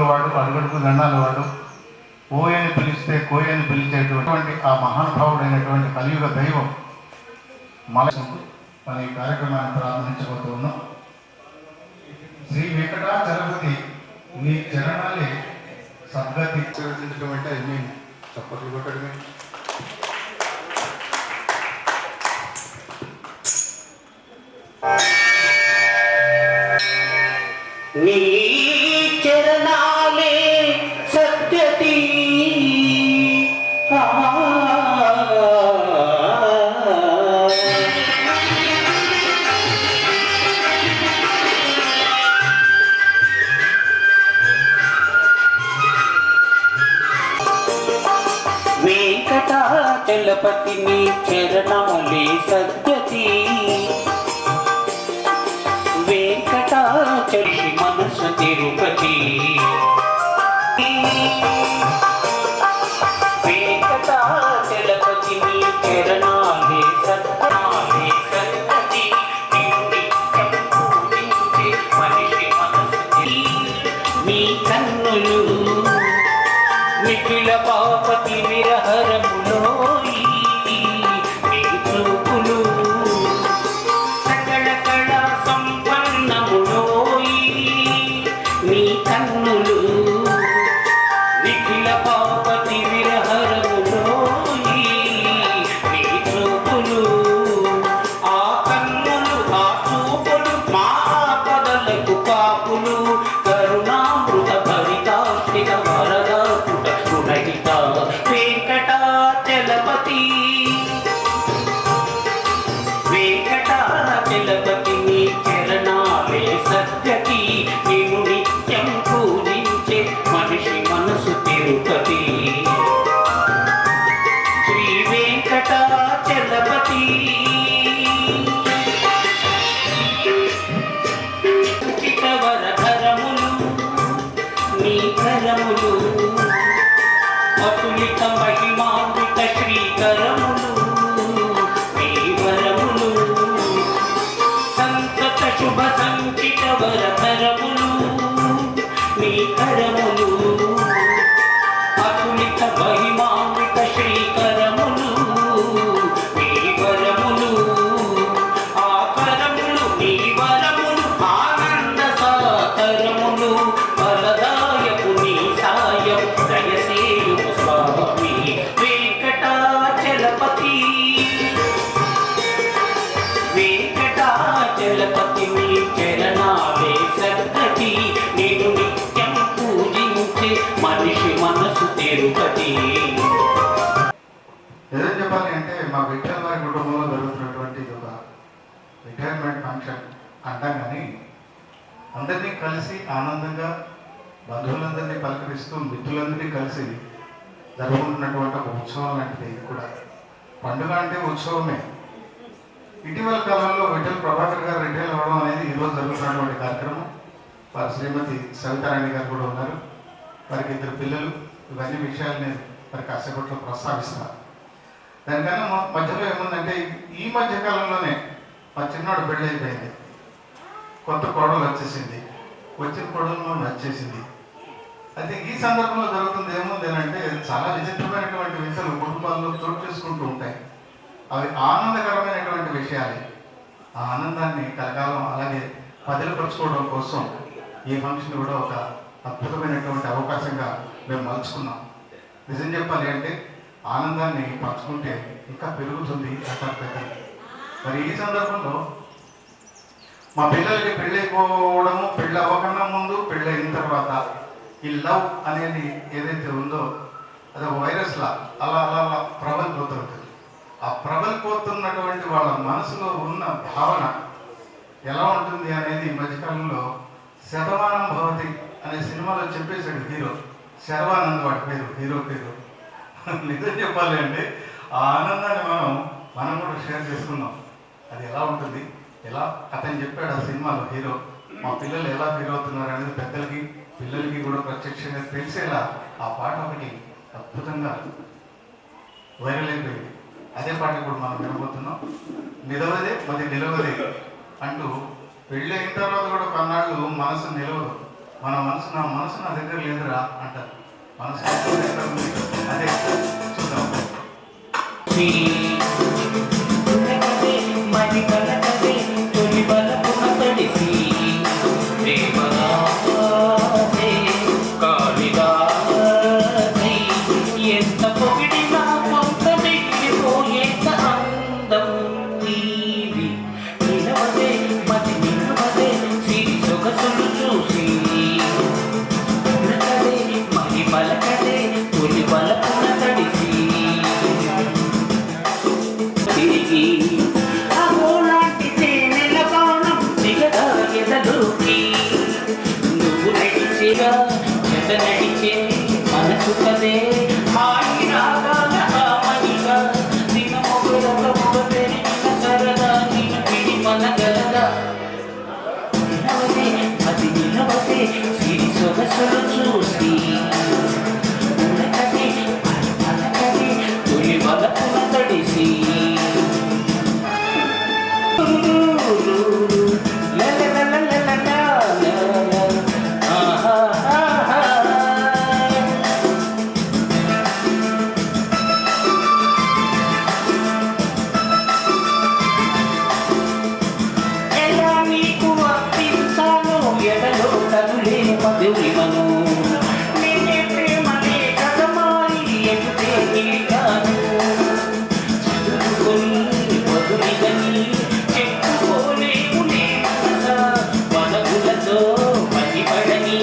వాడు, అడుగడుగు దండాల వాడు, ఓయని పిలిస్తే కోయని పిలిచేటువంటి ఆ మహానుభావుడైనటువంటి కలియుగ దైవం మన ఈ కార్యక్రమాన్ని ప్రారంభించబోతూ ఉన్నాం. శ్రీ వెంకటాచలపతి నీ చరణాలే సద్గతి చర్చించడం అంటే మీ చప్పట్లు కొట్టడమే. నీ చరణాలే సద్గతి వెంకటాచలపతి నీ చరణాలే సద్గతి వెంకటాచలి మనసు తిరుపతి వెంకటాచలపతి నీ చరణాలే సద్గతి మనిషి మనసు నీ కన్నులు నిఖిల పాపతి విరహరములో నీ చూపులు సకల కళ సంపన్నములో నీ కన్నులు నిఖిల పాపతి విరహరములో నీ చూపులు ఆ కన్నులు ఆ చూపులు మా పదలకు కాపులు కరుణామృత భరితాష్టిక వరదాపుట గుణహిత వెంకటాచలపతి వెంకటాచలపతి నీ చరణాలే సద్గతి నిన్ను నిత్యం పూజించే మనిషి మనసు తిరుపతి శ్రీ వెంకటాచలపతి వరధరములు నీ కరములు అతులిత మహిమాన్విత శ్రీకరములు నీ వరములు సంతత శుభ సంచిత వరధరములు నీ కరములు అతులిత మహిమాన్విత శ్రీకరములు నీ వరములు ఆ కరములు నీ వరములు ఆనంద సాకరములు ఫలదాయకు నీ సాయం దయసేయు స్వామి వెంకటాచలపతి వెంకటాచలపతి నీ చరణాలే సద్గతి నిన్ను నిత్యం పూజించే మనిషి మనసు తిరుపతి. ఏదో చెప్పాలి అంటే మా విఠల్ వారి కుటుంబంలో జరుగుతున్నటువంటి ఒక రిటైర్మెంట్ ఫంక్షన్ అంటాం, కానీ అందరినీ కలిసి ఆనందంగా బంధువులందరినీ పలకరిస్తూ మిత్రులందరినీ కలిసి జరుగుతున్నటువంటి ఒక ఉత్సవం లాంటిది. ఇది కూడా పండుగ అంటే ఉత్సవమే. ఇటీవల కాలంలో విఠల్ ప్రభాకర్ గారు రిటైర్ అవ్వడం అనేది ఈరోజు జరుగుతున్నటువంటి కార్యక్రమం. వారి శ్రీమతి సవితారాణి గారు కూడా ఉన్నారు, వారికి 2 పిల్లలు. ఇవన్నీ విషయాలు నేను మరి కాసేపట్లో ప్రస్తావిస్తాను. దానికన్నా మధ్యలో ఏముందంటే ఈ మధ్య కాలంలోనే మా చిన్నోడు పెళ్ళి అయిపోయింది, కొత్త కోడలు వచ్చేసింది, వచ్చిన కోడలు నచ్చేసింది. అయితే ఈ సందర్భంలో జరుగుతుంది ఏముంది అంటే చాలా విచిత్రమైనటువంటి విషయాలు కుటుంబాల్లో చోటు చేసుకుంటూ ఉంటాయి. అవి ఆనందకరమైనటువంటి విషయాలే. ఆ ఆనందాన్ని కలకాలం అలాగే పదిలపరుచుకోవడం కోసం ఈ ఫంక్షన్ కూడా ఒక అద్భుతమైనటువంటి అవకాశంగా మేము మలుచుకున్నాం. నిజం చెప్పాలి అంటే ఆనందాన్ని పంచుకుంటే ఇంకా పెరుగుతుంది అంటారు. మరి ఈ సందర్భంలో మా పిల్లలకి పెళ్ళైపోవడము, పెళ్ళి అవ్వకన్నా ముందు, పెళ్ళి అయిన తర్వాత ఈ లవ్ అనేది ఏదైతే ఉందో అది ఒక వైరస్లా అలా అలా అలా ప్రబలిపోతుంది. ఆ ప్రబలిపోతున్నటువంటి వాళ్ళ మనసులో ఉన్న భావన ఎలా ఉంటుంది అనేది ఈ మధ్యకాలంలో శతమానం భవతి అనే సినిమాలో చెప్పేశాడు హీరో శర్వానంద్, వాడి పేరు హీరో పేరు. నిజం చెప్పాలి అంటే ఆ ఆనందాన్ని మనం కూడా షేర్ చేసుకున్నాం. అది ఎలా ఉంటుంది, ఎలా అతను చెప్పాడు ఆ సినిమాలో హీరో. మా పిల్లలు ఎలా ఫీల్ అవుతున్నారు అనేది పెద్దలకి పిల్లలకి కూడా ప్రత్యక్షంగా తెలిసేలా ఆ పాట ఒకటి అద్భుతంగా వైరల్ అయిపోయింది. అదే పాట కూడా మనం వినబోతున్నాం. నిలవదే మరి నిలవదే అంటూ పెళ్ళి అయిన తర్వాత కూడా కొన్నాళ్ళు మనసు నిలవదు. మన మనసు నా దగ్గర లేదురా అంటారు. మనసు ఎక్కడ ఉంది? అదే చూద్దాం. మరి పలకదే తొలి బలపున తడిసి ప్రేమరాసే కాళిదాసై ఎంత పొగిడినా కొంత మిగిలిపోయేంత అందం నీది. నిలవదే మతి నిలవదే సిరి సొగసులు చూసి పలకదే మరి పలకదే తొలి బలపున తడిసి తిరిగి అహోలాంటి తేనెల గానం దిగదా ఎదలోకి. నువ్వు నడిచేగా జత నడిచే మనసు కదే హాయి రాగాల ఆమనిగా దినమొకరొక మొగ పెరిగిన సరదా నిన్ను పిడి మనగలదా. నిలవదే అది నిలవదే సిరి సొగసులు చూసి ఉలకదే పలకదే తొలి బలపున తడిసి ఎలా నీకు అర్పించాలో ఎడలో కనులే మధురిమను నేనే ప్రేమనే కదమాయి ఎదుటే నిలిగాను. చదువుకొని వదులిగని చెప్పుకోలేము పదవులతో పనిపడని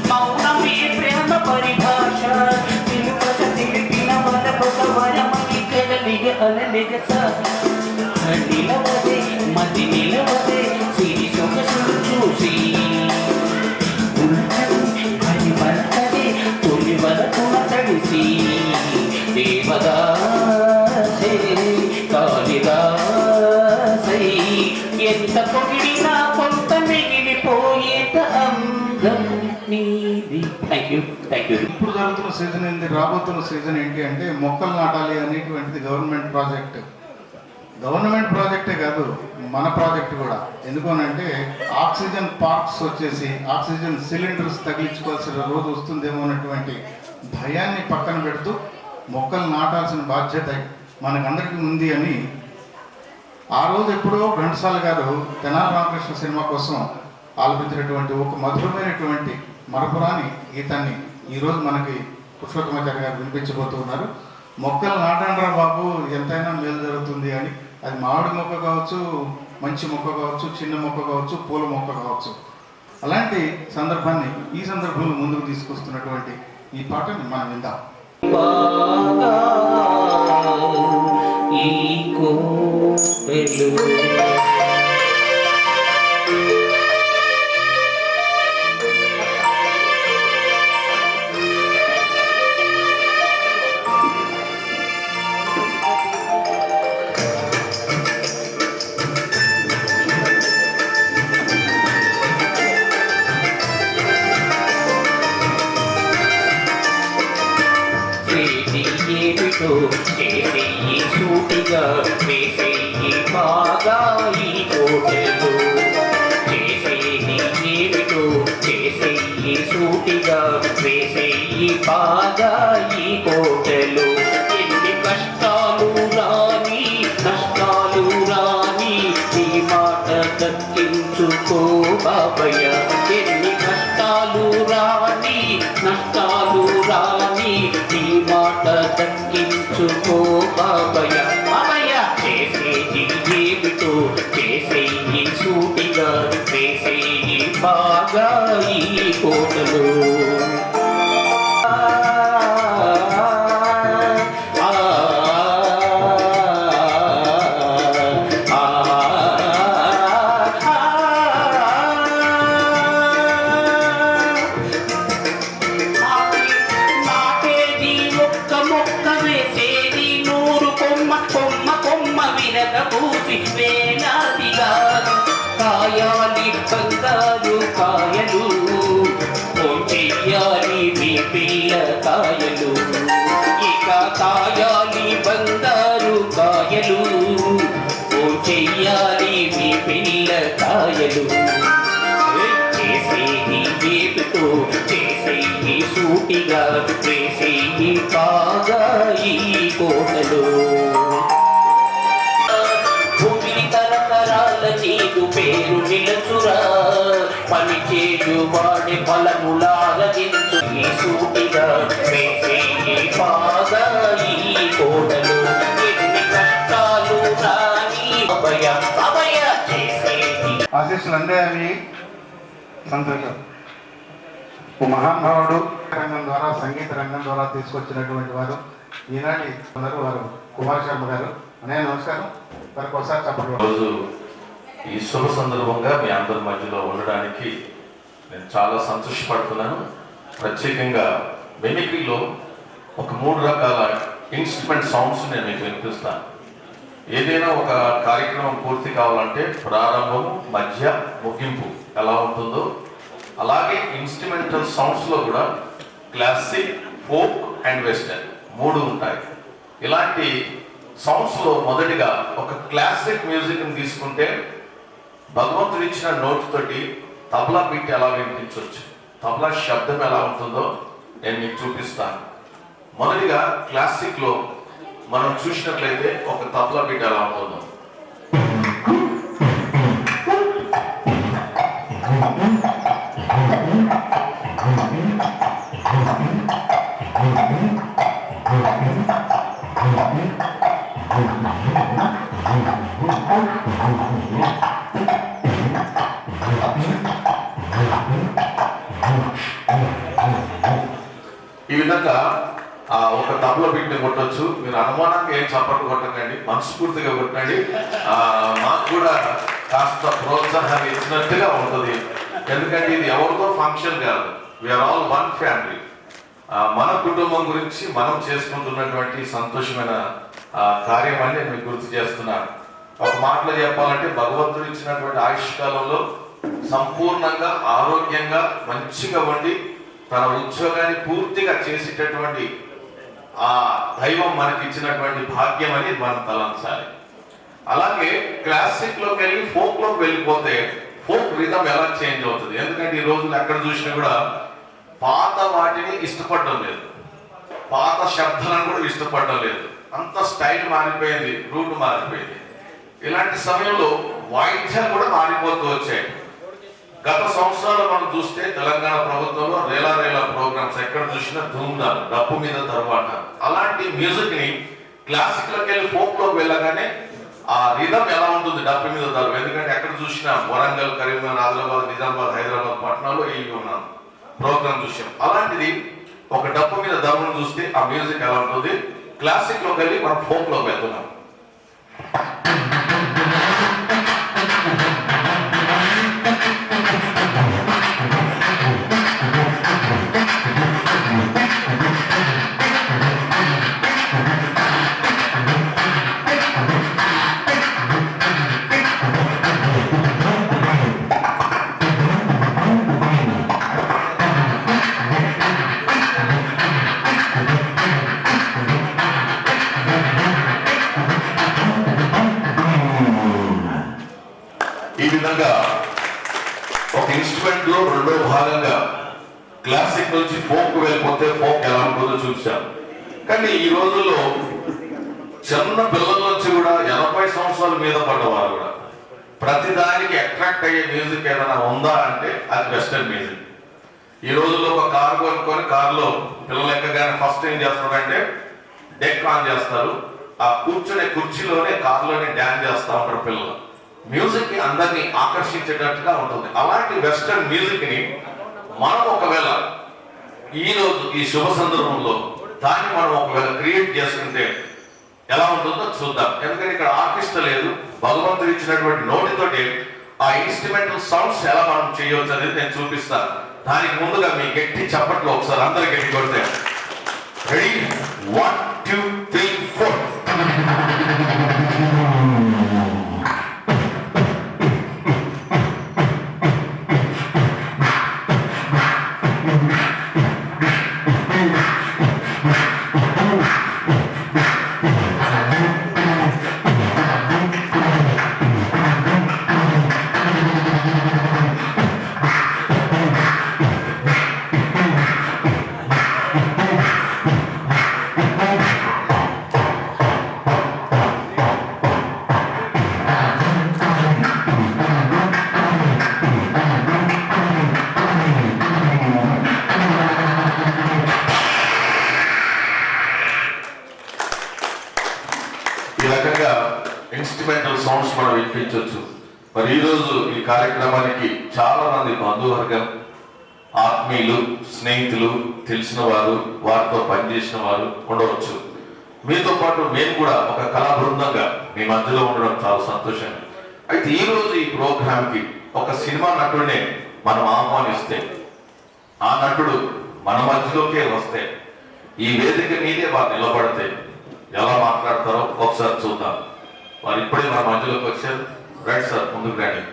మౌనమే ప్రేమ పరిభాష. తెలుపక తెలిపిన వరపొక వరమని కదలిగ అనలిగస. నిలవదే మతి నిలవదే సిరి సొగసులు చూసి అది పలకదే తొలి వరకున తడిసి దేవదాసే కాళిదాసై ఎంత పొగిడినా కొంత మిగిలిపోయేంత అందం నీది. Thank you. ఇప్పుడు జరుగుతున్న సీజన్ ఏంటి, రాబోతున్న సీజన్ ఏంటి అంటే మొక్కలు నాటాలి అనేటువంటిది గవర్నమెంట్ ప్రాజెక్టే కాదు, మన ప్రాజెక్ట్ కూడా. ఎందుకనంటే ఆక్సిజన్ పార్క్స్ వచ్చేసి ఆక్సిజన్ సిలిండర్స్ తగిలించుకోవాల్సిన రోజు వస్తుందేమో అన్నటువంటి భయాన్ని పక్కన పెడుతూ మొక్కలు నాటాల్సిన బాధ్యత మనకందరికీ ఉంది అని ఆ రోజు ఎప్పుడో ఘంటసాల గారు తెనాలి రామకృష్ణ సినిమా కోసం ఆలపించినటువంటి ఒక మధురమైనటువంటి మరపురాని గీతాన్ని ఈరోజు మనకి పురుషోత్తమాచార్య గారు వినిపించబోతున్నారు. మొక్కలు నాటండ్రా బాబు, ఎంతైనా మేలు జరుగుతుంది అని. అది మామిడి మొక్క కావచ్చు, మంచి మొక్క కావచ్చు, చిన్న మొక్క కావచ్చు, పూల మొక్క కావచ్చు. అలాంటి సందర్భాన్ని ఈ సందర్భంలో ముందుకు తీసుకొస్తున్నటువంటి ఈ పాటని మనం విందాం. ఈ కోటలు ఏమిటో చేసేయి సూటిగా వేసేయి బాగా ఈ కోటలు. చేసేది ఏమిటో చేసేయి సూటిగా వేసేయి బాగా ఈ కోటలు. ఎన్ని కష్టాలు రాని నష్టాలు రాని నీ మాట దక్కించుకో బాబయ్య. ఎన్ని కష్టాలు రాని నష్టాలు రాని నీ మాట దక్కించుకో బాబయ్య. బాబయ్య చేసేది ఏమిటో చేసేయి సూటిగా వేసేయి బాగా ఈ కోటలు. కాయాలి బంగారు కాయలు చెయ్యాలి మీ పిల్ల కాయలు. ఇక కాయాలి బంగారు కాయలు చెయ్యాలి మీ పిల్ల కాయలు. చేసేది ఏమిటో సూటిగా చేసేయి కాగా ఈ కోటలో భూమిని తరతరాల నీకు పేరు నిలచురా పని చేయు వాడి ఫలములారగించు ఈ సూటిగా చేసేయి కాగా ఈ కోటలో ఎన్ని కష్టాలు రాని అభయం అభయ చేసేయి ఆశీస్సులు అందాయని సంతోషం. ఓ మహానుభావుడు రంగం ద్వారా సంగీత రంగం ద్వారా తీసుకొచ్చినటువంటి వారు ఈనాటి వారు కుమార్ శర్మ గారు. అనే నమస్కారం. వారికి ఒకసారి చెప్పండి. రోజు ఈ శుభ సందర్భంగా మీ అందరి మధ్యలో ఉండడానికి నేను చాలా సంతోషపడుతున్నాను. ప్రత్యేకంగా మిమిక్రీలో ఒక 3 రకాల ఇన్స్ట్రుమెంట్ సౌండ్స్ నేను మీకు వినిపిస్తాను. ఏదైనా ఒక కార్యక్రమం పూర్తి కావాలంటే ప్రారంభం, మధ్య, ముగింపు ఎలా ఉంటుందో అలాగే ఇన్స్ట్రుమెంటల్ సౌండ్స్లో కూడా క్లాసిక్, ఫోక్ అండ్ వెస్టర్న్ 3 ఉంటాయి. ఇలాంటి సౌండ్స్లో మొదటిగా ఒక క్లాసిక్ మ్యూజిక్ని తీసుకుంటే భగవంతుడు ఇచ్చిన నోట్ తోటి తబలా బీట్ ఎలా వినిపించవచ్చు, తబలా శబ్దం ఎలా ఉంటుందో నేను మీకు చూపిస్తాను. మొదటిగా క్లాసిక్లో మనం చూసినట్లయితే ఒక తబలా బీట్ ఎలా ఉంటుందో. ఈ విధంగా ఒక తబలా బీట్ని కొట్టవచ్చు. మీరు అనుమానంగా ఏం చప్పట్లు కొట్టకండి, మనస్ఫూర్తిగా కొట్టండి. మాకు కూడా కాస్త ప్రోత్సాహాన్ని ఇచ్చినట్టుగా ఉంటుంది. ఎందుకంటే ఇది ఎవరితో ఫంక్షన్ కాదు, వీఆర్ ఆల్ వన్ ఫ్యామిలీ. మన కుటుంబం గురించి మనం చేసుకుంటున్నటువంటి సంతోషమైన కార్యం అని నేను మీకు గుర్తు చేస్తున్నాను. ఒక మాటలో చెప్పాలంటే భగవంతుడు ఇచ్చినటువంటి ఆయుష్కాలంలో సంపూర్ణంగా ఆరోగ్యంగా మంచిగా ఉండి తన ఉద్యోగాన్ని పూర్తిగా చేసేటటువంటి ఆ దైవం మనకి ఇచ్చినటువంటి భాగ్యం అని మనం తలంచాలి. అలాగే క్లాసిక్లోకి వెళ్ళి ఫోక్లోకి వెళ్ళిపోతే ఫోక్ రిథం ఎలా చేంజ్ అవుతుంది. ఎందుకంటే ఈ రోజులు ఎక్కడ చూసినా కూడా పాత వాటిని ఇష్టపడడం లేదు, పాత శబ్దాలను కూడా ఇష్టపడడం లేదు. అంత స్టైల్ మారిపోయింది, రూట్ మారిపోయింది. ఇలాంటి సమయంలో వాయిద్యాలు కూడా మారిపోతూ వచ్చాయి. గత సంవత్సరాలు మనం చూస్తే తెలంగాణ ప్రభుత్వంలో రేలా రేలా ప్రోగ్రామ్స్ ఎక్కడ చూసినా ధూమ్ధాం, డప్పు మీద తర్వాత అలాంటి మ్యూజిక్ ని క్లాసిక్లోకి వెళ్ళి ఫోక్లోకి వెళ్ళగానే ఆ రిథం ఎలా ఉంటుంది డప్పు మీద తరువు. ఎందుకంటే ఎక్కడ చూసినా వరంగల్, కరీంనగర్, ఆదిలాబాద్, నిజామాబాద్, హైదరాబాద్ పట్టణాల్లో ఇవి ఉన్నాం ప్రోగ్రామ్ చూసాం. అలాంటిది ఒక డప్పు మీద దరువును చూస్తే ఆ మ్యూజిక్ ఎలా ఉంటుంది. క్లాసిక్లోకి వెళ్ళి మనం ఫోక్లోకి వెళ్తున్నాం. ఈ విధంగా ఒక ఇన్స్ట్రుమెంట్ లో రెండో భాగంగా క్లాసిక్ నుంచి ఫోక్ వెళ్ళిపోతే ఫోక్ ఎలా ఉంటుందో చూసాం. కానీ ఈ రోజుల్లో చిన్న పిల్లల నుంచి కూడా 80 సంవత్సరాల మీద పడ్డవారు కూడా ప్రతిదానికి అట్రాక్ట్ అయ్యే మ్యూజిక్ ఏదైనా ఉందా అంటే అది వెస్టర్న్ మ్యూజిక్. ఈ రోజుల్లో ఒక కారు కొనుక్కొని కారులో పిల్లలు ఎక్కగానే ఫస్ట్ ఏం చేస్తారంటే డెక్ ఆన్ చేస్తారు. ఆ కూర్చునే కుర్చీలోనే కారులోనే డ్యాన్స్ చేస్తూ ఉంటారు పిల్లలు. మ్యూజిక్ ని అందరినీ ఆకర్షించేటట్టుగా ఉంటుంది. అలాంటి వెస్టర్న్ మ్యూజిక్ ని మనం ఒకవేళ ఈ రోజు ఈ శుభ సందర్భంలో దాన్ని మనం ఒకవేళ క్రియేట్ చేసుకుంటే ఎలా ఉంటుందో చూద్దాం. ఎందుకంటే ఇక్కడ ఆర్కెస్ట్రా లేదు, భగవంతుడు ఇచ్చినటువంటి నోటితోటి ఆ ఇన్స్ట్రుమెంటల్ సౌండ్స్ ఎలా మనం చేయవచ్చు అనేది నేను చూపిస్తాను. దానికి ముందుగా మీ గట్టి చప్పట్లు ఒకసారి అందరు గట్టి కొడితే రెడీ 1 2 3 4. సౌండ్స్ మనం వినిపించవచ్చు. మరి ఈరోజు ఈ కార్యక్రమానికి చాలా మంది బంధువర్గం, ఆత్మీయులు, స్నేహితులు, తెలిసిన వారు, వారితో పనిచేసిన వారు ఉండవచ్చు. మీతో పాటు మేము కూడా ఒక కళా బృందంగా మీ మధ్యలో ఉండడం చాలా సంతోషంగా. అయితే ఈరోజు ఈ ప్రోగ్రాంకి ఒక సినిమా నటుడినే మనం ఆహ్వానిస్తే, ఆ నటుడు మన మధ్యలోకే వస్తే, ఈ వేదిక మీదే వారు నిలబడితే ఎలా మాట్లాడతారో ఒకసారి చూద్దాం. వారు ఇప్పుడే మన మధ్యలోకి వచ్చారు. రైట్ సార్, ముందుకు రండి.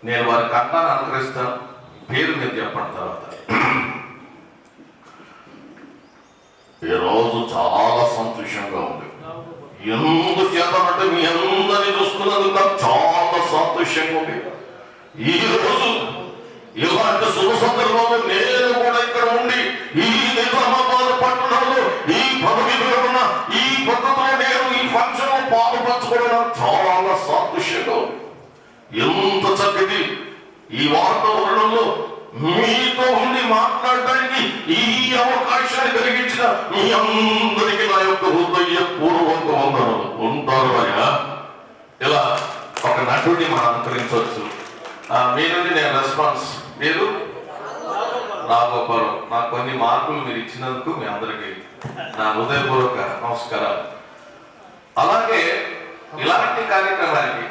నేను వారి కన్నాన్ని అనుకరిస్తాను. పేరు మీరు చెప్పండి. తర్వాత ఈరోజు చాలా సంతోషంగా ఉంది. ఎందుచేతనంటే మీ అందరినీ చూస్తున్నందుకు నాకు చాలా సంతోషంగా ఉంది. ఈ రోజు ఇలాంటి శుభ సందర్భంలో నేను కూడా ఇక్కడ ఉండి ఈ నిజామాబాద్ పట్టణంలో ఈ పదవి ఉన్న ఈ పద్ధతిలో నేను ఈ ఫంక్షన్ లో పాల్పంచుకోవడం చాలా సంతోషంగా ఉంది. ఎంత చక్కటి ఈ వాతావరణంలో మీతో ఉండి మాట్లాడడానికి ఈ అవకాశాన్ని కలిగించిన మీ అందరికీ నా యొక్క హృదయపూర్వక వందనలు. ఉంటారు అయ్యా. ఇలా ఒక నటుడిని మనం అనుకరించవచ్చు. మీ నుండి నేను రెస్పాన్స్. మీరు రాఘోపాలం. నాకు కొన్ని మార్కులు మీరు ఇచ్చినందుకు మీ అందరికీ నా హృదయపూర్వక నమస్కారాలు. అలాగే ఇలాంటి కార్యక్రమానికి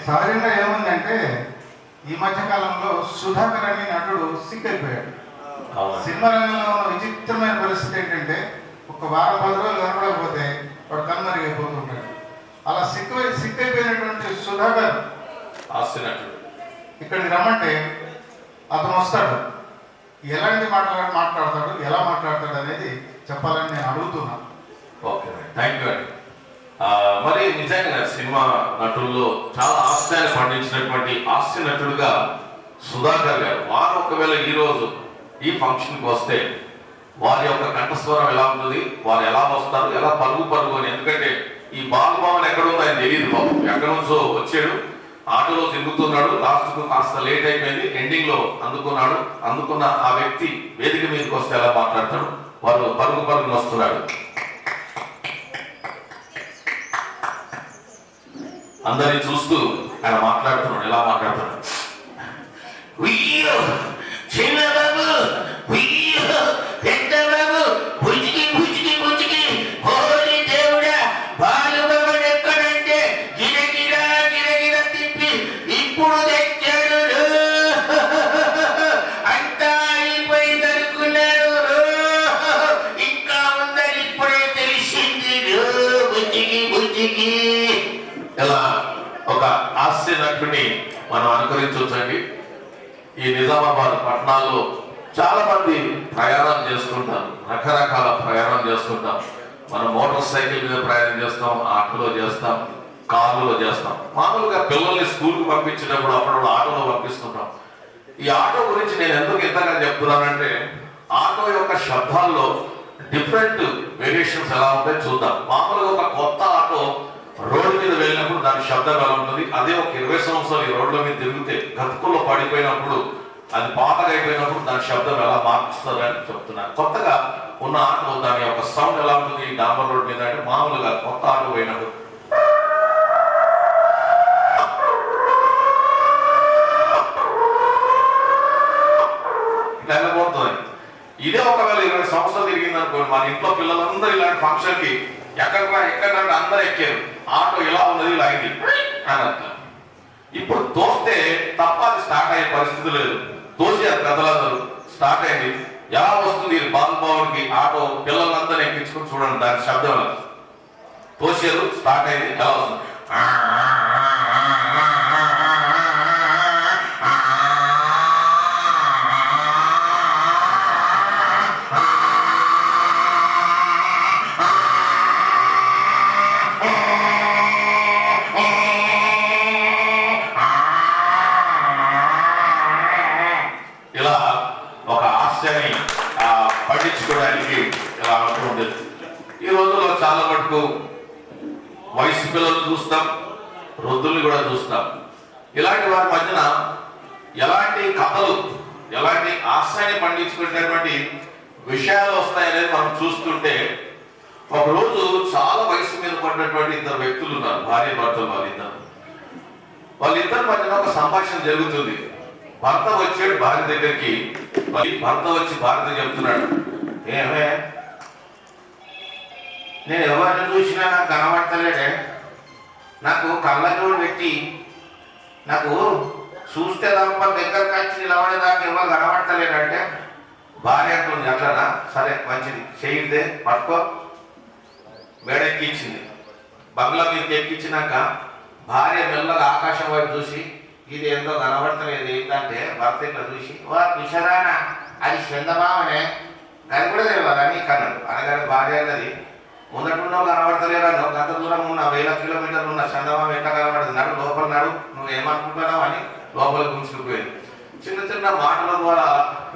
సహజంగా ఏముందంటే, ఈ మధ్య కాలంలో సుధాకర్ అనే నటుడు సిక్ అయిపోయాడు. సినిమా రంగంలో ఉన్న విచిత్రమైన పరిస్థితి ఏంటంటే, ఒక వారం 10 రోజులు కనపడకపోతే వాడు కనుమరుగైపోతుంటాడు. అలా సిక్ అయిపోయినటువంటి సుధాకర్ ఇక్కడికి రమ్మంటే అతను వస్తాడు. ఎలాంటి మాట్లాడతాడు, ఎలా మాట్లాడతాడు అనేది చెప్పాలని నేను అడుగుతున్నాను. ఓకే, థ్యాంక్ యూ అండి. మరి నిజంగా సినిమా నటుల్లో చాలా హాస్యాన్ని పండించినటువంటి హాస్య నటుడుగా సుధాకర్ గారు. వారు ఒకవేళ ఈరోజు ఈ ఫంక్షన్కి వస్తే వారి యొక్క కంఠస్వరం ఎలా ఉంటుంది, వారు ఎలా వస్తారు, ఎలా పరుగు అని. ఎందుకంటే ఈ బాలభవన్ ఎక్కడ ఉందో ఆయన తెలియదు. బాబు ఎక్కడి నుంచో వచ్చాడు, ఆటోలో తిరుగుతున్నాడు, లాస్ట్కు కాస్త లేట్ అయిపోయింది, ఎండింగ్ లో అందుకున్న ఆ వ్యక్తి వేదిక మీదకి వస్తే ఎలా మాట్లాడతాడు, వారు పరుగున వస్తున్నాడు. అందరినీ చూస్తూ ఆయన మాట్లాడుతున్నాడు. ఎలా మాట్లాడుతున్నాడు? చిన్నబాబు, పెద్దబాబు, బుజ్జికి బుజ్జికి బుజ్జికి, హోలీ దేవుడా, బాలుబాబుడు ఎక్కడంటే గిరగిరా గిరగిరా తిప్పి ఇప్పుడు తెచ్చాడు. అంతా అయిపోయింది అనుకున్నాడు, ఇంకా ఉందని ఇప్పుడే తెలిసింది. బుజ్జికి బుజ్జికి. ఇలా ఒక హాస్య నటుని మనం అనుకరించవచ్చండి. ఈ నిజామాబాద్ పట్టణాల్లో చాలా మంది ప్రయాణం చేస్తుంటారు, రకరకాల ప్రయాణం చేస్తుంటాం. మనం మోటార్ సైకిల్ మీద ప్రయాణం చేస్తాం, ఆటోలో చేస్తాం, కారులో చేస్తాం. మామూలుగా పిల్లల్ని స్కూల్కి పంపించినప్పుడు అప్పుడు ఆటోలో పంపిస్తుంటాం. ఈ ఆటో గురించి నేను ఎందుకు ఇంతగా చెప్తున్నానంటే, ఆటో యొక్క శబ్దాల్లో డిఫరెంట్ వేరియేషన్స్ ఎలా ఉంటాయో చూద్దాం. మామూలుగా ఒక కొత్త ఆటో రోడ్డు మీద వెళ్ళినప్పుడు దాని శబ్దం ఎలా ఉంటుంది. అదే ఒక 20 సంవత్సరాలు ఈ రోడ్ల మీద తిరిగితే గతుకుల్లో పడిపోయినప్పుడు, అది పాతగా అయిపోయినప్పుడు దాని శబ్దం ఎలా మార్చుతుందని చెప్తున్నారు. కొత్తగా ఉన్న ఆటో దాని యొక్క సౌండ్ ఎలా ఉంటుంది ఈ డాంబర్ రోడ్ మీద అంటే, మామూలుగా కొత్త ఆటో పోయినప్పుడు లేకపోతుంది. ఇదే ఒకవేళ 20 సంవత్సరాలు తిరిగింది అనుకోండి, మన ఇంట్లో పిల్లలందరూ ఇలాంటి ఫంక్షన్ కి ఎక్కడంటే అందరూ ఎక్కారు, ఆటో ఇలా ఉన్నది, ఇలా అయింది అని అర్థం. ఇప్పుడు తోస్తే తప్ప అది స్టార్ట్ అయ్యే పరిస్థితి లేదు. తోసారు పెద్దలందరూ, స్టార్ట్ అయింది. ఎలా వస్తుంది బాలభవన్కి ఆటో, పిల్లలందరూ ఎక్కించుకుని చూడండి దాని శబ్దం ఎలా. తోసారు, స్టార్ట్ అయింది, ఎలా వస్తుంది. పట్టించుకోవడానికి ఇలా ఉంటుంది. ఈ రోజుల్లో చాలా మటుకు వయసు పిల్లలు చూస్తాం, వృద్ధుల్ని కూడా చూస్తాం. ఇలాంటి వారి మధ్యన ఎలాంటి కథలు ఎలాంటి ఆశయాన్ని పండించుకునేటువంటి విషయాలు వస్తాయనేది మనం చూస్తుంటే, ఒకరోజు చాలా వయసు మీద పడినటువంటి ఇద్దరు వ్యక్తులు ఉన్నారు, భార్య భర్తలు. వాళ్ళిద్దరి మధ్యన ఒక సంభాషణ జరుగుతుంది. భర్త వచ్చాడు భార్య దగ్గరికి. భర్త వచ్చి భార్యతో చెప్తున్నాడు, ఏమే నేను ఎవరిని చూసినా నాకు కనబడతలేడే, నాకు కళ్ళజోడు పెట్టి నాకు చూస్తే తప్ప దగ్గరకు వచ్చి నిలబడే నాకు ఎవరు కనబడతలేడంటే భార్య అంటుంది, అట్లనా, సరే మంచిది, చేయితే పట్టుకో. మేడెక్కించింది. బంగ్లా మీదకి ఎక్కించినాక భార్య మెల్లగా ఆకాశం వైపు చూసి, ఇది ఎంతో కనబడతలేదు ఏంటంటే, భర్త ఇట్లా చూసి, వా విషరానా అది చందమామనే, అది కూడా తెలియదు అని కన్నాడు. అనగానే భార్య అన్నది, ముందటున్నావు కనబడతలేరా, నువ్వు గంట దూరం ఉన్న 1000 కిలోమీటర్లు ఉన్న చందమామ ఎట్లా కనబడదు, నడు లోపల నడు, నువ్వు ఏమనుకుంటున్నావు అని లోపలికి గుంజుకుపోయింది. చిన్న చిన్న మాటల ద్వారా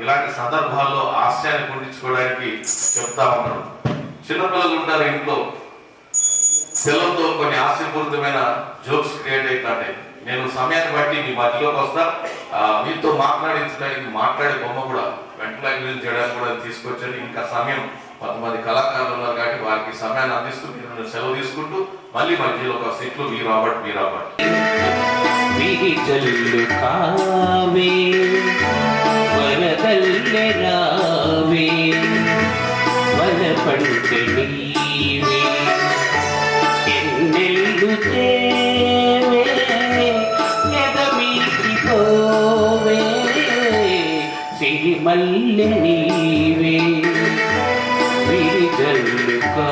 ఇలాంటి సందర్భాల్లో హాస్యాన్ని పొందించుకోవడానికి చెప్తా ఉన్నాడు. చిన్నపిల్లలు ఉంటారు ఇంట్లో, పిల్లలతో కొన్ని హాస్యపూరితమైన జోక్స్ క్రియేట్ అవుతాయి. నేను సమయాన్ని బట్టి మీ మధ్యలోకి వస్తా, మీతో మాట్లాడించడానికి మాట్లాడే బొమ్మ కూడా వెంటనే చేయడానికి కూడా తీసుకొచ్చాను. ఇంకా సమయం 10 మంది కళాకారులు ఉన్నారు కాబట్టి వారికి సమయాన్ని అందిస్తూ నేను సెలవు తీసుకుంటూ మళ్ళీ మధ్యలో ఒక సెట్లు వీరాబట్ మల్లె నీవే విరిజల్లుకా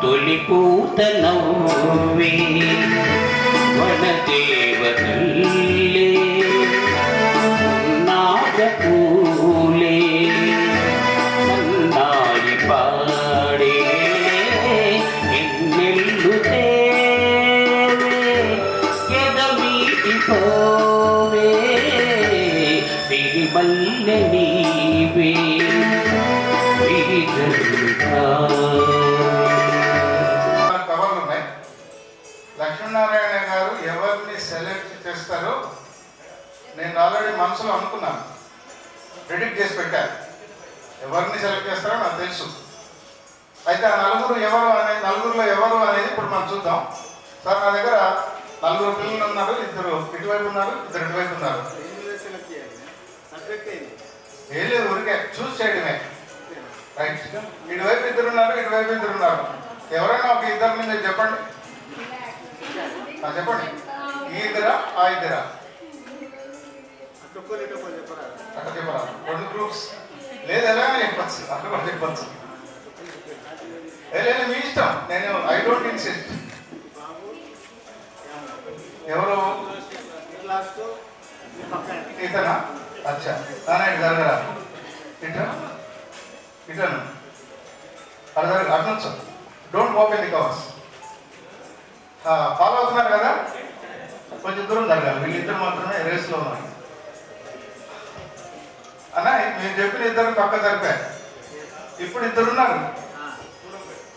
తొలిపూత నవ్వే వనదేవతల్లే నాగపూలే సన్నాయి పాడే ఎన్నెల్లు తేవే ఎదమీటి పోవే సిరిమల్లె నీవే కవర్లు ఉన్నాయి. లక్ష్మీనారాయణ గారు ఎవరిని సెలెక్ట్ చేస్తారో నేను ఆల్రెడీ మనసులో అనుకున్నాను, ప్రిడిక్ట్ చేసి పెట్టాను. ఎవరిని సెలెక్ట్ చేస్తారో నాకు తెలుసు. అయితే ఆ నలుగురులో ఎవరు అనేది ఇప్పుడు మనం చూద్దాం. సార్ నా దగ్గర 4 పిల్లలు ఉన్నారు, 2 ఇటువైపు ఉన్నారు, 2 ఇటువైపు ఉన్నారు. ఏం లేదు, ఊరికే చూస్ చేయడమే. రైట్, ఇటువైపు 2 ఉన్నారు, ఇటువైపు 2 ఉన్నారు. ఎవరైనా ఒక 2 మీద చెప్పండి, చెప్పండి. ఈ 2 ఆ 2 అట్లా చెప్పరా? 2 గ్రూప్స్ లేదు, ఎలాగైనా చెప్పచ్చు, అట్లా కూడా చెప్పచ్చు. లేదు మీ ఇష్టం, నేను ఐ డోంట్ ఇన్సిస్ట్. ఎవరు ఇతనా? అచ్చా, నారాయణ జరగరా, ఇటను అలా జరగ అట్నొచ్చు. Don't open the covers. Follow అవుతున్నారు కదా, కొంచెం దూరం జరగాలి. వీళ్ళిద్దరు మాత్రమే రేస్లో ఉన్నారు. అన్న మీరు చెప్పిన 2 పక్క జరిపారు. ఇప్పుడు 2 ఉన్నారు,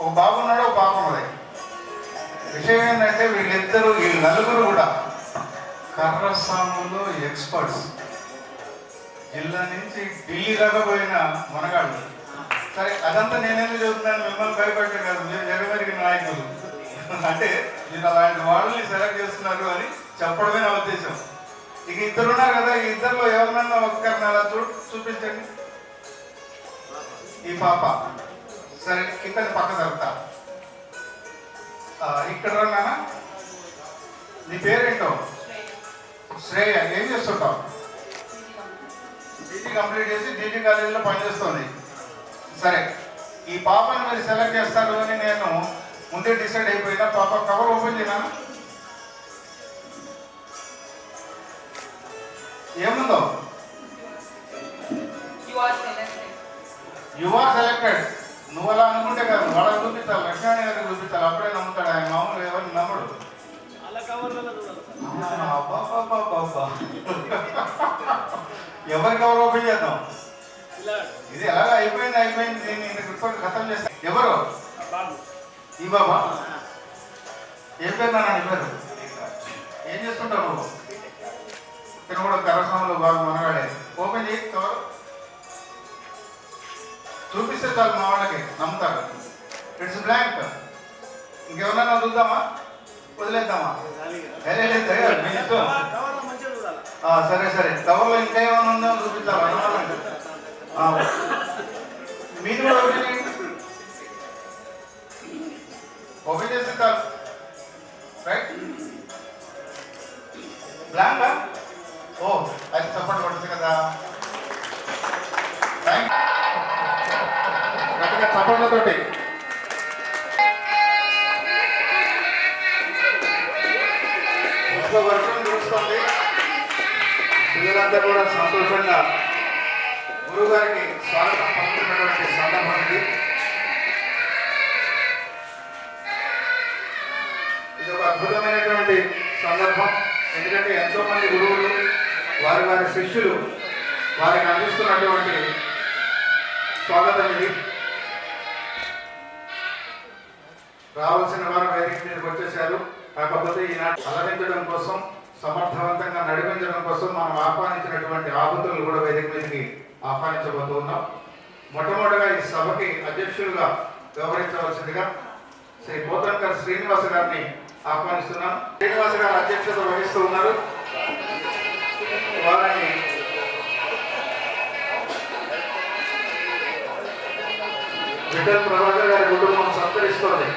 ఒక బాబు ఉన్నాడు, ఒక పాప ఉన్నది. విషయం ఏంటంటే వీళ్ళ నలుగురు కూడా కర్రసాములో ఎక్స్పర్ట్స్. జిల్లా నుంచి ఢిల్లీ దాకా పోయిన మనగాళ్ళు. సరే అదంతా నేనేందుకు చెబుతున్నాను, మిమ్మల్ని భయపడ్డా కాదు, మీరు జగమెరిగిన నాయకులు. అంటే మీరు అలాంటి వాళ్ళని సెలెక్ట్ చేస్తున్నారు అని చెప్పడమే నా ఉద్దేశం. ఇక 2 ఉన్నారు కదా, ఈ 2లో ఎవరినన్నా ఒక్కరిని అలా చూపించండి. ఈ పాప, సరే ఇతని పక్క జరుగుతా. ఇక్కడ రానా, నీ పేరేంటో? శ్రేయ. ఏం చేస్తుంటావు? డిగ్రీ కంప్లీట్ చేసి డిగ్రీ కాలేజీలో పనిచేస్తుంది. సరే, ఈ పాపని మీరు సెలెక్ట్ చేస్తారు అని నేను ముందే డిసైడ్ అయిపోయినా. పాప కవర్ ఓపెన్ చేయనా? ఏముందో? You are selected. నువ్వు అలా అనుకుంటే కాదు, వాళ్ళకి చూపించాలి, లక్ష్మణి గారికి చూపించాలి, అప్పుడే నమ్ముతాడు ఆయన. మామూలు ఎవరిని నమ్మడు. ఎవరికి ఎవరు ఓపెన్ చేద్దాం? ఇది ఎలాగ అయిపోయింది. దీన్ని రిపోర్ట్ ఖతం చేస్తా. ఎవరు? ఈ బాబా. ఏం పేరు నాన్న నీ పేరు? ఏం చేస్తుంటావు నువ్వు? ఇక్కడ కూడా కరసంలో బాగా మనగాడే. ఓపెన్ చేయి కవర్. చూపిస్తే చాలు, మా వాళ్ళకి నమ్ముతారు. It's blank. ఇంకెవరన్నా చూద్దామా, వదిలేద్దామా? సరే, కవర్లో ఇంకా ఏమైనా ఉందో చూపించాలి. మీది కూడా ఓపెన్ చేస్తే చాలు. Right, blank. ఓ, అది సపోర్ట్ పడుతుంది కదా. చప్పట్లతోటి వర్షం చూస్తుంది. పిల్లలందరూ కూడా సంతోషంగా గురువు గారికి స్వాగతం పలుకుతున్నటువంటి సందర్భం ఇది. ఇది ఒక అద్భుతమైనటువంటి సందర్భం. ఎందుకంటే ఎంతో మంది గురువులు వారి శిష్యులు వారికి అందిస్తున్నటువంటి స్వాగతం ఇది. రావాల్సిన వారు వేదిక మీదకి వచ్చేసారు. కాకపోతే ఈనాటి అలరించడం కోసం, సమర్థవంతంగా నడిపించడం కోసం మనం ఆహ్వానించినటువంటి ఆహుతులు కూడా వేదిక మీదకి ఆహ్వానించబోతూ ఉన్నాం. మొట్టమొదటిగా ఈ సభకి అధ్యక్షులుగా వ్యవహరించవలసిందిగా శ్రీ పోతంకర్ శ్రీనివాస గారిని ఆహ్వానిస్తున్నాం. శ్రీనివాస గారు అధ్యక్షత వహిస్తూ ఉన్నారు. వారిని విఠల్ ప్రభాకర్ గారి కుటుంబం సత్కరిస్తోంది.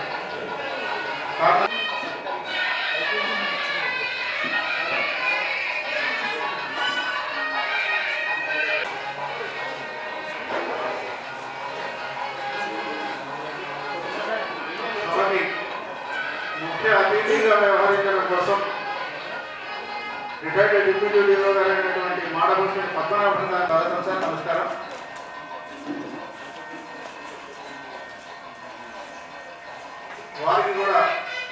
ముఖ్య అతిథిగా వ్యవహరించడం కోసం రిటైర్డ్ డిప్యూటీ డీఓ గారు అయినటువంటి మాడభూషణ్ పద్మనాభం గారు స్వాగతం సార్. నమస్కారం. వారికి కూడా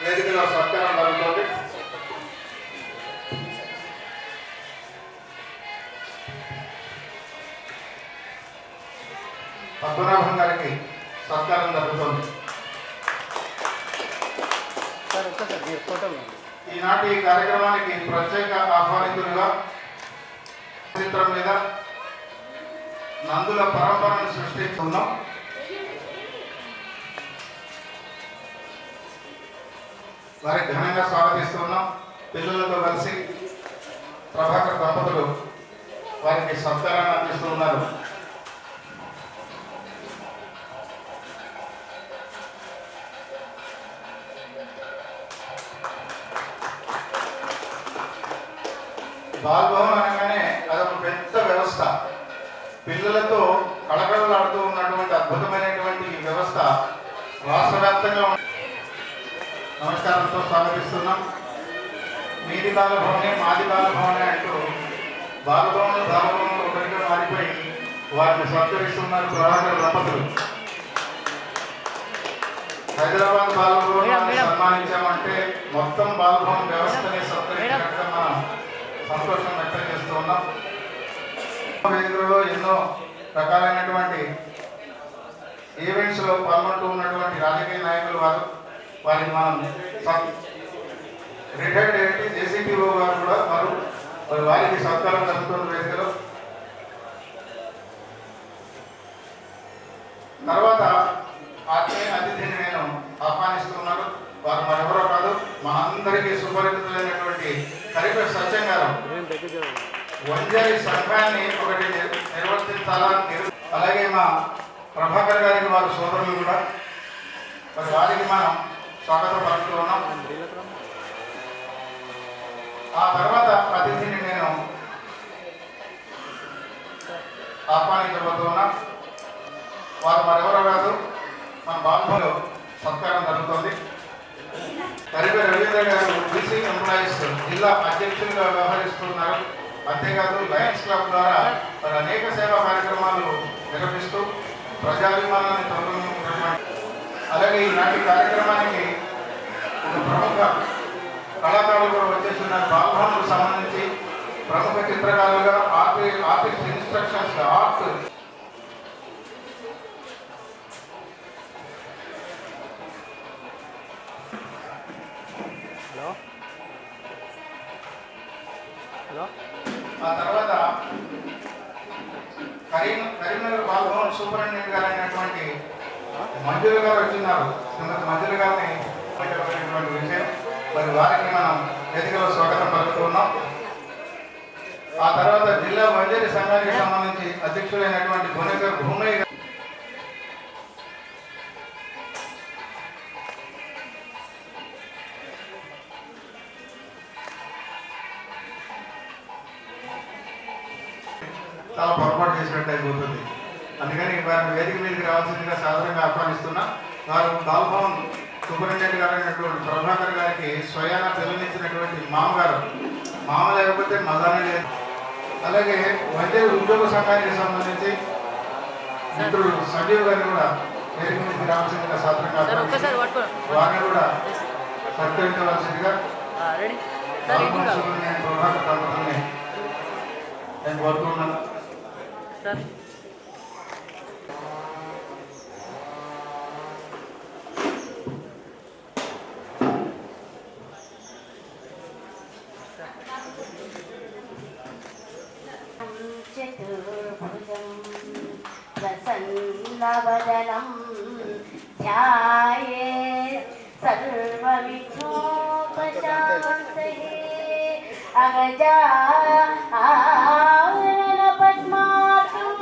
వేదికలో సత్కారం జరుగుతుంది. పద్మనాభం గారికి సత్కారం జరుగుతుంది. ఈనాటి కార్యక్రమానికి ప్రత్యేక ఆహ్వానితులుగా చిత్రం మీద నందుల పరంపరను సృష్టిస్తున్నాం. వారికి ఘనంగా స్వాగతిస్తున్నాం. పిల్లలతో కలిసి ప్రభాకర్ దంపతులు వారికి సత్కారాన్ని అందిస్తూ ఉన్నారు. బాల్భవన్ అనగానే అదొక పెద్ద వ్యవస్థ. పిల్లలతో కళకళలాడుతూ ఉన్నటువంటి అద్భుతమైనటువంటి ఈ వ్యవస్థ రాష్ట్ర వ్యాప్తంగా. నమస్కారంతో స్వాగతిస్తున్నాం. మీది బాలభవనే, మాది బాలభవనే అంటూ బాలభవన్లు ఒకరిగా మారిపోయి వారిని సత్కరిస్తున్నారు ప్రభాకర్ దంపతులు. హైదరాబాద్ బాలభవన్ సన్మానించామంటే మొత్తం బాలభవన్ వ్యవస్థని సత్కరించినట్టుగా మనం సంతోషం వ్యక్తం చేస్తూ ఉన్నాం. వేదికలలో ఎన్నో రకాలైనటువంటి ఈవెంట్స్లో పాల్గొంటూ ఉన్నటువంటి రాజకీయ నాయకులు వారిని మనం రిటైర్డ్ ఏంటి జేసీపీఓ గారు కూడా వారికి సత్కారం జరుగుతున్న వేదికలో. తర్వాత ఆత్మీయ అతిథిని నేను ఆహ్వానిస్తున్నాను. వారు మరెవరో కాదు, మా అందరికీ సుపరిచితులైనటువంటి కరిపే సత్యం గారు. వంజరి సంఘాన్ని ఒకటి నిర్వర్తించాలని, అలాగే మా ప్రభాకర్ గారికి వారి సోదరులు కూడా, మరి వారికి మనం స్వాగతం పలుకుతూ ఉన్నాం. ఆ తర్వాత అతిథిని నేను ఆహ్వానించబోతున్నా. వారు మరెవరో కాదు, మన బాల్భవన్లో సత్కారం జరుగుతోంది. పరిపేరు రవీంద్ర గారు బీసీ ఎంప్లాయీస్ జిల్లా అధ్యక్షులుగా వ్యవహరిస్తున్నారు. అంతేకాదు లయన్స్ క్లబ్ ద్వారా వారు అనేక సేవా కార్యక్రమాలు నిర్వహిస్తూ ప్రజాభిమానాన్ని తొలగించినటువంటి, అలాగే ఈనాటి కార్యక్రమానికి ఒక ప్రముఖ కళాకారులు కూడా వచ్చేస్తున్నారు. బాల్భవన్కు సంబంధించి ప్రముఖ చిత్రకారులుగా ఆర్టిస్ట్ ఇన్స్ట్రక్షన్స్ ఆర్ట్ ఆ తర్వాత కరీంనగర్ బాల్భవన్ సూపరింటెండెంట్ గారు అయినటువంటి మంజుల గారు వచ్చినారు. శ్రీమతి మంజుల గారిని విషయం, మరి వారికి మనం వేదికలో స్వాగతం పలుకుతున్నాం. ఆ తర్వాత జిల్లా వైద్యుల సంఘానికి సంబంధించి అధ్యక్షులైనటువంటి భువనేశ్వర్ భూమయ్య గారు, చాలా పొరపాటు చేసినట్టు అయిపోతుంది. అందుకని వారిని వేదిక మీదకి రావాల్సిందిగా సాధారణంగా ఆహ్వానిస్తున్నా. వారు బాల్భవన్ సూపరింటెండెంట్ గారు అయినటువంటి ప్రభాకర్ గారికి స్వయాన పిల్లనిచ్చినటువంటి మామగారు. మామ లేకపోతే మజానే లేదు. అలాగే వైద్య ఉద్యోగ సంఘానికి సంబంధించి మిత్రుడు సంజీవ్ గారిని కూడా వేదిక మీదకి రావాల్సిందిగా సాధారణంగా వారిని కూడా సత్కరించవలసిందిగా బాల్భవన్ సూపరింటెండెంట్ ప్రభాకర్ దంపతుల్ని నేను కోరుతున్నాను. చతుర్భుజం ప్రసన్నవదనం ధ్యాయేత్ సర్వవిఘ్నోపశాంతయే అగజానన పద్మాకం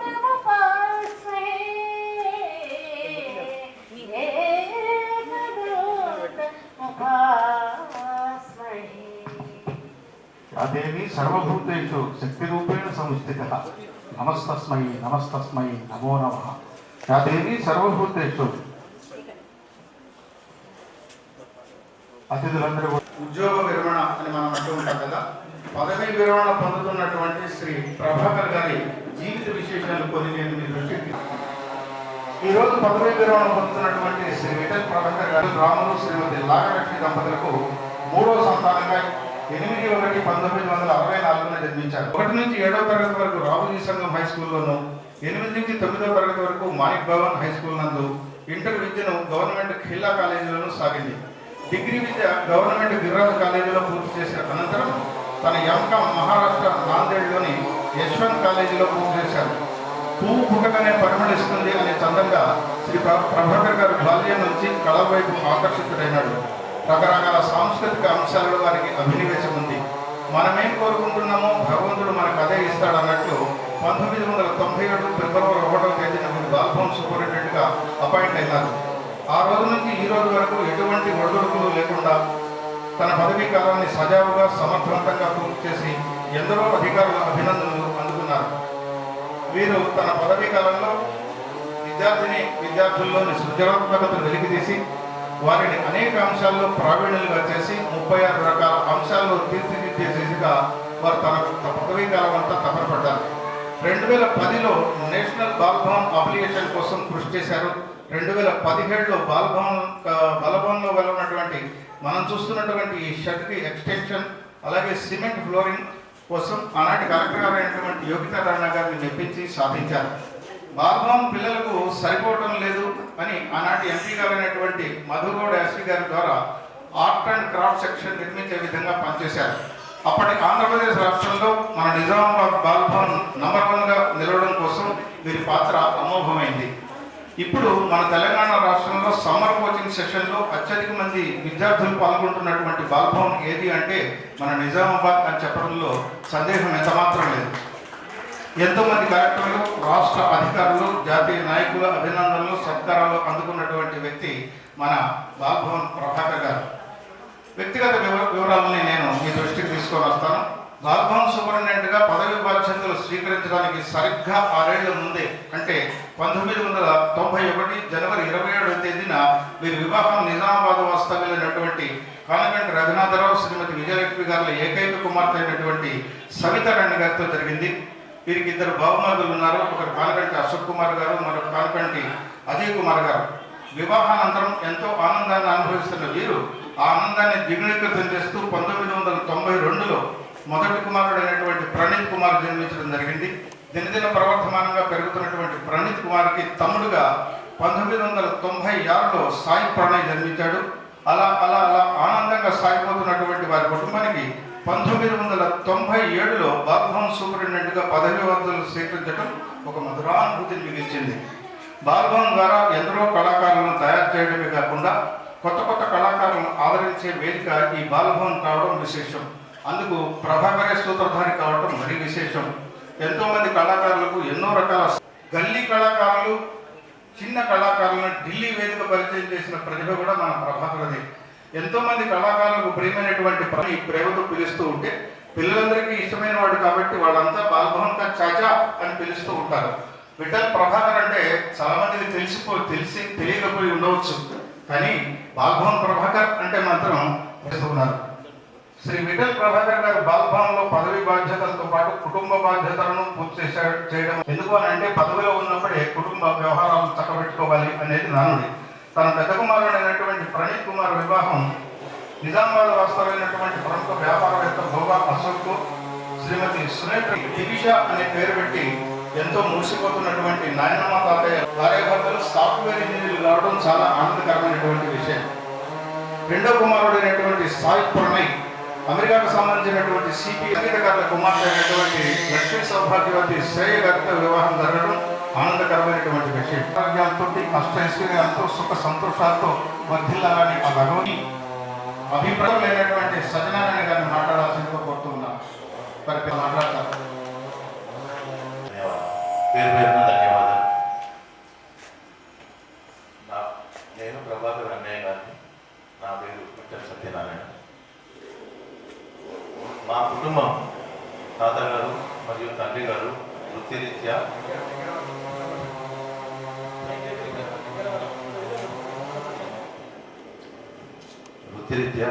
ఏకదంతముపాస్మే విధేయముపాస్మహే. యా దేవి సర్వభూతేషు శక్తిరూపేణ సంస్థితః నమస్తస్మై నమస్తస్మై నమో నమః. యా దేవి సర్వభూతేషు. అతిథులందరూ ఉద్యోగ విరమణ అని మనం అంటూ ఉంటాం కదా. పదవి విరమణ పొందుతున్నటువంటి శ్రీ ప్రభాకర్ గారి జీవిత విశేషాలు కొన్ని నేను మీ దృష్టికి. ఈరోజు పదవి విరమణ పొందుతున్నటువంటి శ్రీ విఠల్ ప్రభాకర్ గారు రాములు శ్రీమతి లాగలక్ష్మి దంపతులకు మూడో సంతానంగా 8/1/1964 జన్మించారు. 1 నుంచి 7వ తరగతి వరకు రావుజీ సంఘం హై స్కూల్లోను, 8 నుంచి 9వ తరగతి వరకు మాణిక్ భవన్ హై స్కూల్ నందు, ఇంటర్ విద్యను గవర్నమెంట్ ఖిల్లా కాలేజీలోనూ సాగింది. డిగ్రీ విద్య గవర్నమెంట్ గిరిరాజ్ కాలేజీలో పూర్తి చేసిన అనంతరం తన ఎంకామ్ మహారాష్ట్ర నాందేడ్లోని యశ్వంత్ కాలేజీలో పూర్తి చేశారు. పువ్వు పుట్టగానే పరిమళిస్తుంది అనే చందంగా శ్రీ ప్రభాకర్ గారు బాల్యం నుంచి కళల వైపు ఆకర్షితుడైనాడు. రకరకాల సాంస్కృతిక అంశాలలో వారికి అభినివేశం ఉంది. మనమేం కోరుకుంటున్నామో భగవంతుడు మనకు అదే ఇస్తాడన్నట్లు 1997 ఫిబ్రవరి 1వ తేదీన బాల్భవన్ సూపరింటెండెంట్గా అపాయింట్ అయినారు. ఆ రోజు నుంచి ఈ రోజు వరకు ఎటువంటి ఒడిదుడుకులు లేకుండా తన పదవీ కాలాన్ని సజావుగా సమర్థవంతంగా పూర్తి చేసి ఎందరో అధికారుల అభినందనలు అందుకున్నారు. వీరు తన పదవీ కాలంలో విద్యార్థుల్లోని సృజనాత్మకతను వెలికితీసి వారిని అనేక అంశాల్లో ప్రావీణ్యులుగా చేసి 36 రకాల అంశాల్లో తీర్చిదిద్దే దిశగా వారు తన పదవీ కాలం అంతా తపనపడ్డారు. 2010లో నేషనల్ బాల్భవన్ అప్లికేషన్ కోసం కృషి చేశారు. 2017లో బాలభవన్లో ఉన్నటువంటి మనం చూస్తున్నటువంటి ఈ షెడ్కి ఎక్స్టెన్షన్ అలాగే సిమెంట్ ఫ్లోరింగ్ కోసం ఆనాటి కలెక్టర్ గారు అయినటువంటి యోగితా రాణా గారిని మెప్పించి సాధించారు. బాల్భవన్ పిల్లలకు సరిపోవటం లేదు అని ఆనాటి ఎంపీ గారు అయినటువంటి మధుగౌడ ఎస్పీ గారి ద్వారా ఆర్ట్ అండ్ క్రాఫ్ట్ సెక్షన్ నిర్మించే విధంగా పనిచేశారు. అప్పటి ఆంధ్రప్రదేశ్ రాష్ట్రంలో మన నిజామాబాద్ బాల్భవన్ నంబర్ 1గా నిలవడం కోసం వీరి పాత్ర అమోఘమైంది. ఇప్పుడు మన తెలంగాణ రాష్ట్రంలో సమ్మర్ కోచింగ్ సెషన్లో అత్యధిక మంది విద్యార్థులు పాల్గొంటున్నటువంటి బాల్భవన్ ఏది అంటే మన నిజామాబాద్ అని చెప్పడంలో సందేహం ఎంతమాత్రం లేదు. ఎంతోమంది కలెక్టర్లు, రాష్ట్ర అధికారులు, జాతీయ నాయకుల అభినందనలు, సత్కారాలు అందుకున్నటువంటి వ్యక్తి మన బాల్భవన్ ప్రభాకర్ గారు. వ్యక్తిగత వివరాలని నేను మీ దృష్టికి తీసుకొని వస్తాను. బాల్భవన్ సూపరింటెండెంట్గా పదవి బాధ్యతలు స్వీకరించడానికి సరిగ్గా 6 ఏళ్ల ముందే అంటే 1991 జనవరి 27వ తేదీన వీరి వివాహం నిజామాబాద్ వాస్తవ్యులైనటువంటి కానకంటి రఘునాథరావు శ్రీమతి విజయలక్ష్మి గారుల ఏకైక కుమార్తె అయినటువంటి సవితారాణి గారితో జరిగింది. వీరికి 2 బావమరుదులు ఉన్నారు. ఒకరు కానకంటి అశోక్ కుమార్ గారు, మరొక కానకంటి అజయ్ కుమార్ గారు. వివాహానంతరం ఎంతో ఆనందాన్ని అనుభవిస్తున్న వీరు ఆ ఆనందాన్ని ద్విగుణీకృతం చేస్తూ 1992లో మొదటి కుమారుడైనటువంటి ప్రణీత్ కుమార్ జన్మించడం జరిగింది. దినదిన ప్రవర్ధమానంగా పెరుగుతున్నటువంటి ప్రణీత్ కుమార్కి తమ్ముడుగా 1996లో సాయి ప్రణయ్ జన్మించాడు. అలా అలా అలా ఆనందంగా సాగిపోతున్నటువంటి వారి కుటుంబానికి 1997లో బాల్భవన్ సూపరింటెండెంట్గా పదవి బాధ్యతలు స్వీకరించడం ఒక మధురానుభూతిని మిగిల్చింది. బాల్భవన్ ద్వారా ఎందరో కళాకారులను తయారు చేయడమే కాకుండా కొత్త కొత్త కళాకారులను ఆదరించే వేదిక ఈ బాల్భవన్ కావడం విశేషం. అందుకు ప్రభాకరే సూత్రధారి కావడం మరీ విశేషం. ఎంతోమంది కళాకారులకు ఎన్నో రకాల గల్లీ కళాకారులు, చిన్న కళాకారులను ఢిల్లీ వేదిక పరిచయం చేసిన ప్రతిభ కూడా మన ప్రభాకరదే. ఎంతోమంది కళాకారులకు ప్రియమైనటువంటి పని ప్రేమతో పిలుస్తూ ఉంటే పిల్లలందరికీ ఇష్టమైన వాడు కాబట్టి వాళ్ళంతా బాల్భవన్ కా చాచా అని పిలుస్తూ ఉంటారు. విఠల్ ప్రభాకర్ అంటే చాలా మందికి తెలియకపోయి ఉండవచ్చు, కానీ బాల్భవన్ ప్రభాకర్ అంటే మాత్రం ఉన్నారు. శ్రీ విఠల్ ప్రభాకర్ గారు బాల్భవన్లో పదవి బాధ్యతలతో పాటు కుటుంబ బాధ్యతలను పూర్తి చేయడం ఎందుకు అని అంటే పదవిలో ఉన్నప్పుడే కుటుంబ వ్యవహారాలను చక్కబెట్టుకోవాలి అనేది నానుడి. తన పెద్ద కుమారుడైనటువంటి ప్రణీత్ కుమార్ వివాహం నిజామాబాద్ వాస్తవమైనటువంటి ప్రముఖ వ్యాపారవేత్త భోగా అశోక్ శ్రీమతి సునేత్ర దివిష అనే పేరు పెట్టి ఎంతో మురిసిపోతున్నటువంటి నాయనమ్మ తాతయ్య భార్యాభర్తలు సాఫ్ట్వేర్ ఇంజనీర్లు కావడం చాలా ఆనందకరమైనటువంటి విషయం. రెండో కుమారుడైనటువంటి సాయి ప్రణయ్ అమెరికాకు సంబంధించినటువంటి సిపి సంగీతకారుల కుమార్తె అయినటువంటి లక్ష్మీ సౌభాగ్యవతి శ్రేయ గారితో వివాహం జరగడం ఆనందకరమైనటువంటి విషయం. ఆరోగ్యాలతో అష్టైశ్వర్యాలతో సుఖ సంతోషాలతో వర్ధిల్లాలని ఆ భగవతి అభిప్రాయం లేనటువంటి సత్యనారాయణ గారిని మాట్లాడాల్సిందిగా కోరుతున్నాను. మరి మాట్లాడతారు. పేరు పేరున ధన్యవాదాలు. నేను ప్రభాకర్ అన్నయ్య గారిని. నా పేరు విఠల్ సత్యనారాయణ. మా కుటుంబం తాతగారు మరియు తండ్రి గారు వృత్తిరీత్యా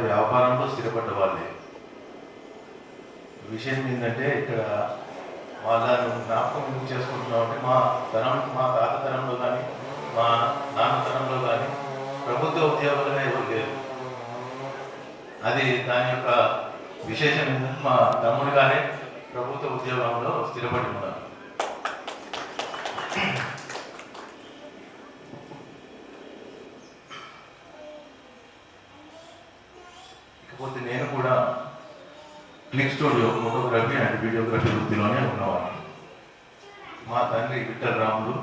వ్యాపారంలో స్థిరపడ్డ వాళ్ళే. విషయం ఏంటంటే ఇక్కడ వాళ్ళను జ్ఞాపకం చేసుకుంటున్నామంటే మా తాత తరంలో కానీ మా నాన్న తరంలో కానీ ప్రభుత్వ ఉద్యోగాలుగా ఎవరు లేరు. అది దాని యొక్క విశేషం ఏంటంటే మా తమ్ముడు గారే ప్రభుత్వ ఉద్యోగంలో స్థిరపడి ఉన్నారు. ఇకపోతే నేను కూడా click studio photography and videography వృత్తిలోనే ఉన్నవాడిని. మా తండ్రి విఠల్ రాములు,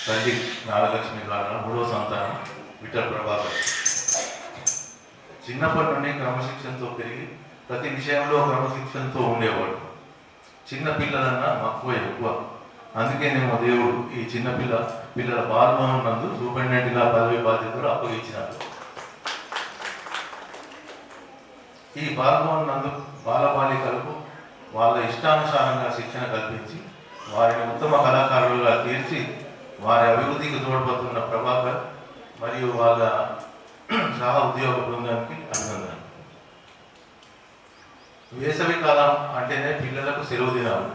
తల్లి నాగలక్ష్మి గారు, 3వ సంతానం విఠల్ ప్రభాకర్. చిన్నప్పటి నుండి క్రమశిక్షణతో పెరిగి ప్రతి విషయంలో క్రమశిక్షణతో ఉండేవాడు. చిన్న పిల్లలన్నా మక్కువ ఎక్కువ. అందుకేనేమో దేవుడు ఈ పిల్లల బాల్భవన్ నందు సూపరింటెండెంట్గా పదవి బాధ్యతలు అప్పగించినారు. ఈ బాల్భవన్ నందు బాలబాలికలకు వాళ్ళ ఇష్టానుసారంగా శిక్షణ కల్పించి వారిని ఉత్తమ కళాకారులుగా తీర్చి వారి అభివృద్ధికి తోడ్పడుతున్న ప్రభాకర్ మరియు వాళ్ళ సహ ఉద్యోగ బృందానికి అభినందన. వేసవి కాలం అంటేనే పిల్లలకు సెలవు దినాలు.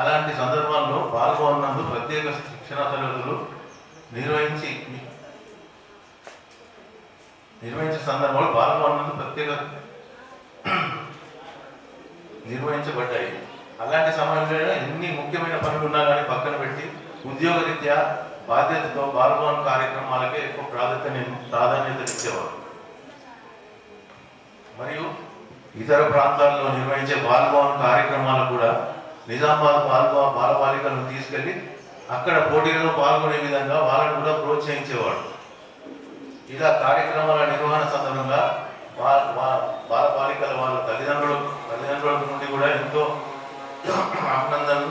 అలాంటి సందర్భాల్లో బాల్భవన్ నందు ప్రత్యేక శిక్షణ తరగతులు నిర్వహించే సందర్భంలో బాల్భవన్ నందు నిర్వహించబడ్డాయి. అలాంటి సమయంలో ఎన్ని ముఖ్యమైన పనులు ఉన్నా కానీ పక్కన పెట్టి ఉద్యోగరీత్యా బాధ్యతతో బాల్భవన్ కార్యక్రమాలకే ఎక్కువ ప్రాధాన్యత ఇచ్చేవారు. మరియు ఇతర ప్రాంతాల్లో నిర్వహించే బాల్భవన్ కార్యక్రమాలు కూడా నిజామాబాద్ బాలబాలికలను తీసుకెళ్లి అక్కడ పోటీలలో పాల్గొనే విధంగా వాళ్ళని కూడా ప్రోత్సహించేవాడు. ఇలా కార్యక్రమాల నిర్వహణ సందర్భంగా బాలబాలికల వాళ్ళ తల్లిదండ్రుల నుండి కూడా ఎంతో అభినందనలు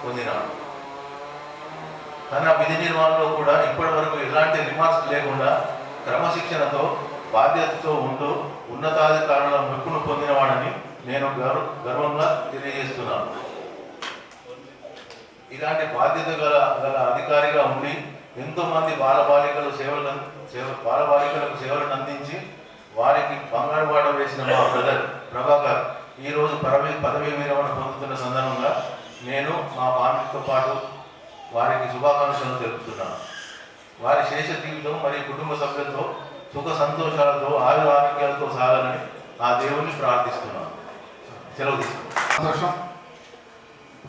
పొందినాడు. తన విధి నిర్వహణలో కూడా ఇప్పటి వరకు ఎలాంటి రిమార్క్స్ లేకుండా క్రమశిక్షణతో బాధ్యతతో ఉంటూ ఉన్నతాధికారుల మెప్పును పొందినవాడని నేను గర్వంగా తెలియజేస్తున్నాను. ఇలాంటి బాధ్యత గల అధికారిగా ఉండి ఎంతోమంది బాలబాలికలకు సేవలను అందించి వారికి బంగారు బాట వేసిన మా బ్రదర్ ప్రభాకర్ ఈరోజు పదవీ విరమణ పొందుతున్న సందర్భంగా నేను మా ఫ్యామిలీతో పాటు వారికి శుభాకాంక్షలు తెలుపుతున్నాను. వారి శేష జీవితం మరియు కుటుంబ సభ్యులతో సుఖ సంతోషాలతో ఆరోగ్యాలతో సాగాలని ఆ దేవుణ్ణి ప్రార్థిస్తున్నాను. సెలవు తీసుకున్నాను. సంతోషం.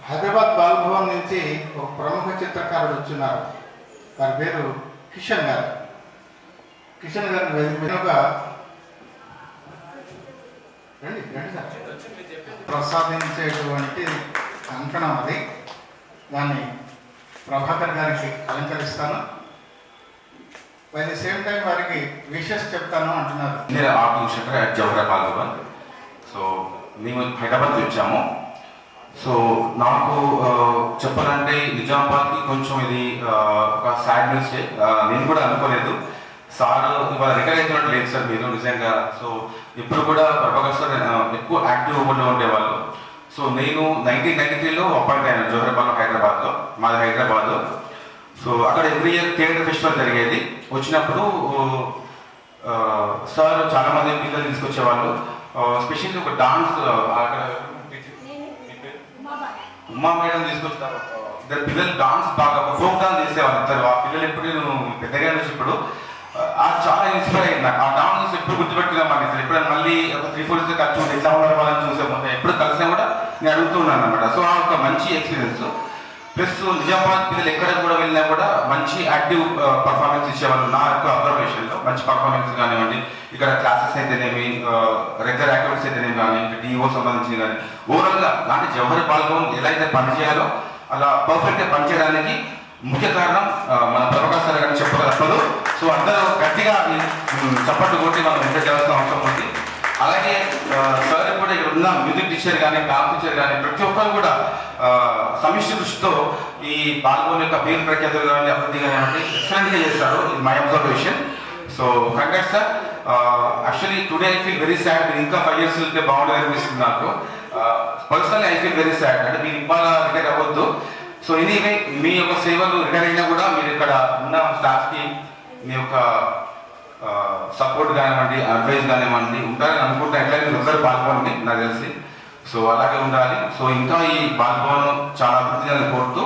హైదరాబాద్ బాలభవన్ నుంచి ఒక ప్రముఖ చిత్రకారుడు వచ్చినారు. వారి పేరు కిషన్ గారు. కిషన్ గారిని వేదికగా ప్రసాదించేటువంటి కంకణం అది. దాన్ని ప్రభాకర్ గారికి అలంకరిస్తాను. బై ది సేమ్ టైం వారికి విషెస్ చెప్తాను అంటున్నారు. నేను art Shankar at Jawahar Bal Bhavan. So మేము హైదరాబాద్ వచ్చాము. సో నాకు చెప్పాలంటే నిజామాబాద్కి కొంచెం ఇది ఒక సాడ్ న్యూస్. నేను కూడా అనుకోలేదు. సార్ ఇవాళ రిటైర్ అవుతున్నట్టు లేదు సార్ మీరు నిజంగా. సో ఇప్పుడు కూడా ప్రభాకర్ సార్ ఎక్కువ యాక్టివ్ ఓవర్లో ఉండేవాళ్ళు. సో నేను 1993లో అపాయింట్ అయ్యాను జవహర్ బాలభవన్ హైదరాబాద్లో. మాది హైదరాబాద్లో. సో అక్కడ ఎవ్రీ ఇయర్ థియేటర్ ఫెస్టివల్ జరిగేది. వచ్చినప్పుడు సార్ చాలామంది పిల్లలు తీసుకొచ్చేవాళ్ళు. స్పెషల్లీ ఒక డాన్స్ అక్కడ ఉమా మేడం తీసుకొచ్చారు. ఇద్దరు పిల్లలు డాన్స్ బాగా ఫోక్ డాన్స్ చేసేవాళ్ళు. ఇద్దరు ఆ పిల్లలు ఎప్పుడు నేను పెద్దగా నుంచి ఇప్పుడు అది చాలా ఇన్స్పైర్ అయింది నాకు. ఆ డాన్స్ ఎప్పుడు గుర్తుపెట్టుగా మాకు ఎప్పుడైనా మళ్ళీ ఒక 3-4 ఇయర్స్ ఖర్చు ఉంటే ఎట్లా ఉండడం వాళ్ళని చూసే ముందు ఎప్పుడు కలిసినా కూడా నేను అడుగుతున్నాను అనమాట. సో ఆ ఒక మంచి ఎక్స్పీరియన్స్. ప్లస్ నిజామాబాద్ పిల్లలు ఎక్కడ కూడా వెళ్ళినా కూడా మంచి యాక్టివ్ పర్ఫార్మెన్స్ ఇచ్చేవాళ్ళు. నా యొక్క అబ్జర్వేషన్లో మంచి పర్ఫార్మెన్స్ కానివ్వండి, ఇక్కడ క్లాసెస్ అయితేనేమి, రెగ్యులర్ యాక్టివిటీస్ అయితేనేమి కానీ, డిఓ సంబంధించి కానీ ఓవరాల్గా అంటే జవహర్ బాలభవన్ ఎలా అయితే పనిచేయాలో అలా పర్ఫెక్ట్గా పనిచేయడానికి ముఖ్య కారణం మన ప్రభాకర్ సార్ గారిని చెప్పగలరు. సో అందరూ గట్టిగా చప్పట్లు కొట్టి మనం ఎంజాయ్ చేయాల్సిన అవసరం ఉంది. అలాగే సార్ కూడా ఇక్కడ ఉన్న మ్యూజిక్ టీచర్ కానీ, డాన్స్ టీచర్ కానీ ప్రతి ఒక్కరు కూడా సమిష్టి దృష్టితో ఈ బాలభవన్ యొక్క పేరు ప్రఖ్యాతులు కానీ అభివృద్ధి కానివ్వండి ఎక్సలెంట్గా చేస్తారు. ఇది my observation. So congrats sir. Actually today I feel very sad. మీరు ఇంకా 5 years ఉంటే బాగుంటుంది అనిపిస్తుంది నాకు. Personally I feel very sad. అంటే మీరు ఇవాళ రిటైర్ అవ్వద్దు. సో ఎనీవే మీ యొక్క సేవలు రిటైర్ అయినా కూడా మీరు ఇక్కడ ఉన్న స్టాఫ్కి మీ యొక్క సపోర్ట్ కానివ్వండి, అడ్వైస్ కానివ్వండి ఉంటారని అనుకుంటా. ఎట్లయితే మీరు అందరూ బాలభవన్ని నాకు తెలిసి. సో అలాగే ఉండాలి. సో ఇంకా ఈ బాలభవన్ చాలా అభివృద్ధి అని కోరుతూ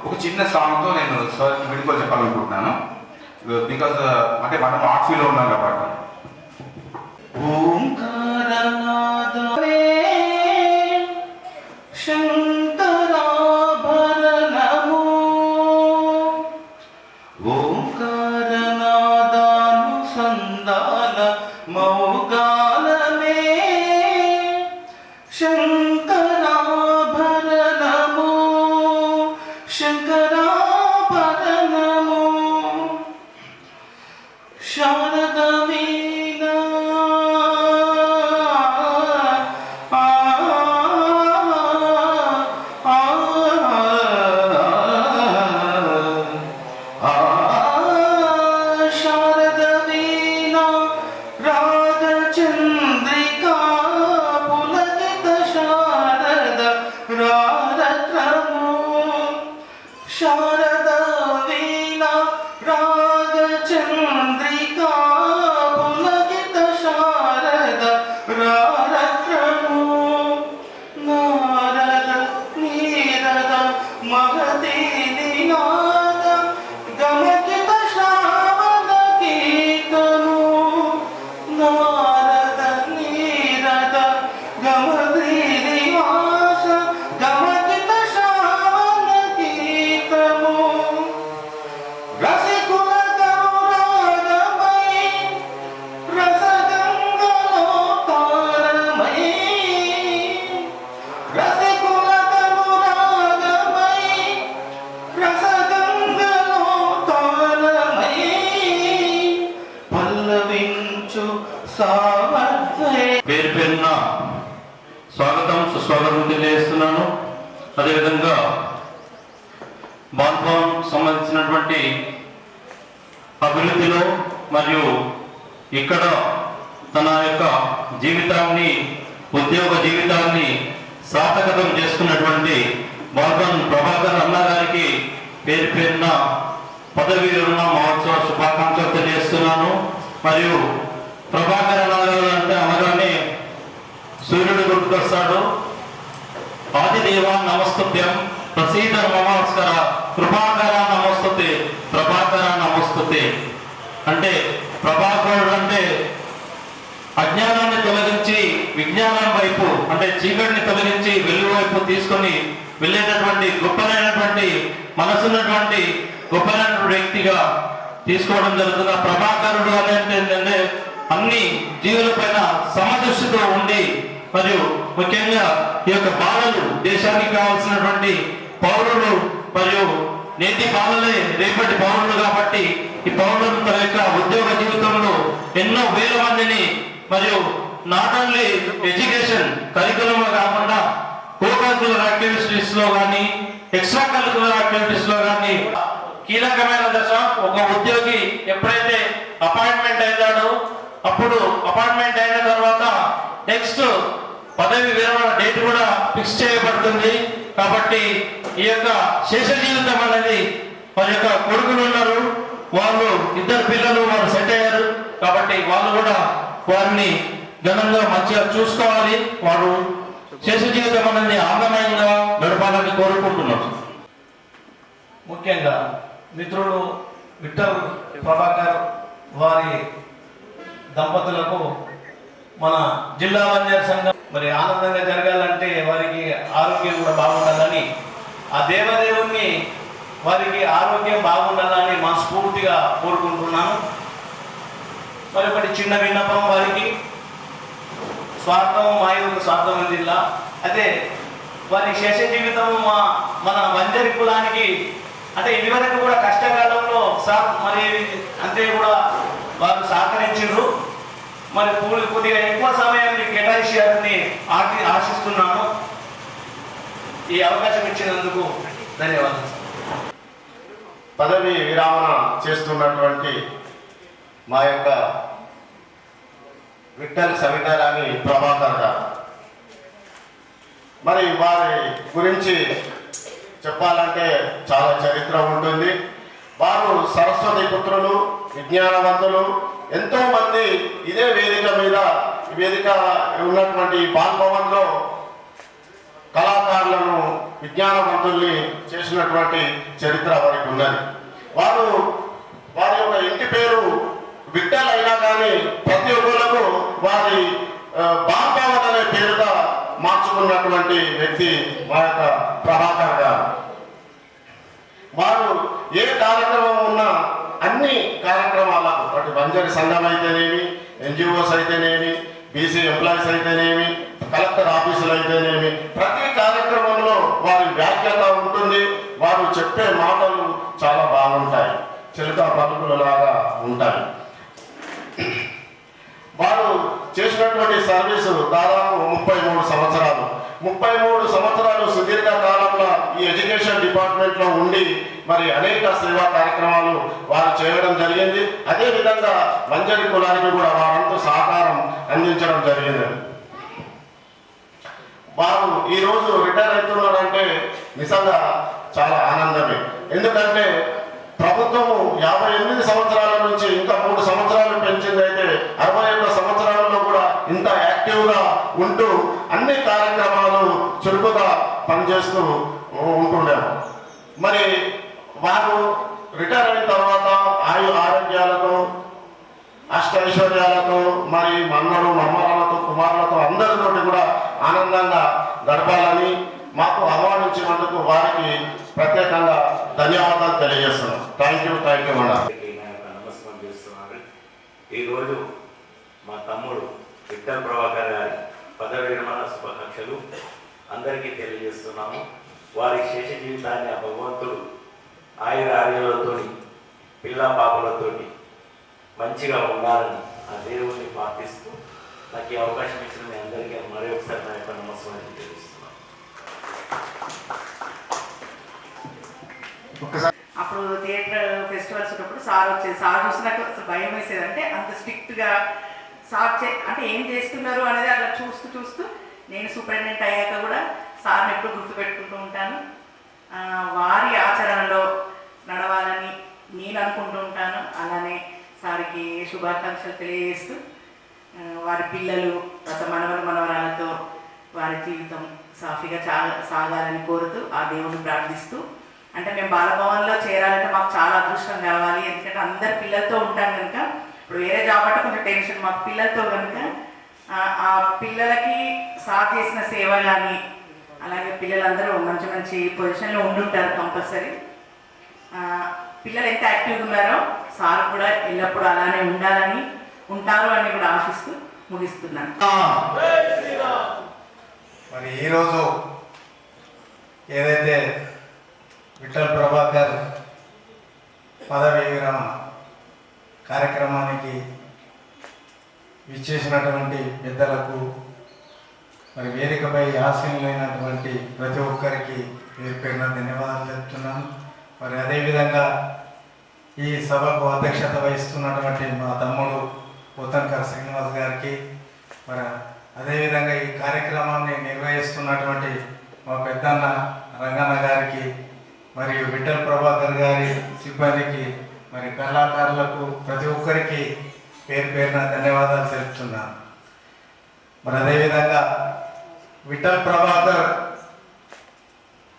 ఒక చిన్న సాంగ్తో నేను సార్కి విడుకోలు చెప్పాలనుకుంటున్నాను. బికాజ్ అంటే మనం ఆర్ట్ ఫీల్డ్లో ఉన్నాం కాబట్టి. శంకరాభరణము ఓంకారనాదానుసంధాన మౌగానమే శంకరాభరణము శంకరాభరణము శారద వీణా శారద వీణా రాగచంద్రికా పులకిత శారద రారత్రము శారద వీణా రాగచంద్రికా పులకిత శారద రారత్రము నారద నీరద మహతి నినాద గమకిత శ్రావణ గీతము నారద నీరద గమతి నివాస గమకిత శ్రావణ గీతము రసికుల కరురాగమై రసగంగలో తారమై రసికుల కరురాగమై రసగంగలో తారమై పల్లవించు సామర్థ్యై. పేరు పేరున స్వాగతం సుస్వాగతం తెలియజేస్తున్నాను. అదేవిధంగా బాలభవన్ సంబంధించినటువంటి అభివృద్ధిలో మరియు ఇక్కడ తన యొక్క జీవితాన్ని ఉద్యోగ జీవితాన్ని సార్థకతం చేసుకున్నటువంటి బాల్కన్ ప్రభాకర్ అన్న గారికి పేరు పేరున పదవీ విరమణ మహోత్సవ శుభాకాంక్షలు తెలియజేస్తున్నాను. మరియు ప్రభాకర్ అన్న గారు అంటే అనగానే సూర్యుడు గుర్తుకొస్తాడు. ఆదిదేవ నమస్తుభ్యం ప్రసీద నమస్కార కృపాకర నమస్తుతే ప్రభాకర నమస్తుతే. అంటే ప్రభాకరుడు అంటే అజ్ఞానాన్ని తొలగించి విజ్ఞానం వైపు, అంటే చీకటిని తొలగించి వెలుగు వైపు తీసుకొని వెళ్ళేటటువంటి గొప్పనైనటువంటి మనసున్నటువంటి గొప్పనైనటువంటి వ్యక్తిగా తీసుకోవడం జరుగుతుంది. ప్రభాకరుడు అంటే అన్ని జీవులపైన సమదృష్టితో ఉండి, మరియు ముఖ్యంగా ఈ యొక్క బాలలు దేశానికి కావాల్సినటువంటి పౌరులు, మరియు నేటి బాలలే రేపటి పౌరులు కాబట్టి ఈ పౌరులను తన యొక్క ఉద్యోగ జీవితంలో ఎన్నో వేల మందిని, మరియు నాట్ ఓన్లీ ఎడ్యుకేషన్ కరికులం కాకుండా కో కరికులర్ యాక్టివిటీస్ లో కానీ ఎక్స్ట్రా కరికులర్ యాక్టివిటీస్ లో కానీ కీలకమైన దశ. ఒక ఉద్యోగి ఎప్పుడైతే అపాయింట్మెంట్ అవుతాడో అప్పుడు అపాయింట్మెంట్ అయిన తర్వాత నెక్స్ట్ పదవి విరమణ డేట్ కూడా ఫిక్స్ చేయబడుతుంది. కాబట్టి ఈ యొక్క శేష జీవితం అనేది వారి యొక్క కొడుకులు ఉన్నారు, వాళ్ళు ఇద్దరు పిల్లలు వారు సెట్ అయ్యారు కాబట్టి వాళ్ళు కూడా వారిని ఘనంగా మంచిగా చూసుకోవాలి. వారు శేష జీవితం అనేది ఆనందమయంగా గడపాలని కోరుకుంటున్నారు. ముఖ్యంగా మిత్రుడు విఠల్ ప్రభాకర్ వారి దంపతులకు మన జిల్లా వంజర్ సంఘం మరి ఆనందంగా జరగాలంటే వారికి ఆరోగ్యం కూడా బాగుండాలని, ఆ దేవదేవుణ్ణి వారికి ఆరోగ్యం బాగుండాలని మనస్ఫూర్తిగా కోరుకుంటున్నాను. మరి ఒకటి చిన్న విన్నపం, వారికి స్వార్థం మాయుడు స్వార్థం జిల్లా అయితే వారి శేష జీవితం మన వంజరి కులానికి అంటే ఇదివరకు కూడా కష్టకాలంలో మరి అంతే కూడా వారు సహకరించారు. మరి కొద్దిగా ఎక్కువ సమయం కేటాయించాలని ఆశిస్తున్నాను. ఈ అవకాశం ఇచ్చినందుకు ధన్యవాదాలు. పదవి విరమణ చేస్తున్నటువంటి మా యొక్క విఠల్ సవితారాణి ప్రభాకర్ గారు, మరి వారి గురించి చెప్పాలంటే చాలా చరిత్ర ఉంటుంది. వారు సరస్వతి పుత్రులు, విజ్ఞానవంతులు. ఎంతో మంది ఇదే వేదిక ఉన్నటువంటి బాల్భవన్లో కళాకారులను, విజ్ఞానవంతుల్ని చేసినటువంటి చరిత్ర వారికి ఉన్నది. వారి యొక్క ఇంటి పేరు విఠల్ అయినా కానీ ప్రతి ఒక్కరికి వారి బాల్భవన్ అనే పేరుగా మార్చుకున్నటువంటి వ్యక్తి మా యొక్క ప్రభాకర్ గారు. వారు ఏ కార్యక్రమం ఉన్నా అన్ని కార్యక్రమాలకు, అటు వంజరి సంఘం అయితేనేమి, ఎన్జిఓస్ అయితేనేమి, బీసీ ఎంప్లాయీస్ అయితేనేమి, కలెక్టర్ ఆఫీసులు అయితేనేమి, ప్రతి కార్యక్రమంలో వారి వ్యాఖ్యత ఉంటుంది. వారు చెప్పే మాటలు చాలా బాగుంటాయి, చిలుక పలుకులలాగా ఉంటాయి. వారు చేసినటువంటి సర్వీసు దాదాపు 33 సంవత్సరాలు. 33 సంవత్సరాలు సుదీర్ఘ కాలంలో ఈ ఎడ్యుకేషన్ డిపార్ట్మెంట్లో ఉండి మరి అనేక సేవా కార్యక్రమాలు వారు చేయడం జరిగింది. అదేవిధంగా వంజరి కులానికి కూడా వారంతా సహకారం అందించడం జరిగింది. వారు ఈరోజు రిటైర్ అవుతున్నారంటే నిజంగా చాలా ఆనందమే. ఎందుకంటే ప్రభుత్వము 58 సంవత్సరాల నుంచి ఇంకా 3 సంవత్సరాలు పెంచింది. అయితే 61 సంవత్సరాలలో కూడా ఇంత యాక్టివ్గా ఉంటూ అన్ని కార్యక్రమాలు చురుకుగా పనిచేస్తూ ఉంటుండేము. మరి వారు రిటైర్ అయిన తర్వాత ఆరోగ్యాలతో, అష్టైశ్వర్యాలతో, మరి మన్నడు మమ్మలతో, కుమారులతో అందరితోటి కూడా ఆనందంగా గడపాలని మాకు ఆహ్వానించినందుకు వారికి ప్రత్యేకంగా ధన్యవాదాలు తెలియజేస్తున్నాను. Thank you madam. నమస్కారం చేస్తున్నాను. ఈరోజు మా తమ్ముడు విఠల్ ప్రభాకర్ గారి పదవి విరమణ శుభాకాంక్షలు అందరికీ తెలియజేస్తున్నాము. వారి శేష జీవితాన్ని ఆ భగవంతుడు ఆయుర ఆరోగ్యాలతో, పిల్ల పాపలతోటి మంచిగా ఉండాలని ఆ దేవుడిని ప్రార్థిస్తూ నాకు ఈ అవకాశం ఇచ్చిన మీ అందరికీ మరొకసారి ఒకసారి నా యొక్క నమస్కారం తెలియజేస్తున్నాను. అప్పుడు థియేటర్ ఫెస్టివల్స్ ఉన్నప్పుడు సార్ వచ్చేది. సార్ చూసి నాకు అసలు భయం వేసేది. అంటే అంత స్ట్రిక్ట్గా సార్ అంటే ఏం చేస్తున్నారు అనేది అట్లా చూస్తూ చూస్తూ నేను సూపరింటెండెంట్ అయ్యాక కూడా సార్ని ఎప్పుడు గుర్తుపెట్టుకుంటూ ఉంటాను. వారి ఆచరణలో నడవాలని నేను అనుకుంటూ ఉంటాను. అలానే సార్కి శుభాకాంక్షలు తెలియజేస్తూ వారి పిల్లలు గత మనవరాలతో వారి జీవితం సాఫీగా సాగాలని కోరుతూ ఆ దేవుడిని ప్రార్థిస్తూ, అంటే మేము బాలభవన్లో చేరాలంటే మాకు చాలా అదృష్టం కావాలి. ఎందుకంటే అందరు పిల్లలతో ఉంటాం కనుక, ఇప్పుడు వేరే జాబ్ అంటే కొంచెం టెన్షన్, మాకు పిల్లలతో కనుక ఆ పిల్లలకి సార్ చేసిన సేవ కానీ, అలాగే పిల్లలందరూ మంచి మంచి పొజిషన్లో ఉండుంటారు కంపల్సరీ. పిల్లలు ఎంత యాక్టివ్గా ఉన్నారో సార్ కూడా ఎల్లప్పుడూ అలానే ఉండాలని ఉంటారు అని కూడా ఆశిస్తూ ముగిస్తున్నాను. మరి ఈరోజు ఏదైతే విఠల్ ప్రభాకర్ పదవీ విరమణ కార్యక్రమానికి విచ్చేసినటువంటి పెద్దలకు, మరి వేదికపై ఆశీనులైనటువంటి ప్రతి ఒక్కరికి పేరు పేరున ధన్యవాదాలు తెలుపుతున్నాను. మరి అదేవిధంగా ఈ సభకు అధ్యక్షత వహిస్తున్నటువంటి మా తమ్ముడు పోతన్కర్ శ్రీనివాస్ గారికి, మరి అదేవిధంగా ఈ కార్యక్రమాన్ని నిర్వహిస్తున్నటువంటి మా పెద్దన్న రంగన్న గారికి, మరియు విఠల్ ప్రభాకర్ గారి సిబ్బందికి, మరి కళాకారులకు ప్రతి ఒక్కరికి పేరు పేరున ధన్యవాదాలు తెలుపుతున్నాను. మరి అదేవిధంగా విఠల్ ప్రభాకర్,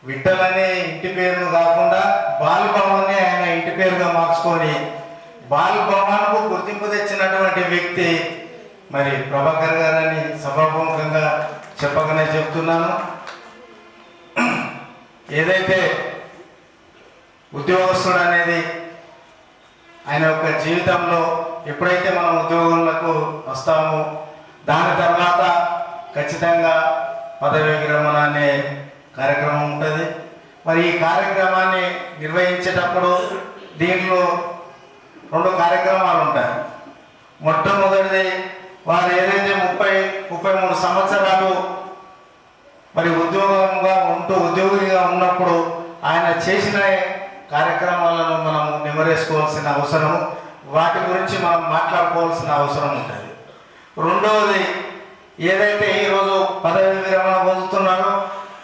విఠల్ అనే ఇంటి పేరును కాకుండా బాలభవన్ని ఆయన ఇంటి పేరుగా మార్చుకొని బాలభవన్కు గుర్తింపు తెచ్చినటువంటి వ్యక్తి మరి ప్రభాకర్ గారని సభాముఖంగా చెప్పగానే చెప్తున్నాను. ఏదైతే ఉద్యోగస్తుడు అనేది ఆయన యొక్క జీవితంలో ఎప్పుడైతే మనం ఉద్యోగంలోకి వస్తామో దాని తర్వాత ఖచ్చితంగా పదవీ విరమణ అనే కార్యక్రమం ఉంటుంది. మరి ఈ కార్యక్రమాన్ని నిర్వహించేటప్పుడు దీంట్లో 2 కార్యక్రమాలు ఉంటాయి. మొట్టమొదటిది వారు ఏదైతే 33 సంవత్సరాలు మరి ఉద్యోగిగా ఉన్నప్పుడు ఆయన చేసిన కార్యక్రమాలను మనం నెమరేసుకోవాల్సిన అవసరం, వాటి గురించి మనం మాట్లాడుకోవాల్సిన అవసరం ఉంటుంది. రెండవది ఏదైతే ఈరోజు పదవీ విరమణ పొందుతున్నారో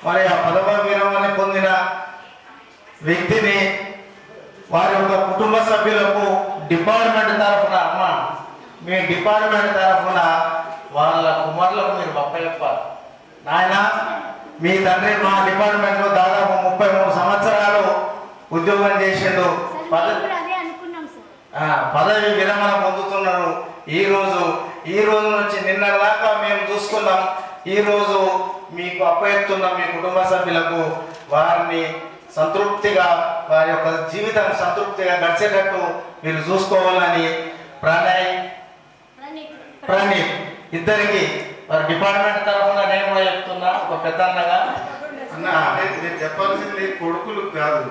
మరి ఆ పదవీ విరమణ పొందిన వ్యక్తిని వారి యొక్క కుటుంబ సభ్యులకు డిపార్ట్మెంట్ తరఫున, మీ డిపార్ట్మెంట్ తరఫున వాళ్ళ కుమారులకు మీరు చెప్పాలి, నాయన మీ తండ్రి మా డిపార్ట్మెంట్లో దాదాపు 33 సంవత్సరాలు ఉద్యోగం చేసిండు, పదవి విరమణ పొందుతున్నారు. ఈ రోజు నుంచి నిన్న దాకా మేము చూసుకున్నాం. ఈరోజు మీకు అప్పచెప్తున్న మీ కుటుంబ సభ్యులకు వారిని సంతృప్తిగా, వారి యొక్క జీవితం సంతృప్తిగా గడిచేటట్టు మీరు చూసుకోవాలని ప్రణీత్ ఇద్దరికి వారి డిపార్ట్మెంట్ తరఫున నేను కూడా చెప్తున్నా. ఒక పెద్ద అన్నగా అన్న నేను చెప్పాల్సింది కొడుకులు కాదు,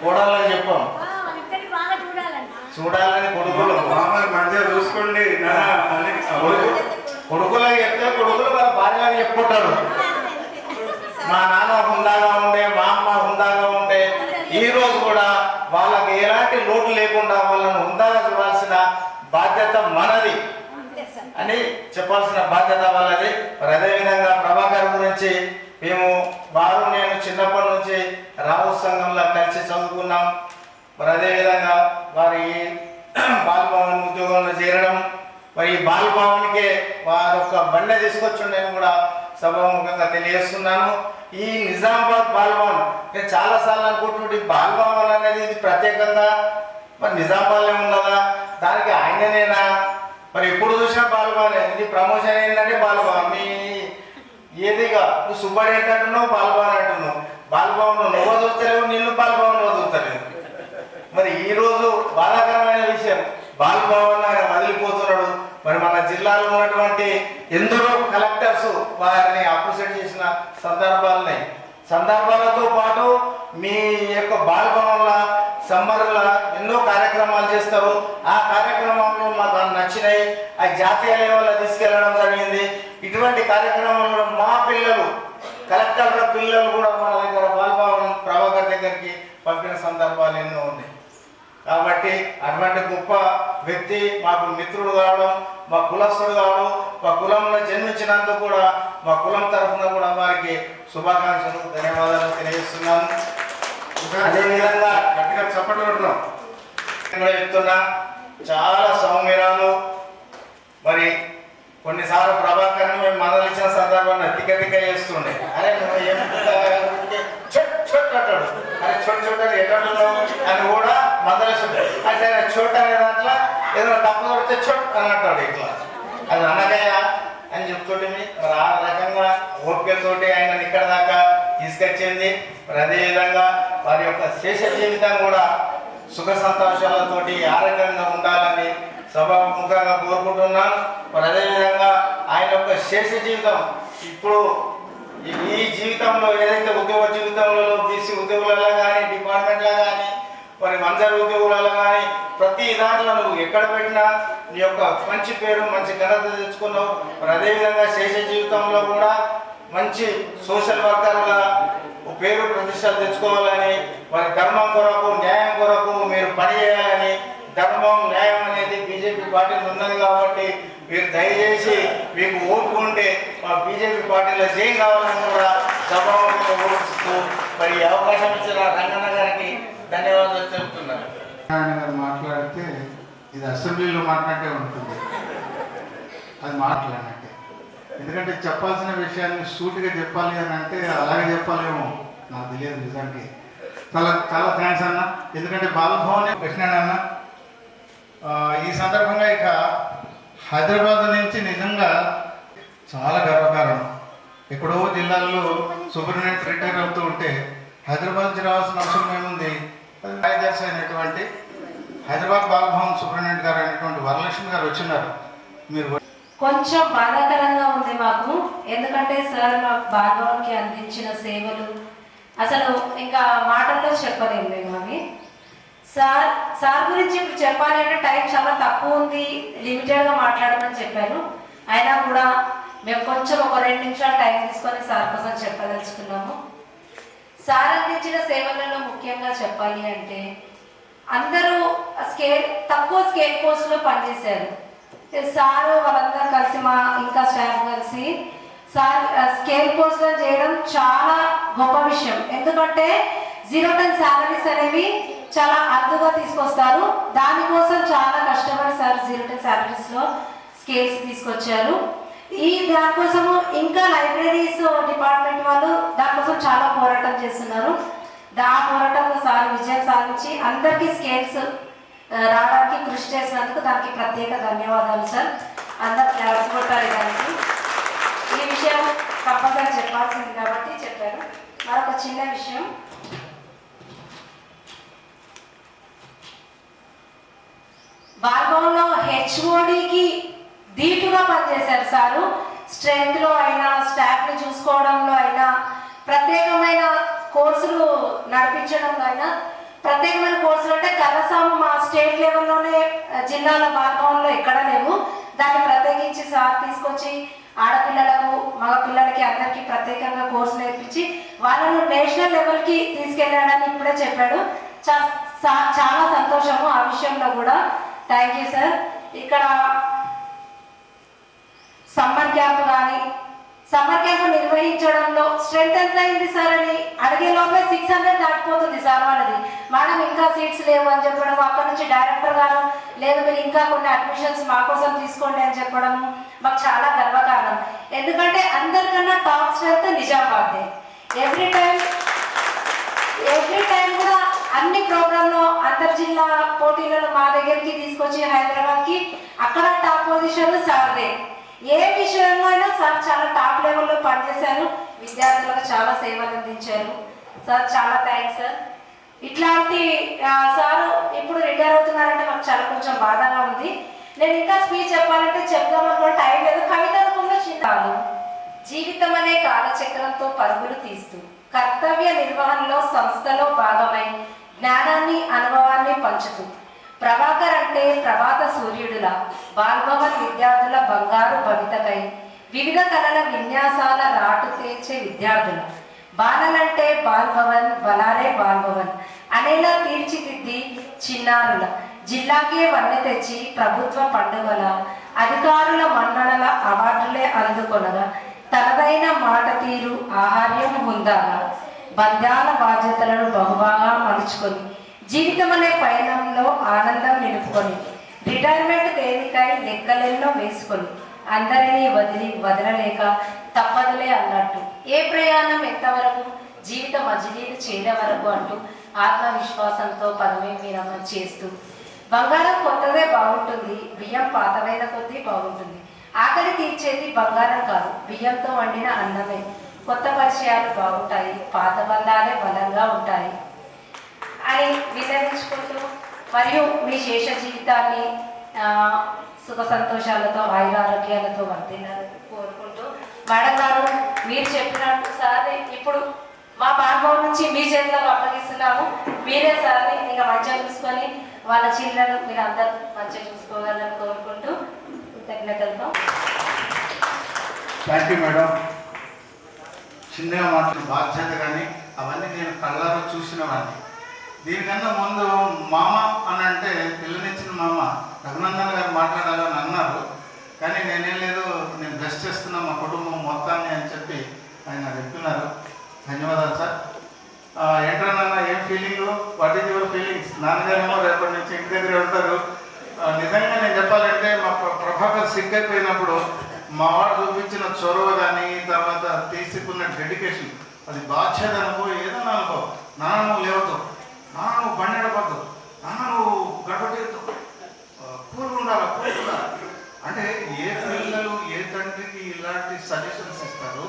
కోడళ్ళని చెప్పాం, చూడాలని కొడుకులు మంచిగా చూసుకోండి. కొడుకులని చెప్తే కొడుకులు వాళ్ళ భార్యలని చెప్పుకుంటారు. మా నాన్న హుందాగా ఉండే, మా అమ్మ హుందాగా ఉండే, ఈ రోజు కూడా వాళ్ళకి ఎలాంటి లోటు లేకుండా వాళ్ళను హుందాగా చూడాల్సిన బాధ్యత మనది అని చెప్పాల్సిన బాధ్యత వాళ్ళది. మరి అదేవిధంగా ప్రభాకర్ గురించి నేను చిన్నప్పటి నుంచి రావు సంఘంలో కలిసి చదువుకున్నాం. మరి అదేవిధంగా వారి బాలభవన్ ఉద్యోగంలో చేరడం, మరి ఈ బాలభవన్కే వారి యొక్క బండి తీసుకొచ్చి నేను కూడా సభాముఖంగా తెలియజేస్తున్నాను. ఈ నిజామాబాద్ బాలభవన్ నేను చాలాసార్లు అనుకుంటుంటే బాలభవన్ అనేది ఇది ప్రత్యేకంగా మరి నిజామాబాద్లో ఉన్నదా, దానికి ఆయననేనా, మరి ఎప్పుడు చూసినా బాలభవన్, ఇది ప్రమోషన్ ఏంటంటే బాలభవన్, మీ ఏదిగా నువ్వు సుబ్బడి ఏంటంటున్నావు, బాలభవన్ అంటున్నావు, బాలభవన్ నువ్వు వదులుతలేవు, నిన్ను బాలభవన్ వదులుతలేవు. మరి ఈరోజు బాధాకరమైన విషయం, బాలభవన్ ఆయన వదిలిపోతున్నాడు. మరి మన జిల్లాలో ఉన్నటువంటి ఎందరో కలెక్టర్స్ వారిని అప్రిషియేట్ చేసిన సందర్భాలతో పాటు మీ యొక్క బాలభవన్ల సమ్మర్ల ఎన్నో కార్యక్రమాలు చేస్తారు. ఆ కార్యక్రమంలో మాకు నచ్చినాయి, ఆ జాతీయ లెవెల్లో తీసుకెళ్ళడం జరిగింది. ఇటువంటి కార్యక్రమంలో మా పిల్లలు, కలెక్టర్ల పిల్లలు కూడా మన దగ్గర బాలభవన్ ప్రభాకర్ దగ్గరికి పంపిన సందర్భాలు ఎన్నో ఉన్నాయి. కాబట్టి అటువంటి గొప్ప వ్యక్తి మాకు మిత్రుడు కావడం, మా కులస్తుడు కావడం, మా కులంలో జన్మించినందుకు కూడా మా కులం తరఫున కూడా వారికి శుభాకాంక్షలు, ధన్యవాదాలు తెలియజేస్తున్నాను. అదేవిధంగా గట్టిగా చప్పట్లు కొడుతున్నాం. కూడా చెప్తున్నా, చాలా సౌమ్యరాలు. మరి కొన్నిసార్లు ప్రభాకర్ని మేము మందలించిన సందర్భంలో తిక్క చేస్తుండే, అరే నువ్వు ఏం చొట్ చొట్ అంటాడు, అరే చొట్ చొట్ అని ఎక్కడున్నావు అని కూడా మందలిస్తుండే. అంటే చోట్ అనే దాంట్లో ఏదైనా తప్పు కొడితే చొట్ అని అంటాడు, ఇట్లా అది అనగాయ అని చెప్తుంటే మరి ఆ రకంగా ఓపికతోటి ఆయన ఇక్కడ దాకా తీసుకొచ్చింది. మరి అదేవిధంగా వారి యొక్క శేష జీవితం కూడా సుఖ సంతోషాలతోటి ఆరోగ్యంగా ఉండాలని సభాముఖంగా కోరుకుంటున్నాను. మరి అదేవిధంగా ఆయన యొక్క శేష జీవితం ఇప్పుడు ఈ జీవితంలో ఏదైతే ఉద్యోగ జీవితంలో బీసీ ఉద్యోగులలో కానీ, డిపార్ట్మెంట్లో కానీ, మరి మంజర్ ఉద్యోగులలో కానీ ప్రతి దాంట్లో నువ్వు ఎక్కడ పెట్టినా నీ యొక్క మంచి పేరు, మంచి ఘనత తెచ్చుకున్నావు. మరి అదేవిధంగా శేష జీవితంలో కూడా మంచి సోషల్ వర్కర్గా పేరు ప్రతిష్టలు తెచ్చుకోవాలని, మరి ధర్మం కొరకు, న్యాయం కొరకు మీరు పనిచేయాలని, ధర్మం న్యాయం అనేది బీజేపీ పార్టీలో ఉన్నది కాబట్టి మీరు దయచేసి మీకు ఓటుకుంటే మా బీజేపీ పార్టీలో జయం కావాలని కూడా సభాముఖంగా ఓటుస్తూ మరి అవకాశం ఇచ్చిన రంగన్న గారికి ధన్యవాదాలు చెబుతున్నాను. ఆయన గారు మాట్లాడితే ఇది అసెంబ్లీలో మాట్లాడే ఉంటుంది, అది మాట్లాడినట్టే. ఎందుకంటే చెప్పాల్సిన విషయాన్ని సూటిగా చెప్పాలి అని అంటే అలాగే చెప్పాలేమో నాకు తెలియదు నిజానికి. చాలా చాలా థ్యాంక్స్ అన్న. ఎందుకంటే బాలభవన్ కృష్ణ అన్న ఈ సందర్భంగా ఇక హైదరాబాద్ నుంచి నిజంగా చాలా గర్వకారణం. ఎక్కడో జిల్లాల్లో సూపరింటెండెంట్ రిటైర్ అవుతూ ఉంటే హైదరాబాద్ నుంచి రావాల్సిన అవసరం ఏముంది? కార్యదర్శి అయినటువంటి హైదరాబాద్ బాలభవన్ సూపరింటెండెంట్ గారు అయినటువంటి వరలక్ష్మి గారు వచ్చినారు. మీరు కొంచెం బాధాకరంగా ఉంది మాకు, ఎందుకంటే సార్ మాకు బాలభవన్కి అందించిన సేవలు అసలు ఇంకా మాటల్లో చెప్పలేము మేము అవి. సార్ గురించి ఇప్పుడు చెప్పాలి అంటే టైం చాలా తక్కువ ఉంది, లిమిటెడ్గా మాట్లాడమని చెప్పారు. అయినా కూడా మేము కొంచెం ఒక 2 నిమిషాలు టైం తీసుకొని సార్ కోసం చెప్పదలుచుకున్నాము. సార్ అందించిన సేవలలో ముఖ్యంగా చెప్పాలి అంటే అందరూ తక్కువ స్కేల్ పోస్ట్లో పనిచేశారు. సారు వాళ్ళందరూ కలిసి మా ఇంకా స్టాఫ్ కలిసి సార్ స్కేల్ పోస్ట్లో చేయడం చాలా గొప్ప విషయం. ఎందుకంటే 0 10 శాలరీస్ అనేవి చాలా అరుదుగా తీసుకొస్తారు. దానికోసం చాలా కష్టపడి సార్ 0 10 శాలరీస్లో స్కేల్స్ తీసుకొచ్చారు. దానికోసము ఇంకా లైబ్రరీస్ డిపార్ట్మెంట్ వాళ్ళు దానికోసం చాలా పోరాటం చేస్తున్నారు. ఆ పోరాటంలో సార్ విజయం సాధించి అందరికీ స్కేల్స్ రావడానికి కృషి చేసినందుకు దానికి ప్రత్యేక ధన్యవాదాలు సార్. అందరు క్లాస్ కొట్టాలి దానికి. ఈ విషయం కంపల్సరీ చెప్పాల్సింది కాబట్టి చెప్పారు. మరొక చిన్న విషయం, బాల్భవన్లో హెచ్ఓడికి ధీటుగా పనిచేశారు సారు. స్ట్రెంగ్త్లో అయినా, స్టాఫ్ని చూసుకోవడంలో అయినా, ప్రత్యేకమైన కోర్సులు నడిపించడంలో అయినా, ప్రత్యేకమైన కోర్సులు అంటే కలసాము మా స్టేట్ లెవెల్లోనే జిల్లాల బాల్భవన్లో ఎక్కడా లేవు. దాన్ని ప్రత్యేకించి సార్ తీసుకొచ్చి ఆడపిల్లలకు, మగ పిల్లలకి అందరికీ ప్రత్యేకంగా కోర్సు నేర్పించి వాళ్ళను నేషనల్ లెవెల్కి తీసుకెళ్ళాడని ఇప్పుడే చెప్పాడు. చాలా సంతోషము ఆ విషయంలో కూడా. Thank you sir. ఇక్కడ సమ్మర్ క్యాంప్ కానీ, సమ్మర్ క్యాంప్ నిర్వహించడంలో స్ట్రెంత్ ఎంత అయింది సార్ అని అడిగే లోపే 600 దాటిపోతుంది సార్ వాళ్ళది. మేడం ఇంకా సీట్స్ లేవు అని చెప్పడం, అక్కడ నుంచి డైరెక్టర్ గారు లేదు మీరు ఇంకా కొన్ని అడ్మిషన్స్ మా కోసం తీసుకోండి అని చెప్పడము మాకు చాలా గర్వకారణం. ఎందుకంటే అందరికన్నా టాప్ స్ట్రెంత్ నిజామాబాద్దే. ఎవ్రీ టైం కూడా అన్ని ప్రోగ్రాంలో అంతర్జిల్లా పోటీలలో మా దగ్గరికి తీసుకొచ్చి హైదరాబాద్కి అక్కడ టాప్ పొజిషన్ సార్దే. ఏ విషయంలో అయినా సార్ చాలా టాప్ లెవెల్లో పనిచేశారు. విద్యార్థులకు చాలా సేవలు అందించారు సార్. చాలా థ్యాంక్స్ సార్. ఇట్లాంటి సారు ఇప్పుడు రిటైర్ అవుతున్నారంటే మాకు చాలా కొంచెం బాధగా ఉంది. నేను ఇంకా స్పీచ్ చెప్పాలంటే చెప్దామనుకో టైం లేదు. కవిత రూపంలో చిన్నాలు జీవితం అనే కాలచక్రంతో పరుగులు తీస్తూ కర్తవ్య నిర్వహణలో సంస్థలో భాగమై జ్ఞానాన్ని, అనుభవాన్ని పంచుతూ ప్రభాకర్ అంటే ప్రభాత సూర్యుడులా బాల్భవన్ విద్యార్థుల బంగారు భవితకై వివిధ కళల విన్యాసాల రాటు తేల్చే విద్యార్థులు. బాలలంటే బాల్భవన్, బలారే బాల్భవన్, అనేలా తీర్చిదిద్ది చిన్నారుల జిల్లాకే వన్నె తెచ్చి ప్రభుత్వ పండుగల అధికారుల మన్ననల అవార్డులే అందుకొనగా తనదైన మాట తీరు ఆహార్యం హుందాగా బంధాల బాధ్యతలను బహుబాగా మలుచుకొని జీవితం అనే పయనంలో ఆనందం నిలుపుకొని రిటైర్మెంట్ తేదీకై లెక్కలెన్నో వేసుకొని అందరినీ వదలలేక తప్పదులే అన్నట్టు ఏ ప్రయాణం ఎంతవరకు జీవిత మజిలీలు చేరే వరకు అంటూ ఆత్మవిశ్వాసంతో పదవి విరమణ చేస్తూ బంగారం కొత్తదే బాగుంటుంది, బియ్యం పాతవైన కొద్దీ బాగుంటుంది. ఆకలి తీర్చేది బంగారం కాదు, బియ్యంతో వండిన అన్నమే. కొత్త పరిచయాలు బాగుంటాయి, పాత బంధాలే బలంగా ఉంటాయి అని విన్నవించుకుంటూ మరియు మీ శేష జీవితాన్ని సుఖ సంతోషాలతో ఆయురారోగ్యాలతో వర్ధిల్లాలని కోరుకుంటూ, మేడం గారు మీరు చెప్పినట్టు సార్ ఇప్పుడు మా బాల్భవన్ నుంచి మీ చేతులకు అప్పగిస్తున్నాము. మీరే సార్ని ఇంకా మంచిగా చూసుకొని వాళ్ళ చిల్లలు మీరు అందరూ మంచిగా చూసుకోవాలని కోరుకుంటూ కృతజ్ఞతలతో. Thank you madam. చిన్నగా మాట్లాడిన బాధ్యత కానీ అవన్నీ నేను కళ్ళారా చూసినవాడిని. దీనికన్నా ముందు మామ అని అంటే పిల్లనిచ్చిన మామ రఘునందన్ గారు మాట్లాడాలని అన్నారు, కానీ నేనేం లేదు, నేను బ్లెస్ చేస్తున్నా మా కుటుంబం మొత్తాన్ని అని చెప్పి ఆయన చెప్తున్నారు. ధన్యవాదాలు సార్. ఏంటన్నా ఏం feeling, what is your feelings? నాన్నగారేమో రేపటి నుంచి ఇంటి దగ్గర ఉంటారు. నిజంగా నేను చెప్పాలంటే మా ప్రభాకర్ సిక్ అయిపోయినప్పుడు మా వాడు చూపించిన చొరవ కానీ తర్వాత తీసుకున్న డెడికేషన్, అది బాధ్యత అనుకో ఏదన్నా అనుకో, నాన్న నువ్వు లేవుతావు, నాన్న నువ్వు బండి నడపద్దు, నాన్న నువ్వు గడప కూల్గా ఉండాలి అంటే ఏ పిల్లలు ఏ తండ్రికి ఇలాంటి సజెషన్స్ ఇస్తారు?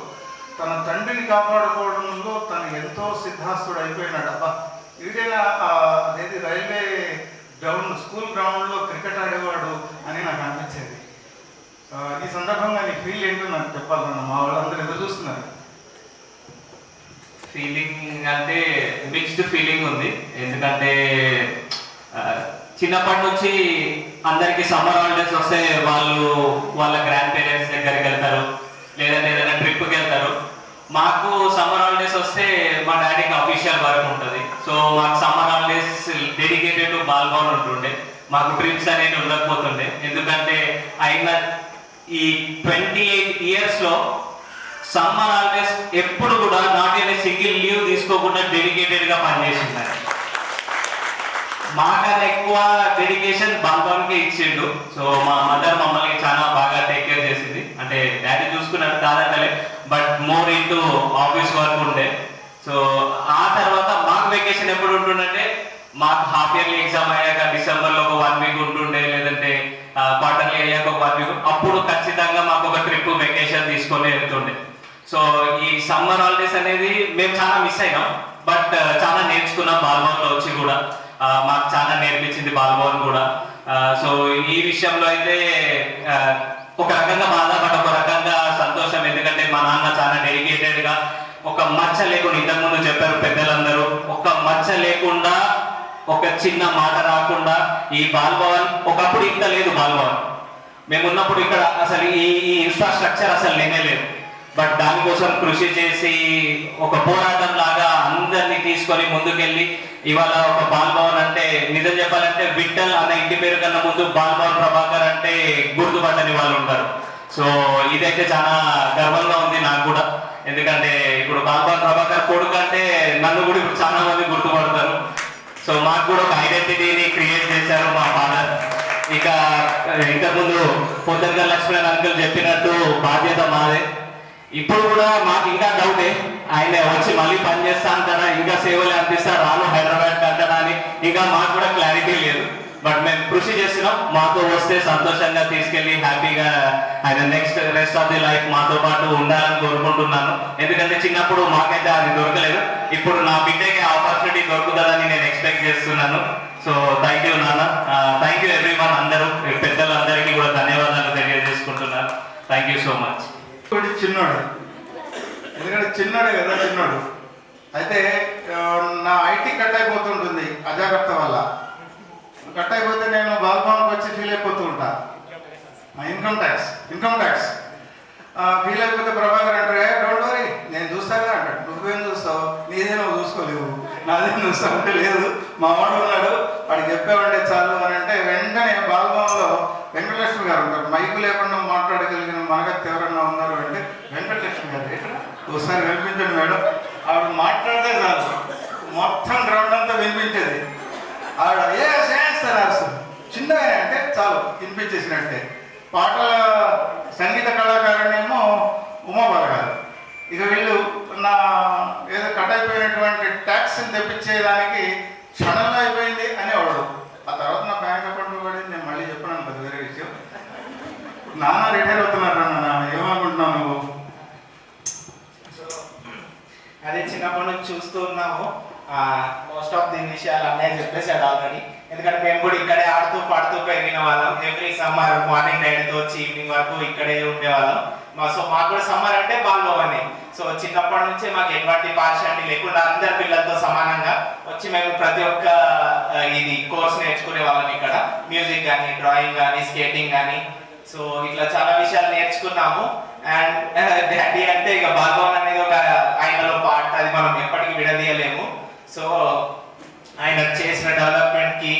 తన తండ్రిని కాపాడుకోవడంలో తను ఎంతో సిద్ధాస్తుడు అయిపోయినాడు. అబ్బా ఇదేనా అదేది రైల్వే గ్రౌండ్ స్కూల్ గ్రౌండ్లో క్రికెట్ ఆడేవాడు అని నాకు అనిపించేది. ఈ సందర్భంగా నీ ఫీల్ ఏంటో నాకు చెప్పాలన్నా, మా వాళ్ళందరూ ఎదురు చూస్తున్నారు. ఫీలింగ్ అంటే మిక్స్డ్ ఫీలింగ్ ఉంది. ఎందుకంటే చిన్నప్పటి నుంచి అందరికి సమ్మర్ హాలిడేస్ వస్తే వాళ్ళు వాళ్ళ గ్రాండ్ పేరెంట్స్ దగ్గరికి వెళ్తారు, లేదంటే ఏదైనా ట్రిప్కి వెళ్తారు. మాకు సమ్మర్ హాలిడేస్ వస్తే మా డాడీకి అఫీషియల్ వర్క్ ఉంటుంది. సో మాకు summer holidays dedicated to Bal Bhavan ఉంటుండే, మాకు ట్రిప్స్ అనేవి ఉండకపోతుండే. ఎందుకంటే అయిన ఈ 28 yearsలో సమ్మర్ హాలిడేస్ ఎప్పుడు కూడా నాట్ ఎనీ సింగిల్ లీవ్ తీసుకోకుండా డెడికేటెడ్గా పనిచేస్తున్నారు. మాకన్నా ఎక్కువ డెడికేషన్ బాల్భవన్కి ఇచ్చిండు. సో మా మదర్ మమ్మల్ని చాలా బాగా టేక్ కేర్ చేసింది. అంటే డాడీ చూసుకున్నాడు కాదంటలే, but more into office work ఉండే. సో ఆ తర్వాత మాకు వెకేషన్ ఎప్పుడు ఉంటుందంటే, మాకు హాఫ్ ఇయర్లీ ఎగ్జామ్ అయ్యాక డిసెంబర్లో ఒక 1 week ఉంటుండే, లేదంటే క్వార్టర్లీ అయ్యాక ఒక 1 week. అప్పుడు ఖచ్చితంగా మాకు ఒక ట్రిప్ వెకేషన్ తీసుకొని వెళ్తుండే. సో ఈ సమ్మర్ హాలిడేస్ అనేది మేము చాలా మిస్ అయినాం, బట్ చాలా నేర్చుకున్నాం బాల్భవన్లో వచ్చి కూడా. మాకు చాలా నేర్పించింది బాల్భవన్ కూడా. సో ఈ విషయంలో అయితే ఒక రకంగా బాధపడ్డ, ఒక రకంగా సంతోషం. ఎందుకంటే మా నాన్న చాలా డెడికేటెడ్గా ఒక మచ్చ లేకుండా, ఇంతకుముందు చెప్పారు పెద్దలందరూ, ఒక మచ్చ లేకుండా, ఒక చిన్న మాట రాకుండా ఈ బాల్భవన్ ఒకప్పుడు ఇంత లేదు. బాల్భవన్ మేము ఉన్నప్పుడు ఇక్కడ అసలు ఈ ఇన్ఫ్రాస్ట్రక్చర్ అసలు లేనే లేదు. బట్ దానికోసం కృషి చేసి ఒక పోరాటం లాగా అందరినీ తీసుకొని ముందుకెళ్ళి ఇవాళ ఒక బాల్భవన్ అంటే, నిజం చెప్పాలంటే విఠల్ అన్న ఇంటి పేరు కన్నా ముందు బాల్భవన్ ప్రభాకర్ అంటే గుర్తుపట్టని వాళ్ళు ఉంటారు. సో ఇదైతే చాలా గర్వంగా ఉంది నాకు కూడా. ఎందుకంటే ఇప్పుడు బాల్భవన్ ప్రభాకర్ కొడుకు అంటే నన్ను కూడా ఇప్పుడు చాలా మంది గుర్తుపడతారు. సో మాకు కూడా ఒక ఐడెంటిటీని క్రియేట్ చేశారు మా ఫాదర్. ఇక ఇంతకుముందు పొద్దుగా లక్ష్మణ్ అంకుల్ చెప్పినట్టు బాధ్యత మాదే. ఇప్పుడు కూడా మాకు ఇంకా డౌటే, ఆయన వచ్చి మళ్ళీ పని చేస్తా అంటారా, ఇంకా సేవలు అందిస్తారు రాను హైదరాబాద్ అంటారా అని ఇంకా మాకు కూడా క్లారిటీ లేదు. బట్ మేము కృషి చేస్తున్నాం. మాతో వస్తే సంతోషంగా తీసుకెళ్ళి హ్యాపీగా ఆయన next rest of the life మాతో పాటు ఉండాలని కోరుకుంటున్నాను. ఎందుకంటే చిన్నప్పుడు మాకైతే అది దొరకలేదు, ఇప్పుడు నా బిడ్డకి ఆపర్చునిటీ దొరుకుతుందని నేను ఎక్స్పెక్ట్ చేస్తున్నాను. సో థ్యాంక్ యూ నాన్న, థ్యాంక్ యూ ఎవ్రీవన్. అందరూ పెద్దలందరికీ కూడా ధన్యవాదాలు తెలియజేసుకుంటున్నాను. Thank you so much. చిన్నోడు, ఎందుకంటే చిన్నోడే కదా చిన్నోడు. అయితే నా ఐటీ కట్ అయిపోతుంటుంది అజాగ్రత్త వల్ల. కట్ అయిపోతే నేను బాల్భవన్కి వచ్చి ఫీల్ అయిపోతూ ఉంటా. ఇన్కమ్ ట్యాక్స్ ఫీల్ అయిపోతే ప్రభాకర్ అంటే డోంట్ వరీ నేను చూస్తాగా అంటాడు. నువ్వేం చూస్తావు, నీదే నువ్వు చూసుకోలేవు, నాది నువ్వు లేదు, మా వాడు ఉన్నాడు, వాడికి చెప్పేవాడే చాలు అని అంటే వెంటనే బాల్భవన్లో వెంకటలక్ష్మి గారు ఉంటారు. మైకు లేకుండా మాట్లాడగలిగిన మనగత్తి ఎవరన్నా ఉన్నారు అంటే వెంకటలక్ష్మి గారు. ఒకసారి వినిపించండి మేడం. ఆవిడ మాట్లాడితే చాలు మొత్తం గ్రౌండ్ అంతా వినిపించేది. ఆవిడ చేస్తారు అసలు చిన్నగా అంటే చాలు వినిపించేసినట్టే. పాటల సంగీత కళాకారునేమో ఉమాబాల గారు. ఇక వీళ్ళు నా ఏదో కట్ అయిపోయినటువంటి ట్యాక్స్ని తెప్పించేదానికి క్షణంలో అయిపోయింది అనేవాడు. ఆ తర్వాత నా బ్యాంక్ అకౌంట్లో పడింది. నేను మళ్ళీ చెప్పినాను, అది వేరే విషయం. నాన్న రిటైర్ అవుతున్నారు నాన్న, ఏమనుకుంటున్నావు నువ్వు? అదే చిన్నప్పటి నుంచి చూస్తూ ఉన్నాము. మోస్ట్ ఆఫ్ ది విషయాలు అన్నయ్య చెప్పేసాడు ఆల్రెడీ. ఎందుకంటే మేము కూడా ఇక్కడే ఆడుతూ పాడుతూ పెరిగిన వాళ్ళం. ఎవ్రీ సమ్మర్ మార్నింగ్ 9 వచ్చి ఈవినింగ్ వరకు ఇక్కడే ఉండేవాళ్ళం. సో మాకు కూడా సమ్మర్ అంటే బాల్భవనే. సో చిన్నప్పటి నుంచి మాకు ఎటువంటి పార్షాలిటీ లేకుండా అందరి పిల్లలతో సమానంగా వచ్చి మేము ప్రతి ఒక్క ఇది కోర్స్ నేర్చుకునే వాళ్ళం ఇక్కడ. మ్యూజిక్ కానీ, డ్రాయింగ్ కానీ, స్కేటింగ్ కానీ, సో ఇట్లా చాలా విషయాలు నేర్చుకున్నాము. అండ్ డాడీ అంటే ఇక బాల్భవన్ అనేది ఒక ఆయనలో పార్ట్, అది మనం ఎప్పటికీ విడదీయలేము. సో ఆయన చేసిన డెవలప్మెంట్కి,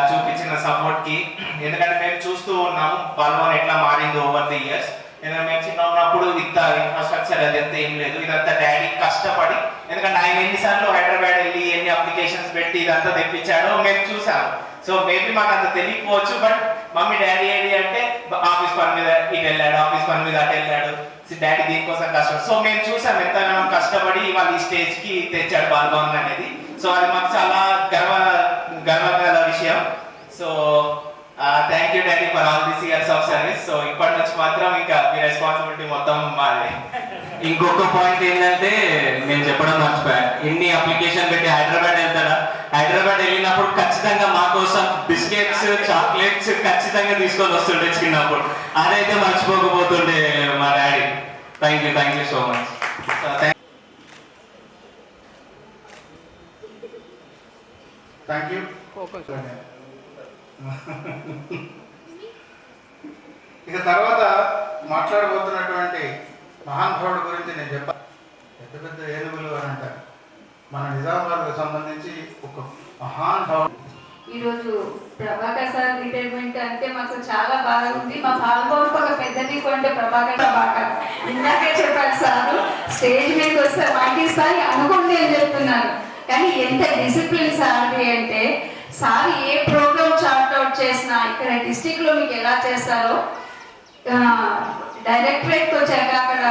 చూపించిన సపోర్ట్కి, ఎందుకంటే మేము చూస్తూ ఉన్నాము బాల్భవన్ ఎట్లా మారింది ఓవర్ ది ఇయర్స్. ఎందుకంటే మేము చిన్న ఉన్నప్పుడు ఇంత ఇన్ఫ్రాస్ట్రక్చర్ అదంతా ఏం లేదు. ఇదంతా డాడీ కష్టపడి, ఎందుకంటే ఆయన ఎన్నిసార్లు హైదరాబాద్ వెళ్ళి ఎన్ని అప్లికేషన్స్ పెట్టి ఇదంతా తెప్పించాడో మేము చూసాము. సో మేబీ మాకు అంత తెలియకపోవచ్చు, బట్ మమ్మీ డాడీ ఏంటి అంటే ఆఫీస్ పని మీద ఇటు వెళ్ళాడు, ఆఫీస్ పని మీద అటు వెళ్ళాడు, డాడీ దీనికోసం కష్టం. సో మేము చూసాం ఎంతగానో కష్టపడి వాళ్ళు ఈ స్టేజ్కి తెచ్చాడు బాల్భవన్ అనేది. సో అది మాకు చాలా గర్వగల విషయం. So thank you daddy for all this years of service. So ఇప్పటి నుంచి మాత్రం ఇంకా మీ రెస్పాన్సిబిలిటీ మొత్తం మాది. ఇంకొక పాయింట్ ఏంటంటే నేను చెప్పడం మర్చిపోయా, ఇన్ని అప్లికేషన్ పెట్టి హైదరాబాద్ వెళ్తాడా, హైదరాబాద్ వెళ్ళినప్పుడు ఖచ్చితంగా మా కోసం బిస్కెట్స్, చాక్లెట్స్ ఖచ్చితంగా తీసుకొని వస్తుండే చిన్నప్పుడు. అదైతే మర్చిపోకపోతుండే మా daddy. Thank you so much. Thank you. ఇక తర్వాత మాట్లాడబోతున్నటువంటి మహానుభావుడి గురించి నేను చెప్పాను. పెద్ద పెద్ద ఏనుగులు అని అంటారు. మన నిజామాబాద్కు సంబంధించి ఒక మహానుభావుడు. ఈరోజు ప్రభాకర్ సార్ రిటైర్మెంట్ అంటే మాకు చాలా బాగా ఉంది. మా పాల్గొనకు ఒక పెద్ద నీకు అంటే ప్రభాకర్ ఇందాకే చెప్పారు సార్, స్టేజ్ మీదకి వస్తే మాటిస్తాయి అనుకోండి అని చెప్తున్నారు. కానీ ఎంత డిసిప్లిన్ సార్ది అంటే, సార్ ఏ ప్రోగ్రామ్ చార్ట్అవుట్ చేసినా ఇక్కడ డిస్టిక్లో మీకు ఎలా చేస్తారో, డైరెక్టరేట్కి వచ్చాక అక్కడ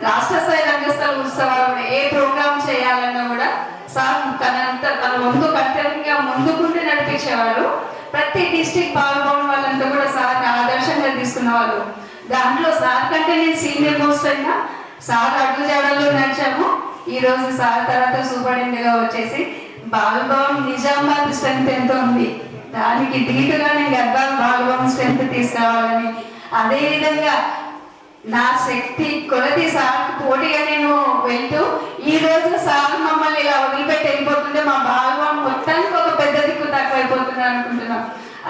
రాష్ట్ర స్థాయి రంగస్థల ఉత్సవాలు కూడా ఏ ప్రోగ్రామ్ చేయాలన్నా కూడా సార్ తన వంతు కర్తవ్యంగా ముందుకుంటే నడిపించేవాడు. ప్రతి డిస్టిక్ పాల్గొన్న వాళ్ళంతా కూడా సార్ని ఆదర్శంగా తీసుకునేవాళ్ళు. దాంట్లో సార్ కంటే నేను సీనియర్ మోస్ట్ అయినా సార్ అడుగుజాడల్లో నడిచాము. ఈరోజు సార్ తర్వాత సూపరింటెండెంట్గా వచ్చేసి బాల్భవన్ నిజామాబాద్ స్ట్రెంత్ ఎంత ఉంది, దానికి ధీటుగా నేను గద్వాల బాల్భవన్ స్ట్రెంత్ తీసుకురావాలని, అదేవిధంగా నా శక్తి కొలది సార్కి పోటీగా నేను వెళ్తూ ఈ రోజు సార్ మమ్మల్ని ఇలా వదిలిపెట్టి వెళ్ళిపోతుంటే మా బాల్భవన్ మొత్తానికి ఒక పెద్ద దిక్కు తక్కువైపోతున్నారు అనుకుంటున్నాం.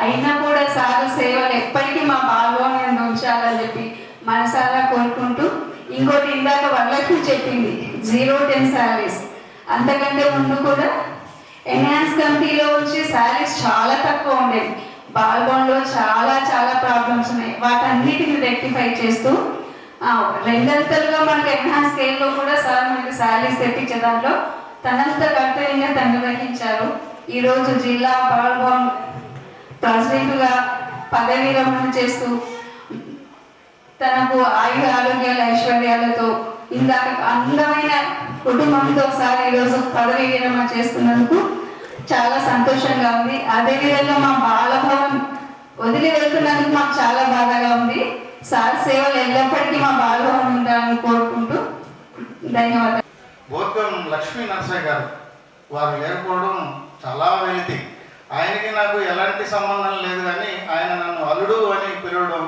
అయినా కూడా సార్ సేవలు ఎప్పటికీ మా బాల్భవన్ నేను ఉంచాలని చెప్పి మనసారా కోరుకుంటూ, ఇంకోటి ఇందాక వరలక్ష్మి చెప్పింది 0-10 శాలరీస్. అంతకంటే ముందు కూడా ఎన్హాన్స్ కమిటీలో వచ్చి శాలరీస్ చాలా తక్కువ ఉండేవి. బాల్భవన్లో చాలా ప్రాబ్లమ్స్ ఉన్నాయి. వాటన్నిటిని రెక్టిఫై చేస్తూ రెండంతలుగా మనకు ఎన్హాన్స్ స్కేల్లో కూడా సార్ మనకి శాలరీస్ తెప్పించే దాంట్లో తనంత కర్తవ్యంగా తను నిర్వహించారు. ఈరోజు జిల్లా బాల్భవన్ ప్రెసిడెంట్గా పదవీ విరమణ చేస్తూ తనకు ఆయుర ఆరోగ్యాల ఐశ్వర్యాలతో ఇందాక అందమైన కుటుంబంతో ఒకసారి ఈరోజు పదవీ విరమణ చేస్తున్నందుకు చాలా సంతోషంగా ఉంది. అదేవిధంగా మా బాలభవన్ వదిలి వెళ్తున్నందుకు మాకు చాలా బాధగా ఉంది. సార్ సేవలు ఎల్లప్పటికీ మా బాలభవన్ ఉండాలని కోరుకుంటూ ధన్యవాదాలు. బోత్కం లక్ష్మీ నరసయ్య గారు వారు లేకపోవడం చాలా వెలితి. ఆయనకి నాకు ఎలాంటి సంబంధం లేదు, కానీ ఆయన నన్ను అల్లుడు అని పిలవడం,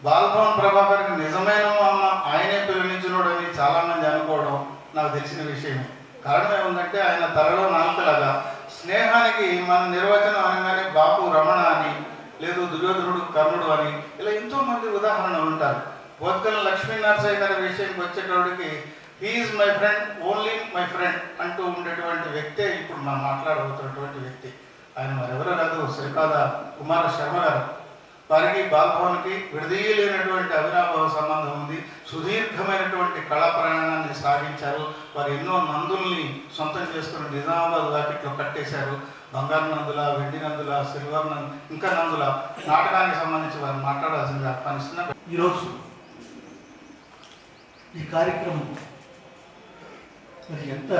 బాల్భవన్ ప్రభాకర్కి నిజమైన అమ్మ ఆయనే పిలువనిచ్చినోడు అని చాలామంది అనుకోవడం నాకు తెలిసిన విషయం. కారణం ఏముందంటే ఆయన తలలో నాలుకలాగా స్నేహానికి మన నిర్వచనం అనగానే బాపు రమణ అని, లేదు దుర్యోధనుడు కర్ణుడు అని, ఇలా ఎంతోమంది ఉదాహరణలు ఉంటారు. బోత్కల్ లక్ష్మీ నరసయ్య గారి విషయంకి వచ్చేటోడికి he's my friend, only my friend అంటూ ఉండేటువంటి వ్యక్తే ఇప్పుడు మనం మాట్లాడబోతున్నటువంటి వ్యక్తి. ఆయన మరెవరో కాదు, శ్రీపాద కుమార శర్మ గారు. వారికి బాలభవన్కి విడదీయలేనటువంటి అవినాభావ సంబంధం ఉంది. సుదీర్ఘమైనటువంటి కళా ప్రయాణాన్ని సాగించారు. వారు ఎన్నో నందుల్ని సొంతం చేసుకుని నిజామాబాద్ వాటిలో కట్టేశారు. బంగారు నందుల, వెండి నందుల, సిల్వర్ నందు, ఇంకా నందుల నాటకానికి సంబంధించి వారిని మాట్లాడాల్సింది ఆహ్వానిస్తున్నా. ఈరోజు ఈ కార్యక్రమం మరి ఎంత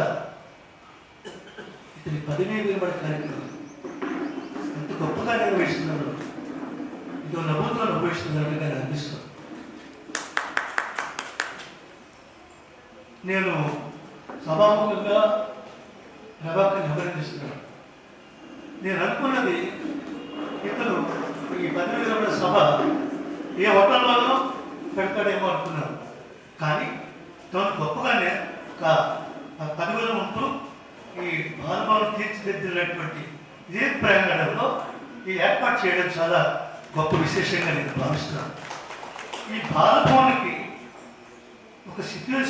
ఇతని పదవి వినబడే కార్యక్రమం ఎంత గొప్పగా నిర్వహిస్తున్నారో, ఇదో నవ్వుతో నిర్వహిస్తున్నారని నాకు అనిపిస్తుంది. నేను సభాముఖంగా ప్రభాకర్ని అభినందిస్తున్నాను. నేను అనుకున్నది ఇతను ఈ పదవి వినబడే సభ ఏ హోటల్లోనో పెడతాడేమో అనుకున్నాను. కానీ తను గొప్పగానే ఒక పదవిలో ఉంటూ ఈ బాలభవన్ తీర్చిదిద్దినటువంటి ఇదే ప్రాంగణంలో ఈ ఏర్పాటు చేయడం చాలా గొప్ప విశేషంగా నేను భావిస్తున్నాను. ఈ బాలభవన్కి ఒక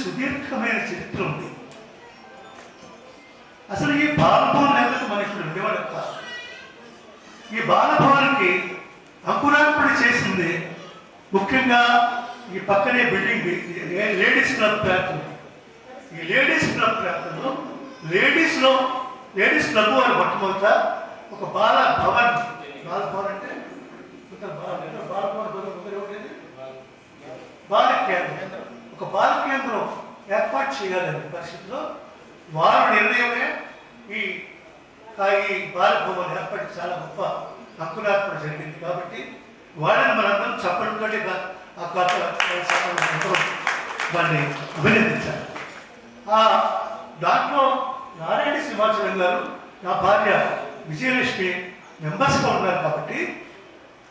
సుదీర్ఘమైన చరిత్ర ఉంది. అసలు ఈ బాలభవన్ ఎందుకు మన ఇక్కడ ఉండేవాడు కాదు. ఈ బాలభవన్కి అంకురార్పణ చేసింది ముఖ్యంగా ఈ పక్కనే బిల్డింగ్ లేడీస్ క్లబ్ ప్రాంతం. ఈ లేడీస్ క్లబ్ ప్రాంతంలో లేడీస్ క్లబ్ వారు మొట్టమొదట ఒక బాలభవన్ అంటే బాల కేంద్రం, ఒక బాల కేంద్రం ఏర్పాటు చేయాలనే పరిస్థితిలో వారు నిర్ణయమే ఈ బాలభవన్ ఏర్పాటు చాలా గొప్ప అంకురార్పణ జరిగింది. కాబట్టి వాళ్ళని మనందరం చప్పటితోటి వారిని అభినందించాలి. దాంట్లో నారాయణ సింహాచలం గారు, నా భార్య విజయలక్ష్మి మెంబర్స్గా ఉన్నారు. కాబట్టి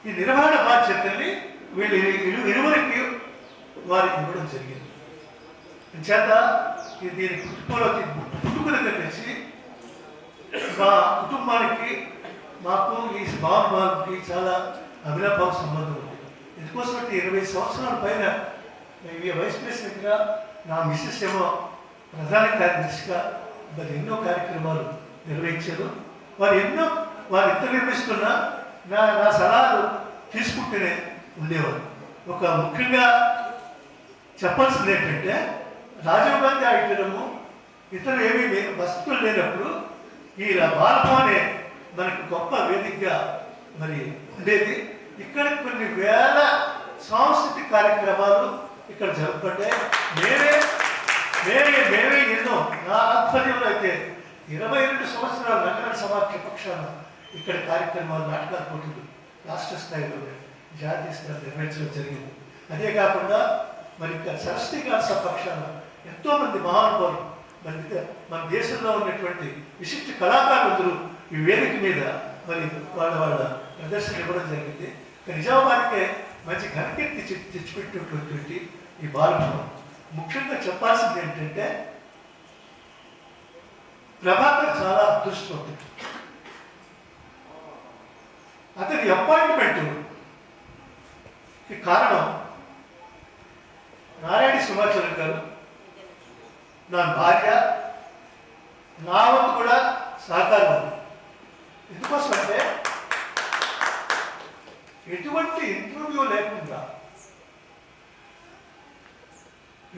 ఈ నిర్వహణ బాధ్యతల్ని వీళ్ళు ఇరువురికి వారికి ఇవ్వడం జరిగింది. చేత దీని పుట్టుకలుగా తెలిసి మా కుటుంబానికి మాకు ఈ బాలకి చాలా అవినాభావ సంబంధం ఉంది. ఎందుకోసం అంటే 20 సంవత్సరాల పైన వైస్ ప్రెసిడెంట్గా, నా మిస్సెస్ ఏమో ప్రధాన కార్యదర్శిగా మరి ఎన్నో కార్యక్రమాలు నిర్వహించారు. వారు ఎంత నిర్వహిస్తున్నా నా సలహాలు తీసుకుంటూనే ఉండేవారు. ఒక ముఖ్యంగా చెప్పాల్సింది ఏంటంటే, రాజీవ్ గాంధీ ఆడిటోరియము ఇతర ఏమీ వసతులు లేనప్పుడు ఈ బాలభవనే మనకు గొప్ప వేదికగా మరి ఉండేది. ఇక్కడ కొన్ని వేల సాంస్కృతిక కార్యక్రమాలు ఇక్కడ జరపబడ్డాయి. మేమే ఎన్నో, నా ఆధ్వర్యంలో అయితే 22 సంవత్సరాల నగర సమాఖ్య పక్షాన ఇక్కడ కార్యక్రమాలు, నాటకాల పోటీలు రాష్ట్ర స్థాయిలో, జాతీయ స్థాయిలో నిర్వహించడం జరిగింది. అదే కాకుండా మరి సరస్వతి గాస పక్షాన ఎంతోమంది మహానుభావులు మన దేశంలో ఉన్నటువంటి విశిష్ట కళాకారులందరూ ఈ వేదిక మీద మరి వాళ్ళ ప్రదర్శన ఇవ్వడం జరిగింది. నిజామాబాద్కే మంచి ఘనకీర్తి తెచ్చిపెట్టినటువంటి ఈ బాలభవన్ ముఖ్యంగా చెప్పాల్సింది ఏంటంటే, ప్రభాకర్ చాలా అదృష్టవంతుడు. అతని అపాయింట్మెంట్ కారణం నారాయణ సింహాచలం గారు, నా భార్య, నా వంతు కూడా సహకారం ఉంది. ఎందుకోసం అంటే ఎటువంటి ఇంటర్వ్యూ లేకుండా,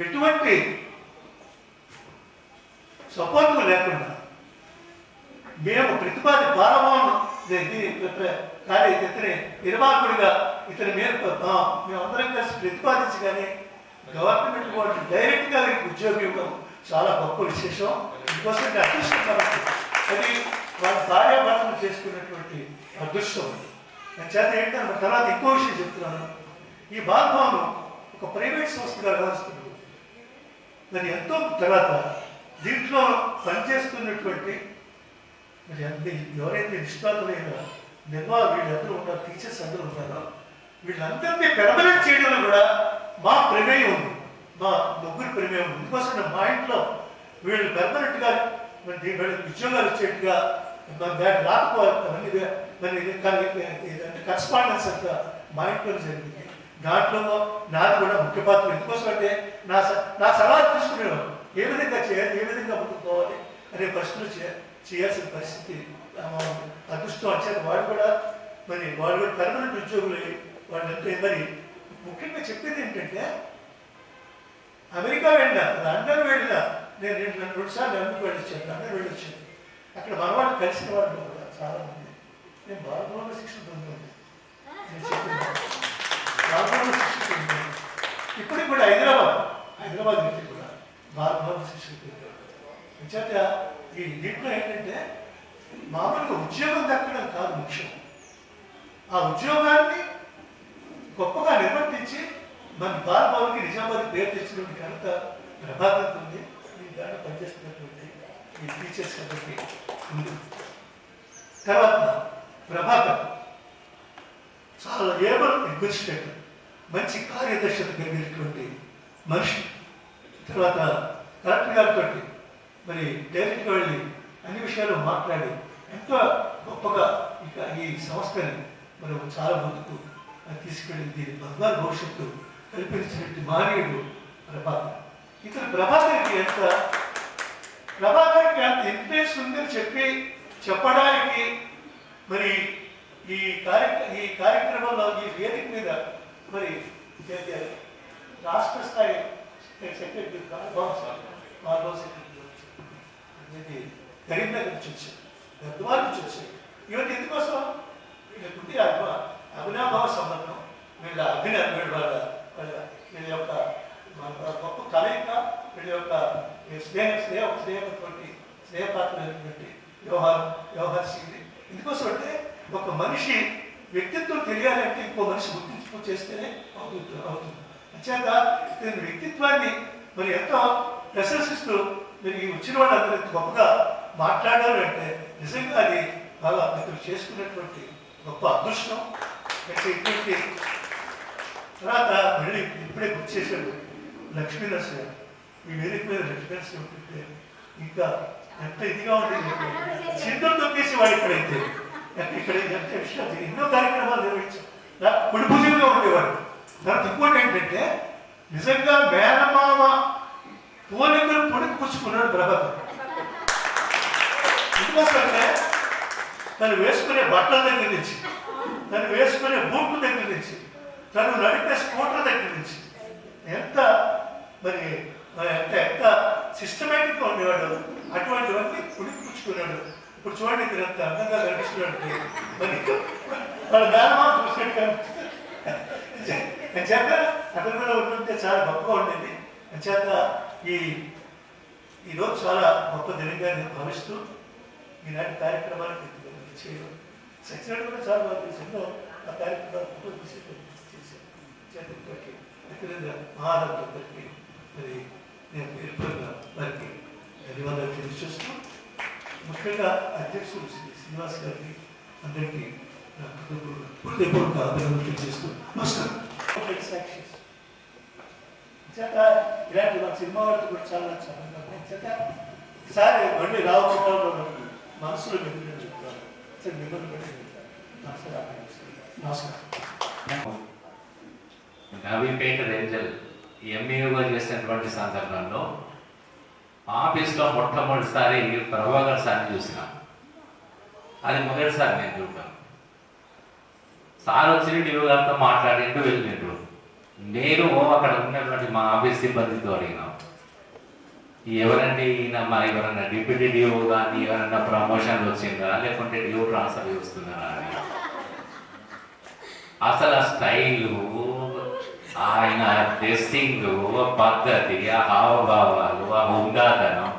ఎటువంటి సపోర్ట్ లేకుండా మేము బాలభవన్ కానీ ఇతని నిర్వాహకుడిగా ఇతని మేమందరం కలిసి ప్రతిపాదించి కానీ గవర్నమెంట్ వాళ్ళు డైరెక్ట్గా ఉద్యోగం ఇవ్వడం చాలా గొప్ప విశేషం. ఇందుకోసం అదృష్టం కాబట్టి అది వాళ్ళ భార్యాభర్తలు చేసుకున్నటువంటి అదృష్టం. నేను చేత ఏంటంటే తర్వాత ఇంకో విషయం చెప్తున్నాను. ఈ బాలభవన్ ఒక ప్రైవేట్ సంస్థగా వ్యవహరిస్తుంది. మరి ఎంతో తర్వాత దీంట్లో పనిచేస్తున్నటువంటి మరి ఎవరైతే నిష్ణాతులైన వీళ్ళందరూ ఉన్నారు, టీచర్స్ అందరూ ఉన్నారో వీళ్ళందరినీ పెర్మనెంట్ చేయడంలో కూడా మా ప్రమేయం ఉంది, మా ముగ్గురు ప్రమేయం ఉంది. ఎందుకోసం మా ఇంట్లో వీళ్ళు పెర్మనెంట్గా మరి వీళ్ళకి ఉద్యోగాలు వచ్చేట్టుగా రాకపోవాలి మరి కరస్పాండెన్స్ అంతా మా ఇంట్లో జరిగింది. దాంట్లో నాది కూడా ముఖ్య పాత్ర. ఎందుకోసం అంటే నా సలహాలు తీసుకునేవారు. ఏ విధంగా చేయాలి, ఏ విధంగా ముందుకు పోవాలి అనే ప్రశ్నలు చేయాల్సిన పరిస్థితి అదృష్టం వచ్చాక వాళ్ళు కూడా పర్మనెంట్ ఉద్యోగులు వాళ్ళంటే మరి ముఖ్యంగా చెప్పేది ఏంటంటే అమెరికా వెళ్ళినా లండన్ వెళ్ళినా నేను 2 సార్లు లండన్ వెళ్ళొచ్చాను, లండన్ వెళ్ళొచ్చాను. అక్కడ మన వాళ్ళు కలిసిన వాళ్ళు కూడా చాలామంది నేను బాల్భవన శిక్షణ పొందాను. నేను చెప్పాను బాల్భవన శిక్షణ పొందాను. ఇప్పటికి కూడా హైదరాబాద్ నుంచి కూడా బాల్భవన శిక్షణ పొందాను. అంచేత ఈ దీంట్లో ఏంటంటే మామూలుగా ఉద్యోగం దక్కడం కాదు ముఖ్యం, ఆ ఉద్యోగాన్ని గొప్పగా నిర్వర్తించి మన బాల్భవన్కి నిజామాబాద్ పేరు తెచ్చినటువంటి ఘనత ప్రభాకర్ ఉంది. ఈ దాంట్లో పనిచేస్తున్నటువంటి ఈ టీచర్స్ అందరికీ ఉంది. తర్వాత ప్రభాకర్ చాలా ఏబుల్ అడ్మినిస్ట్రేటర్, మంచి కార్యదర్శత కలిగినటువంటి మనిషి. తర్వాత కలెక్టర్ గారితో మరి డైరెక్ట్గా వెళ్ళి అన్ని విషయాలు మాట్లాడి ఎంతో గొప్పగా ఇక ఈ సంస్థని మనం చాలా ముందుకు తీసుకెళ్ళి దీని బంగారు భవిష్యత్తు కల్పించినట్టు మానవుడు ప్రభాకర్. ఇతను ప్రభాకర్కి అంత ఇన్ఫ్లుయెన్స్ ఉందని చెప్పడానికి మరి ఈ కార్యక్రమంలో ఈ వేదిక మీద మరి రాష్ట్ర స్థాయి సెక్రటరీ బాల్భవ సెక్రటరీ వచ్చారు, కరీంనగర్ నుంచి వచ్చారు, గద్వాల నుంచి వచ్చారు. ఇవన్నీ ఎందుకోసం వీళ్ళకుంటే అభినాభావ సంబంధం, వీళ్ళ వీళ్ళ యొక్క గొప్ప కలయిక, వీళ్ళ యొక్క స్నేహపాత్రమైనటువంటి వ్యవహారశీలి. ఎందుకోసం అంటే ఒక మనిషి వ్యక్తిత్వం తెలియాలంటే ఇంకో మనిషి గుర్తింపు చేస్తేనే అవుతుంది. అంచేత దీని వ్యక్తిత్వాన్ని మరి ఎంతో ప్రశంసిస్తూ మీరు ఈ వచ్చిన వాళ్ళందరూ గొప్పగా మాట్లాడారు అంటే నిజంగా అది బాగా అతను చేసుకున్నటువంటి గొప్ప అదృష్టం. ఇటువంటి తర్వాత మళ్ళీ ఇప్పుడే గుర్తు చేశాడు లక్ష్మీనరసింహ. ఈ వేదిక మీద లక్ష్మీనరసింహ ఉంటుంటే ఇంకా ఎంత ఇదిగా ఉంటుంది. చింతలు తొక్కేసి వాడు ఇక్కడైతే ఇక్కడ ఎంత విషయాలు ఎన్నో కార్యక్రమాలు నిర్వహించాం. కుడి భుజంగా ఉండేవాడు. తర్వాత ఇంకోటి ఏంటంటే నిజంగా మేనమామ పోలికలు పుచ్చుకున్నాడు ప్రభాకర్. ఎందుకంటే తను వేసుకునే బట్టల దగ్గర నుంచి, తను వేసుకునే బూట్ల దగ్గర నుంచి, తను నడిపే స్కూటర్ దగ్గర నుంచి ఎంత సిస్టమేటిక్గా ఉండేవాడు. అటువంటివన్నీ పుచ్చుకున్నాడు. ఇప్పుడు చూడండి ఇక్కడ ఎంత అందంగా కనిపిస్తున్నాడు. మరి వాళ్ళ మేనమామ చూసినట్టు చేత అతను కూడా ఉంటుంటే చాలా గొప్పగా ఉండేది. చేత ఈరోజు చాలా గొప్ప దినంగా నేను భావిస్తూ ఈనాటి కార్యక్రమానికి చేయడం సచ్చినట్టు కూడా చాలా బాగా చేసిందో ఆ కార్యక్రమాలు ఫోటో చేశాను. మహారాజుకి మరి నేను పేరుగా వారికి ధన్యవాదాలు తెలియజేస్తూ ముఖ్యంగా అధ్యక్షుడు శ్రీ శ్రీనివాస్ గారికి అందరికీ హృదయపూర్వక అభినందనలు తెలియజేస్తూ నమస్కారం. ఇలాంటి మా సినిమా వాళ్ళతో కూడా చాలా నచ్చాను. ఈసారి మళ్ళీ రావుకోవడంలో మనసులో మిమ్మల్ని చెప్తాను. మిమ్మల్ని నమస్కారం. నవీపేట రేంజల్ ఎంఏగా చేసినటువంటి సందర్భంలో ఆఫీస్లో మొట్టమొదటిసారి ప్రభాకర్ సార్ని చూసినాం. అది మొదటిసారి నేను చూడటం. సార్ వచ్చి డిఓ గారితో మాట్లాడింటూ వెళ్ళిండ్రు. నేను అక్కడ ఉన్నటువంటి మా ఆఫీస్ సిబ్బందితో అడిగినాం, ఎవరండి ఈయన, మా ఎవరన్నా డిప్యూటీ డిఓ కానీ ఎవరన్నా ప్రమోషన్ వచ్చిందా లేకుంటే డిఓ ట్రాన్స్ఫర్ వస్తున్నారా అని. అసలు ఆ స్టైలు, ఆయన డ్రెస్సింగ్ పద్ధతి, ఆ హావభావాలు, ఆ హుందాతనం,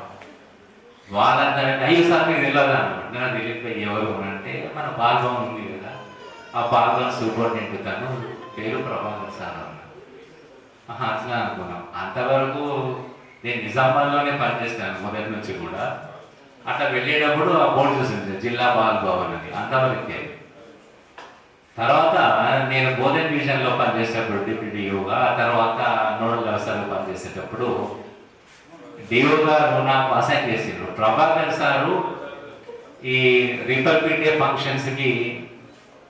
వాళ్ళందరినీ 5 సార్లు తెలియదు అన్నమాట. నాకు తెలియదు ఎవరు అంటే మన బాల్భవన్ ఉంది కదా, ఆ బాల్భవన్ సూపరింటెండెంట్ తను పేరు ప్రభాకర్ సార్ అన్న. అట్లా అనుకున్నాం. అంతవరకు నేను నిజామాబాద్లోనే పనిచేస్తాను మొదటి నుంచి కూడా. అట్లా వెళ్ళేటప్పుడు ఆ బోర్డు చూసింది జిల్లా బాల్భవన్ అని, అంతవరకే. తర్వాత నేను బోధన్ డివిజన్లో పనిచేసేటప్పుడు డిప్యూటీ డిఓగా, తర్వాత నోడల్ వ్యవస్థలో పనిచేసేటప్పుడు డిఓ గారు నాకు అసైన్ చేసిండ్రు. ప్రభాకర్ సారు ఈ రిపబ్లిక్ డే ఫంక్షన్స్కి,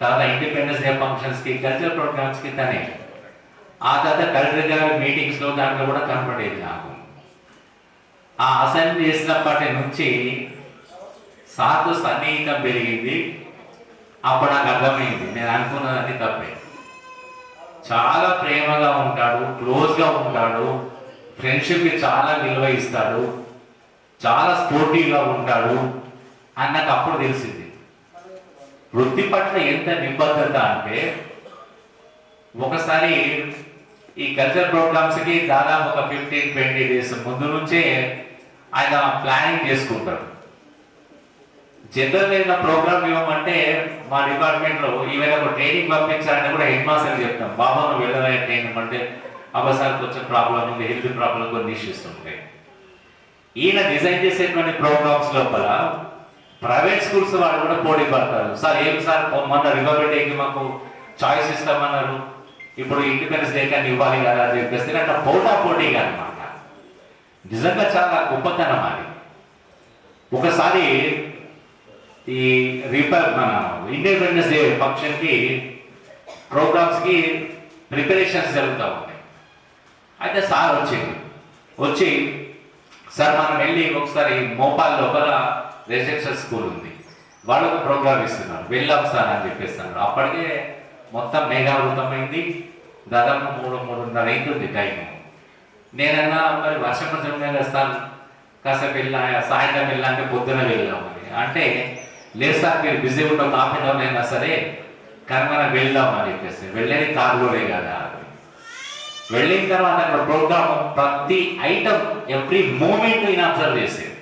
తర్వాత ఇండిపెండెన్స్ డే ఫంక్షన్స్కి, కల్చరల్ ప్రోగ్రామ్స్కి తనే. ఆ తర్వాత కలెక్టర్ గారి మీటింగ్స్లో దాంట్లో కూడా కనపడేది నాకు. ఆ అసైన్ చేసినప్పటి నుంచి సార్తో సన్నిహితం పెరిగింది. అప్పుడు నాకు అర్థమైంది నేను అనుకున్నది తప్పే. చాలా ప్రేమగా ఉంటాడు, క్లోజ్గా ఉంటాడు, ఫ్రెండ్షిప్కి చాలా విలువ ఇస్తాడు, చాలా స్పోర్టివ్గా ఉంటాడు అని నాకు అప్పుడు తెలిసింది. వృత్తి పట్ల ఎంత నిబద్ధత అంటే, ఒకసారి ఈ కల్చర్ ప్రోగ్రామ్స్కి దాదాపు ఒక 15-20 డేస్ ముందు నుంచే ఆయన ప్లానింగ్ చేసుకుంటాడు. జనరల్ ఏదైనా ప్రోగ్రామ్ ఇవ్వమంటే మా డిపార్ట్మెంట్లో ఈవేళ ఒక ట్రైనింగ్ పంపించాలంటే కూడా హెడ్ మాస్టర్ చెప్తాం, బాబా నువ్వు వెళ్ళవే ట్రైనింగ్ అంటే అవసరం కొంచెం ప్రాబ్లం ఉంది, హెల్త్ ప్రాబ్లం కొన్ని ఇష్యూస్ ఉంటాయి. ఈయన డిజైన్ చేసేటువంటి ప్రోగ్రామ్స్ లోపల ప్రైవేట్ స్కూల్స్ వాళ్ళు కూడా పోటీ పడతారు. సార్ ఏం సార్ మొన్న రిపబ్లిక్ డేకి మాకు చాయిస్ ఇస్తామన్నారు, ఇప్పుడు ఇండిపెండెన్స్ డే కానీ ఇవ్వాలి కదా అని చెప్పేస్తే అట్లా పోటీగా అనమాట. నిజంగా చాలా గొప్పతనం అది. ఒకసారి ఈ మన ఇండిపెండెన్స్ డే ఫంక్షన్కి ప్రోగ్రామ్స్కి ప్రిపరేషన్స్ జరుగుతూ ఉంటాయి. అయితే సార్ వచ్చి సార్ మనం వెళ్ళి ఒకసారి మోపాల్ లోపల రెసిడెన్షియల్ స్కూల్ ఉంది, వాళ్ళకు ప్రోగ్రామ్ ఇస్తున్నారు, వెళ్ళాం సార్ అని చెప్పేస్తున్నారు. అప్పటికే మొత్తం మేఘావృతమైంది, దాదాపు 3-3:30 అవుతుంది టైం. నేనన్నా మరి వర్షం కొంచెం వేస్తాను, కాసేపు వెళ్ళా, సాయంత్రం వెళ్ళా అంటే పొద్దున వెళ్ళామని అంటే, లేదు సార్ మీరు బిజీ ఉంటాం హాఫ్ అయినా సరే కానీ మనం వెళ్దాం అని చెప్పేసి వెళ్ళేది కారులోనే కదా. వెళ్ళిన తర్వాత అక్కడ ప్రోగ్రామ్ ప్రతి ఐటమ్ ఎవ్రీ మూమెంట్ ఈయన అబ్జర్వ్ చేసేది.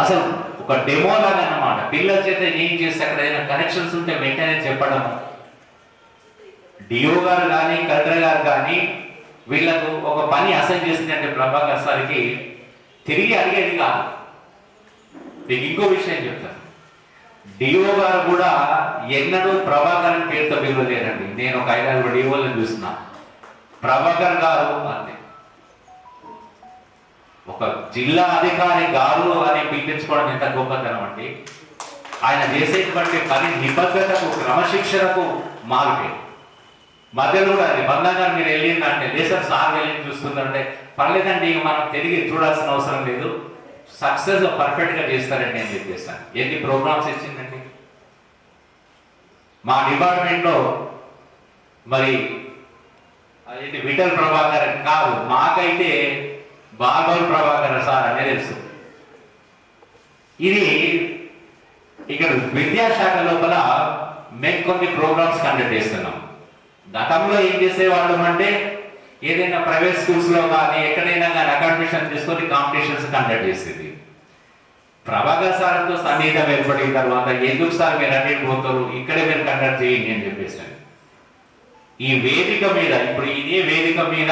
అసలు ఒక డెమో లాగా అన్నమాట. పిల్లల చేత ఏం చేస్తే అక్కడ ఏదైనా కనెక్షన్స్ ఉంటే వెంటనే చెప్పడం. డిఓ గారు కానీ కలెక్టర్ గారు కానీ వీళ్ళకు ఒక పని అసైన్ చేసిందంటే ప్రభాకర్ సార్కి తిరిగి అడిగేది కాదు. మీకు ఇంకో విషయం చెప్తాను, డిఓ గారు కూడా ఎన్నడూ ప్రభాకర్ పేరుతో పిలవలేరండి. నేను ఒక 5-6 డిఓలను చూసిన, ప్రభాకర్ గారు అంతే. ఒక జిల్లా అధికారి గారు అని పిలిపించుకోవడం ఎంత గొప్పతనం అండి. ఆయన చేసేటువంటి పని నిబద్ధతకు, క్రమశిక్షణకు మారుపే. మధ్యలో కూడా అది బంధంగా మీరు వెళ్ళిందంటే లేసర్ సార్ వెళ్ళి చూస్తుందంటే పర్లేదండి, ఇక మనం తిరిగి చూడాల్సిన అవసరం లేదు, సక్సెస్ పర్ఫెక్ట్గా చేస్తారండి అని చెప్పేస్తాను. ఎన్ని ప్రోగ్రామ్స్ ఇచ్చిందండి మా డిపార్ట్మెంట్లో. మరి అది విఠల్ ప్రభాకర్ కాదు, మాకైతే బాగోల్ ప్రభాకర్ సార్ అనే తెలుసు. ఇది ఇక్కడ విద్యాశాఖ లోపల మేము కొన్ని ప్రోగ్రామ్స్ కండక్ట్ చేస్తున్నాం. గతంలో ఏం చేసేవాళ్ళు అంటే ఏదైనా ప్రైవేట్ స్కూల్స్లో కానీ ఎక్కడైనా కానీ అకాడమిషన్ తీసుకొని కాంపిటీషన్స్ కండక్ట్ చేసేది. ప్రభాకర్ సార్తో సన్నిహితం ఏర్పడిన తర్వాత ఎందుకు సార్ మీరు అన్నిటి పోతారు, ఇక్కడే మీరు కండక్ట్ చేయండి అని చెప్పేసాను. ఈ వేదిక మీద ఇప్పుడు ఇదే వేదిక మీద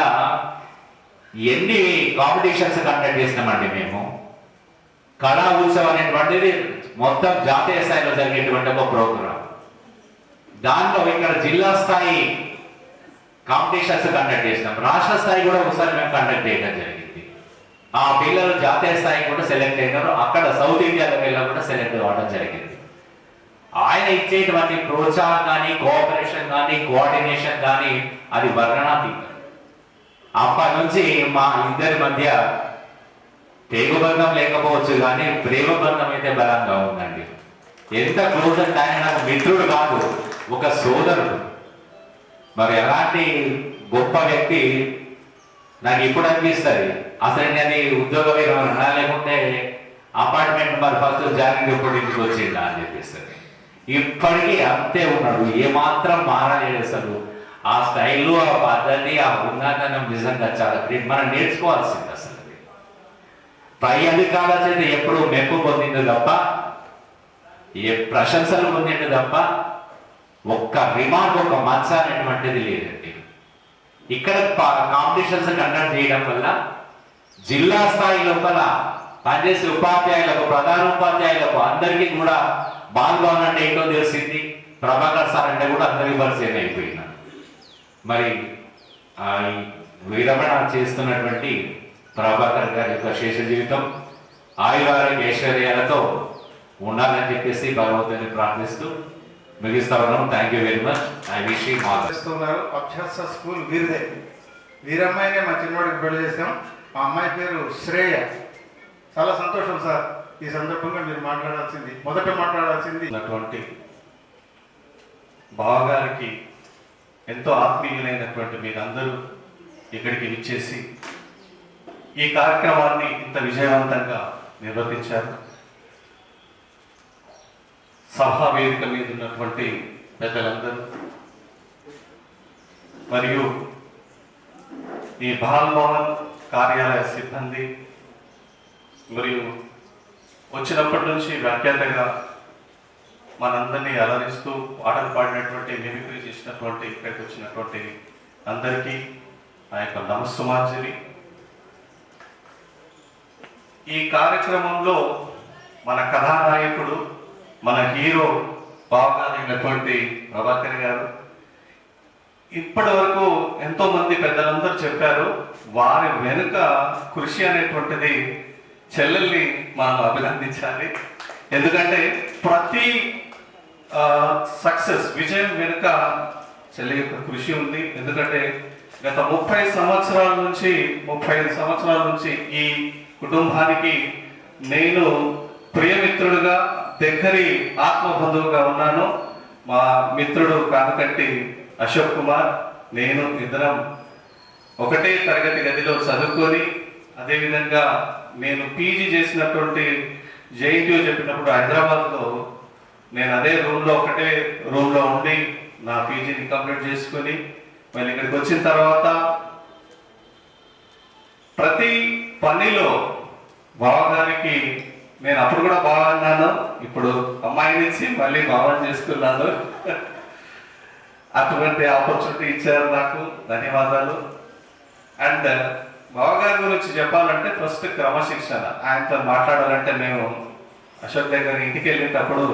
ఎన్ని కాంపిటీషన్స్ కండక్ట్ చేసినామండి మేము. కళా ఉత్సవం అనేటువంటిది మొత్తం జాతీయ స్థాయిలో జరిగేటువంటి ఒక ప్రోగ్రాం. దాంట్లో ఇక్కడ జిల్లా స్థాయి కాంపిటీషన్స్ కండక్ట్ చేసినాం, రాష్ట్ర స్థాయి కూడా ఒకసారి మేము కండక్ట్ చేయడం జరిగింది. ఆ పిల్లలు జాతీయ స్థాయి కూడా సెలెక్ట్ అయినారు, అక్కడ సౌత్ ఇండియా లెవెల్లో కూడా సెలెక్ట్ అవ్వడం జరిగింది. ఆయన ఇచ్చేటువంటి ప్రోత్సాహం కానీ, కోఆపరేషన్ కానీ, కోఆర్డినేషన్ కానీ అది వర్ణనాతీతం. అప్పటి నుంచి మా ఇద్దరి మధ్య తెగుబంధం లేకపోవచ్చు కానీ ప్రేమ బంధం అయితే బలంగా ఉందండి. ఎంత క్లోజ్ అంటే ఆయన నాకు మిత్రుడు కాదు, ఒక సోదరుడు. మరి ఎలాంటి గొప్ప వ్యక్తి నాకు ఇప్పుడు అనిపిస్తుంది. అసలు నేను ఉద్యోగ విరమణ లేకుంటే అపార్ట్మెంట్ మరి ఫస్ట్ జాయిన్ ఎప్పుడు ఇంటికి వచ్చిందా అని చెప్పేస్తుంది. ఇప్పటికీ అంతే ఉన్నాడు, ఏమాత్రం మారలేదు. అసలు ఆ స్టైలు, ఆ పద్ధతి, ఆ ఉన్నతనం నిజంగా చాలా గ్రేట్. మనం నేర్చుకోవాల్సింది. అసలు పై అధికారుల చేత ఎప్పుడు మెప్పు పొందింది తప్ప, ఏ ప్రశంసలు పొందింది తప్ప ఒక్క రిమార్క్, ఒక మచ్చ అనేటువంటిది లేదండి. ఇక్కడ కాంపిటీషన్స్ కండక్ట్ చేయడం వల్ల జిల్లా స్థాయి లోపల పనిచేసే ఉపాధ్యాయులకు, ప్రధాన ఉపాధ్యాయులకు అందరికీ కూడా బాల్భవన్ అంటే ఏంటో తెలిసింది. ప్రభాకర్ సార్ అంటే కూడా అందరికీ పరిచయం అయిపోయినారు. మరి విరమణ చేస్తున్నటువంటి ప్రభాకర్ గారి యొక్క శేష జీవితం ఆయురారోగ్య ఐశ్వర్యాలతో ఉండాలని చెప్పేసి భగవంతుని ప్రార్థిస్తూ ముగిస్తా ఉన్నాం. Thank you very much. I wish you all the best. అభ్యాస స్కూల్ వీరిదే. వీరమ్మాయినే మా చిన్నవాడికి పెళ్లి చేసాం. ఆ అమ్మాయి పేరు శ్రేయ. చాలా సంతోషం సార్, ఈ సందర్భంగా మీరు మొదట మాట్లాడాల్సింది అటువంటి బావగారికి ఎంతో ఆత్మీయులైనటువంటి మీరందరూ ఇక్కడికి విచ్చేసి ఈ కార్యక్రమాన్ని ఇంత విజయవంతంగా నిర్వర్తించారు. సభా వేదిక మీద ఉన్నటువంటి పెద్దలందరూ మరియు ఈ బాలభవన్ కార్యాలయ సిబ్బంది మరియు వచ్చినప్పటి నుంచి వ్యాఖ్యాతగా మనందరినీ అలరిస్తూ పాటలు పాడినటువంటి మిమిక్రీ చేసినటువంటి ఇక్కడికి వచ్చినటువంటి అందరికీ ఆ యొక్క నమస్సుమార్జలి. ఈ కార్యక్రమంలో మన కథానాయకుడు, మన హీరో బావగారైనటువంటి ప్రభాకర్ గారు ఇప్పటి వరకు ఎంతో మంది పెద్దలందరూ చెప్పారు. వారి వెనుక కృషి అనేటువంటిది చెల్లెల్ని మనం అభినందించాలి. ఎందుకంటే ప్రతి సక్సెస్ విజయం వెనుక చెల్లి యొక్క కృషి ఉంది. ఎందుకంటే గత 35 సంవత్సరాల నుంచి ఈ కుటుంబానికి నేను ప్రియమిత్రుడుగా, దగ్గరి ఆత్మబంధువుగా ఉన్నాను. మా మిత్రుడు కానకంటి అశోక్ కుమార్, నేను ఇద్దరం ఒకటే తరగతి గదిలో చదువుకొని, అదేవిధంగా నేను పీజీ చేసినటువంటి జేఎన్టీయూ చెప్పినప్పుడు హైదరాబాద్లో నేను అదే ఒకటే రూమ్లో ఉండి నా పీజీని కంప్లీట్ చేసుకొని మళ్ళీ ఇక్కడికి వచ్చిన తర్వాత ప్రతి పనిలో బావగారికి నేను అప్పుడు కూడా బాగున్నాను, ఇప్పుడు అమ్మాయినిచ్చి మళ్ళీ బావని చేసుకున్నాను. అటువంటి ఆపర్చునిటీ ఇచ్చారు నాకు, ధన్యవాదాలు. అండ్ బావగారి గురించి చెప్పాలంటే ఫస్ట్ క్రమశిక్షణ. ఆయనతో మాట్లాడాలంటే మేము అశోక్ దగ్గర ఇంటికి వెళ్ళేటప్పుడు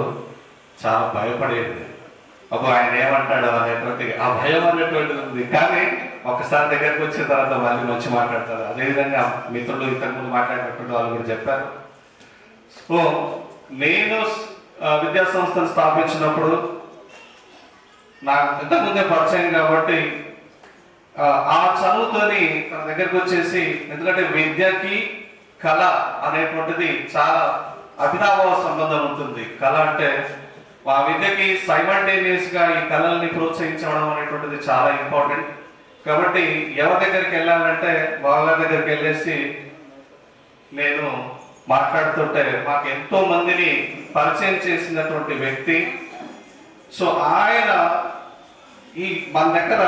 చాలా భయపడేది. అప్పుడు ఆయన ఏమంటాడో అనేటువంటి ఆ భయం అనేటువంటిది ఉంది. కానీ ఒకసారి దగ్గరకు వచ్చిన తర్వాత వాళ్ళు మంచి మాట్లాడతారు. అదేవిధంగా మిత్రులు ఇంతకుముందు మాట్లాడినటువంటి వాళ్ళు కూడా చెప్పారు. సో నేను విద్యా సంస్థను స్థాపించినప్పుడు నాకు ఇంతకుముందే పరిచయం కాబట్టి ఆ చదువుతోని తన దగ్గరకు వచ్చేసి, ఎందుకంటే విద్యకి కళ అనేటువంటిది చాలా అభినాభావ సంబంధం ఉంటుంది. కళ అంటే ఆ విద్యకి సైమల్టేనియస్ గా ఈ కళల్ని ప్రోత్సహించడం అనేటువంటిది చాలా ఇంపార్టెంట్. కాబట్టి ఎవరి దగ్గరికి వెళ్ళాలంటే వాళ్ళ దగ్గరికి వెళ్ళేసి నేను మాట్లాడుతుంటే మాకు ఎంతో మందిని పరిచయం చేసినటువంటి వ్యక్తి. సో ఆయన ఈ మన దగ్గర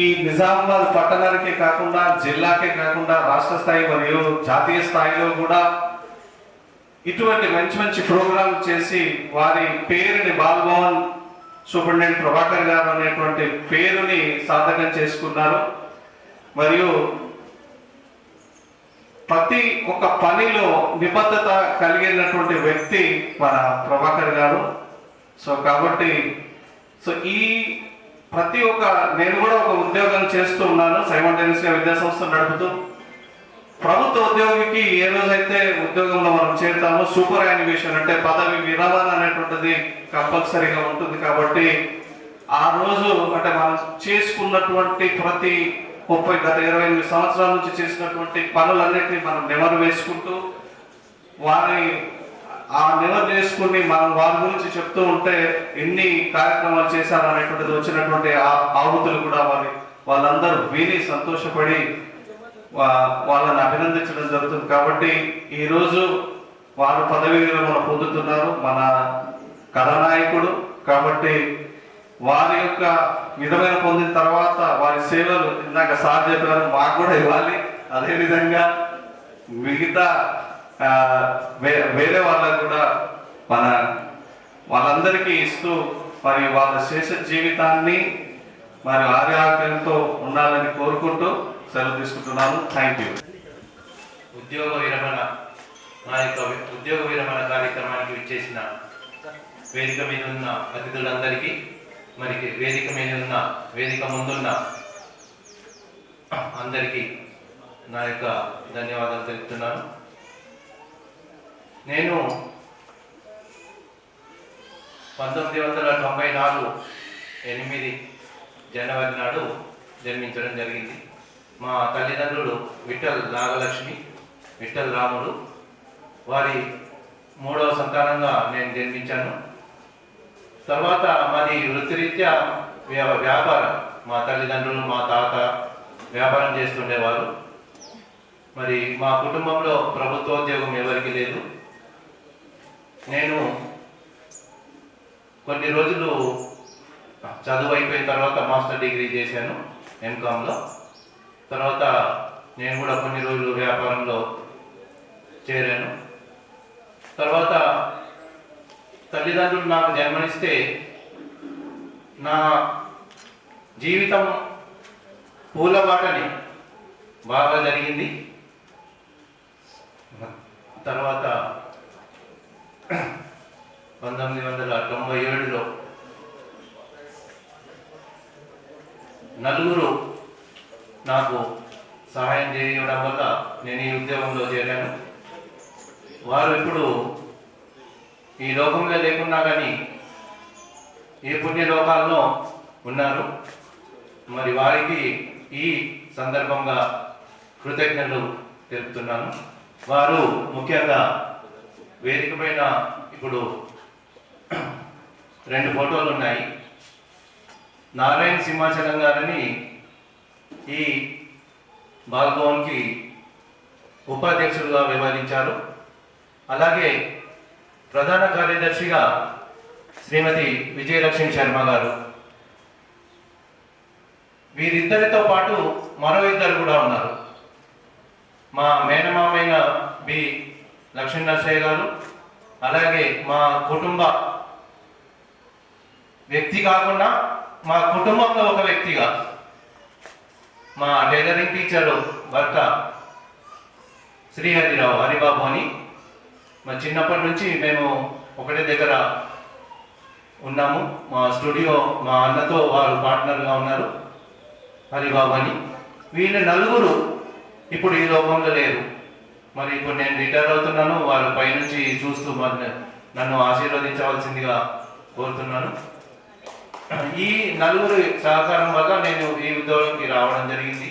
ఈ నిజామాబాద్ పట్టణానికే కాకుండా, జిల్లాకే కాకుండా రాష్ట్ర స్థాయి మరియు జాతీయ స్థాయిలో కూడా ఇటువంటి మంచి మంచి ప్రోగ్రాం చేసి వారి పేరుని బాలభవన్ సూపరింటెండెంట్ ప్రభాకర్ గారు అనేటువంటి పేరుని సార్థకం చేసుకున్నారు. మరియు ప్రతి ఒక్క పనిలో నిబద్ధత కలిగినటువంటి వ్యక్తి మన ప్రభాకర్ గారు. సో కాబట్టి ఈ ప్రతి ఒక్క నేను కూడా ఒక ఉద్యోగం చేస్తూ ఉన్నాను, సైమల్టేనియస్గా విద్యా సంస్థ నడుపుతూ. ప్రభుత్వ ఉద్యోగికి ఏ రోజైతే ఉద్యోగంలో మనం చేరుతామో సూపర్ యానివేషన్ అంటే పదవి విరమణ అనేటువంటిది కంపల్సరీగా ఉంటుంది. కాబట్టి ఆ రోజు అంటే మనం చేసుకున్నటువంటి ప్రతి గత 28 సంవత్సరాల నుంచి చేసినటువంటి పనులన్నిటినీ మనం నెమరు వేసుకుంటూ నెమరు చేసుకుని మనం వారి గురించి చెప్తూ ఉంటే ఎన్ని కార్యక్రమాలు చేశారు అనేటువంటిది వచ్చినటువంటి ఆహుతులు కూడా వాళ్ళందరూ విని సంతోషపడి వాళ్ళని అభినందించడం జరుగుతుంది. కాబట్టి ఈరోజు వారు పదవి విరమణ పొందుతున్నారు, మన కథానాయకుడు. కాబట్టి వారి యొక్క విధమైన పొందిన తర్వాత వారి సేవలు ఇందాక సార్ చెప్పారు మాకు కూడా ఇవ్వాలి. అదేవిధంగా మిగతా వేరే వాళ్ళకు కూడా వాళ్ళందరికీ ఇస్తూ మరి వాళ్ళ శేష జీవితాన్ని మరి ఆరోగ్యంతో ఉండాలని కోరుకుంటూ సెలవు తీసుకుంటున్నాను. Thank you. ఉద్యోగ విరమణ నా యొక్క ఉద్యోగ విరమణ కార్యక్రమానికి విచ్చేసిన వేదిక మీద ఉన్న అతిథులందరికీ, మరి వేదిక ముందున్న అందరికీ నా యొక్క ధన్యవాదాలు తెలుపుతున్నాను. నేను 1994 8 జనవరి నాడు జన్మించడం జరిగింది. మా తల్లిదండ్రులు విఠల్ నాగలక్ష్మి, విఠల్ రాములు. వారి 3వ సంతానంగా నేను జన్మించాను. తర్వాత మాది వృత్తిరీత్యా వ్యాపారం. మా తల్లిదండ్రులు, మా తాత వ్యాపారం చేస్తుండేవారు. మరి మా కుటుంబంలో ప్రభుత్వోద్యోగం ఎవరికి లేదు. నేను కొన్ని రోజులు చదువు అయిపోయిన తర్వాత మాస్టర్ డిగ్రీ చేశాను ఎంకామ్లో. తర్వాత నేను కూడా కొన్ని రోజులు వ్యాపారంలో చేరాను. తర్వాత తల్లిదండ్రులు నాకు జన్మనిస్తే నా జీవితం పూలబాటని బాగా జరిగింది. తర్వాత 1997లో నలుగురు నాకు సహాయం చేయడం వల్ల నేను ఈ ఉద్యోగంలో చేరాను. వారు ఇప్పుడు ఈ లోకంలో లేకున్నా కానీ ఏ పుణ్యలోకాల్లో ఉన్నారు. మరి వారికి ఈ సందర్భంగా కృతజ్ఞతలు తెలుపుతున్నాను. వారు ముఖ్యంగా వేదిక పైన ఇప్పుడు 2 ఫోటోలు ఉన్నాయి. నారాయణ సింహాచలం గారని ఈ బాల్భవన్కి ఉపాధ్యక్షులుగా వ్యవహరించారు. అలాగే ప్రధాన కార్యదర్శిగా శ్రీమతి విజయలక్ష్మి శర్మ గారు. వీరిద్దరితో పాటు మరో 2 కూడా ఉన్నారు. మా మేనమామైన బి లక్ష్మీనరసయ్య గారు, అలాగే మా కుటుంబ వ్యక్తి కాకుండా మా కుటుంబంలో ఒక వ్యక్తిగా మా టైలరింగ్ టీచరు భర్త శ్రీహరిరావు హరిబాబు అని. మా చిన్నప్పటి నుంచి మేము ఒకటే దగ్గర ఉన్నాము. మా స్టూడియో మా అన్నతో వారు పార్ట్నర్గా ఉన్నారు, హరిబాబు అని. వీళ్ళు 4 ఇప్పుడు ఈ లోకంలో లేరు. మరి ఇప్పుడు నేను రిటైర్ అవుతున్నాను. వారు పైనుంచి చూస్తూ మరి నన్ను ఆశీర్వదించవలసిందిగా కోరుతున్నాను. ఈ 4 సహకారం వల్ల నేను ఈ ఉద్యోగంకి రావడం జరిగింది.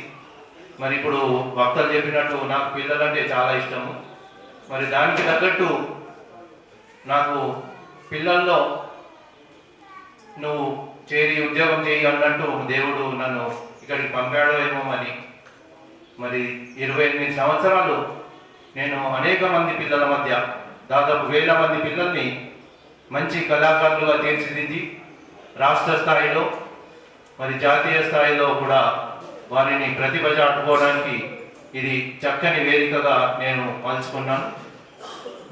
మరి ఇప్పుడు భక్తులు చెప్పినట్టు నాకు పిల్లలంటే చాలా ఇష్టము. మరి దానికి తగ్గట్టు నాకు పిల్లల్లో నువ్వు చేరి ఉద్యోగం చేయి అన్నట్టు దేవుడు నన్ను ఇక్కడికి పంపాడో ఏమో. మరి 28 సంవత్సరాలు నేను అనేక మంది పిల్లల మధ్య దాదాపు 1000 మంది పిల్లల్ని మంచి కళాకారులుగా తీర్చిదిద్ది రాష్ట్ర స్థాయిలో మరి జాతీయ స్థాయిలో కూడా వారిని ప్రతిభ చాటుకోవడానికి ఇది చక్కని వేదికగా నేను మలుచుకున్నాను.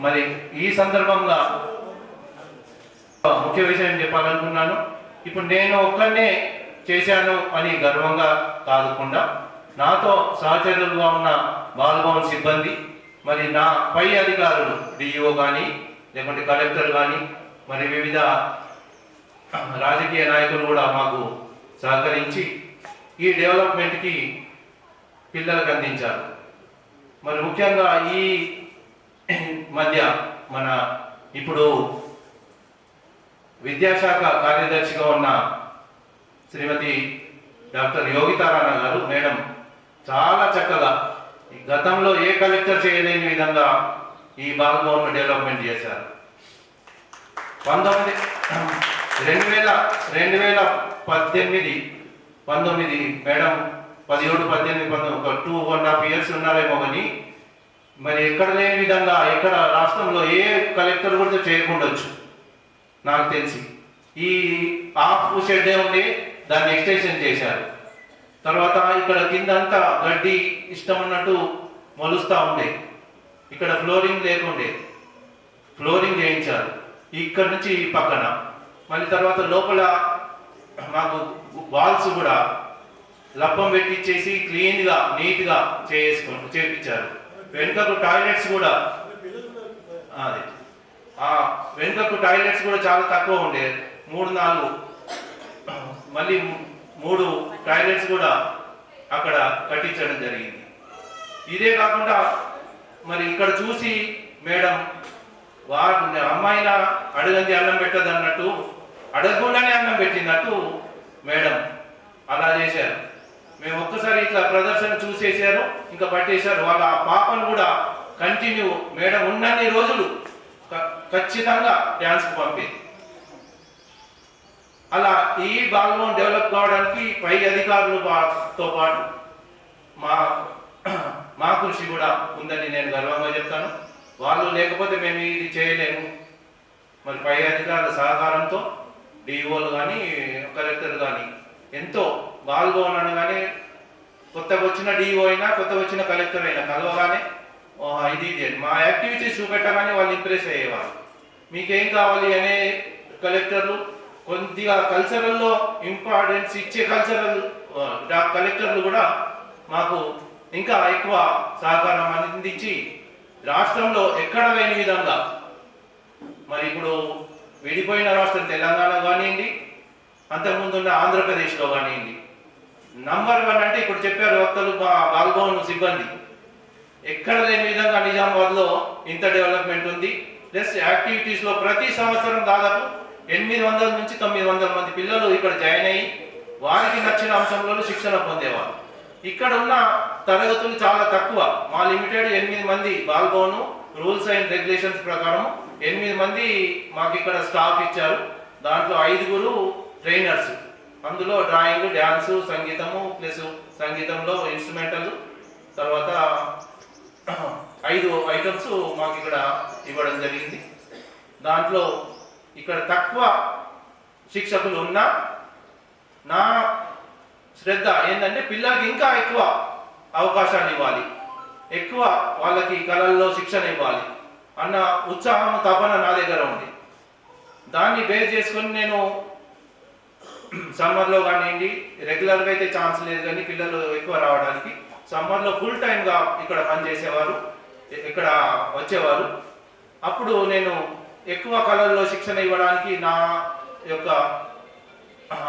మరి ఈ సందర్భంగా ముఖ్య విషయం చెప్పాలనుకున్నాను. ఇప్పుడు నేను ఒక్కనే చేశాను అని గర్వంగా కాకుండా నాతో సహచరులుగా ఉన్న బాల్భవన్ సిబ్బంది, మరి నా పై అధికారులు డిఈఓ కానీ లేకుంటే కలెక్టర్ కానీ మరి వివిధ రాజకీయ నాయకులు కూడా మాకు సహకరించి ఈ డెవలప్మెంట్కి పిల్లలకు అందించారు. మరి ముఖ్యంగా ఈ మధ్య మన ఇప్పుడు విద్యాశాఖ కార్యదర్శిగా ఉన్న శ్రీమతి డాక్టర్ యోగితారాణా గారు మేడం చాలా చక్కగా గతంలో ఏ కలెక్టర్ చేయలేని విధంగా ఈ బాల్భవన్ డెవలప్మెంట్ చేశారు. 2018-19 మేడం 17-18 ఒక 2.5 ఇయర్స్ ఉన్నారేమో కానీ మరి ఎక్కడ లేని విధంగా ఎక్కడ రాష్ట్రంలో ఏ కలెక్టర్ కూడా చేయకుండొచ్చు నాకు తెలిసి. ఈ హాఫ్ షెడ్డే ఉండి దాన్ని ఎక్స్టెన్షన్ చేశారు. తర్వాత ఇక్కడ కిందంతా గడ్డి ఇష్టం ఉన్నట్టు మొలుస్తూ ఉండే, ఇక్కడ ఫ్లోరింగ్ లేకుండే ఫ్లోరింగ్ చేయించారు ఇక్కడ నుంచి ఈ పక్కన. మళ్ళీ తర్వాత లోపల మాకు వాల్స్ కూడా లబ్బం పెట్టించేసి క్లీన్గా నీట్గా చేయించారు. వెనుకకు టాయిలెట్స్ కూడా వెనుకకు టాయిలెట్స్ కూడా చాలా తక్కువ ఉండే, 3-4 మళ్ళీ 3 టాయిలెట్స్ కూడా అక్కడ కట్టించడం జరిగింది. ఇదే కాకుండా మరి ఇక్కడ చూసి మేడం వారు అమ్మాయిల అడగంది అన్నం పెట్టదు అన్నట్టు అడగకుండానే అన్నం పెట్టినట్టు మేడం అలా చేశారు. మేము ఒక్కసారి ఇట్లా ప్రదర్శన చూసేసారు, ఇంకా పట్టేశారు. వాళ్ళ పాపను కూడా కంటిన్యూ మేడం ఉన్నన్ని రోజులు ఖచ్చితంగా డ్యాన్స్కి పంపేది. అలా ఈ బాల్భవన్ డెవలప్ కావడానికి పై అధికారులతో పాటు మా కృషి కూడా ఉందని నేను గర్వంగా చెప్తాను. వాళ్ళు లేకపోతే మేము ఇది చేయలేము. మరి పై అధికారుల సహకారంతో డిఓలు కానీ కలెక్టర్ కానీ ఎంతో బాల్భవన్ అనగానే కొత్తగా వచ్చిన డిఓ అయినా కొత్తగా వచ్చిన కలెక్టర్ అయినా కలవగానే ఇది మా యాక్టివిటీస్ చూపెట్టగానే వాళ్ళు ఇంప్రెస్ అయ్యేవారు. మీకేం కావాలి అనే కలెక్టర్లు, కొద్దిగా కల్చరల్లో ఇంపార్టెన్స్ ఇచ్చే కలెక్టర్లు కూడా మాకు ఇంకా ఎక్కువ సహకారం అందించి రాష్ట్రంలో ఎక్కడ లేని విధంగా, మరి ఇప్పుడు విడిపోయిన రాష్ట్రం తెలంగాణ కానివ్వండి, అంతకుముందున్న ఆంధ్రప్రదేశ్లో కానివ్వండి, నంబర్ 1 అంటే ఇప్పుడు చెప్పారు వక్తలు బాల్భవన్ సిబ్బంది, ఎక్కడ లేని విధంగా నిజామాబాద్లో ఇంత డెవలప్మెంట్ ఉంది. ప్లస్ యాక్టివిటీస్లో ప్రతి సంవత్సరం దాదాపు 800 నుంచి 900 మంది పిల్లలు ఇక్కడ జాయిన్ అయ్యి వారికి నచ్చిన అంశంలో శిక్షణ పొందేవారు. ఇక్కడ ఉన్న తరగతులు చాలా తక్కువ. మా లిమిటెడ్ 8 మంది బాల్భవన్ రూల్స్ అండ్ రెగ్యులేషన్స్ ప్రకారం 8 మంది మాకు ఇక్కడ స్టాఫ్ ఇచ్చారు. దాంట్లో 5 ట్రైనర్స్, అందులో డ్రాయింగ్, డ్యాన్సు, సంగీతము ప్లస్ సంగీతంలో ఇన్స్ట్రుమెంటల్, తర్వాత 5 ఐటమ్స్ మాకు ఇక్కడ ఇవ్వడం జరిగింది. దాంట్లో ఇక్కడ తక్కువ శిక్షకులు ఉన్నా నా శ్రద్ధ ఏంటంటే పిల్లలకి ఇంకా ఎక్కువ అవకాశాలు ఇవ్వాలి, ఎక్కువ వాళ్ళకి కళల్లో శిక్షణ ఇవ్వాలి అన్న ఉత్సాహం, తపన నా దగ్గర ఉంది. దాన్ని బేస్ చేసుకొని నేను సమ్మర్లో కానివ్వండి, రెగ్యులర్గా అయితే ఛాన్స్ లేదు కానీ పిల్లలు ఎక్కువ రావడానికి సమ్మర్లో ఫుల్ టైమ్గా ఇక్కడ పనిచేసేవారు, ఇక్కడ వచ్చేవారు. అప్పుడు నేను ఎక్కువ కళల్లో శిక్షణ ఇవ్వడానికి నా యొక్క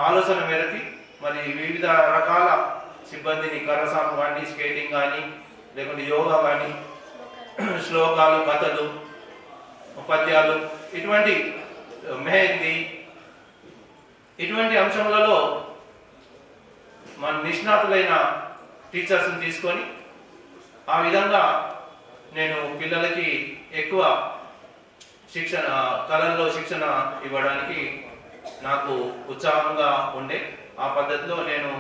ఆలోచన మేరకి మరి వివిధ రకాల సిబ్బందిని, కర్రసాము కానీ, స్కేటింగ్ కానీ, లేకుంటే యోగా కానీ, శ్లోకాలు, కథలు, పద్యాలు, ఇటువంటి మెహందీ, ఇటువంటి అంశంలలో మన నిష్ణాతులైన టీచర్స్ని తీసుకొని ఆ విధంగా నేను పిల్లలకి ఎక్కువ శిక్షణ, కళల్లో శిక్షణ ఇవ్వడానికి నాకు ఉత్సాహంగా ఉండే. ఆ పద్ధతిలో నేను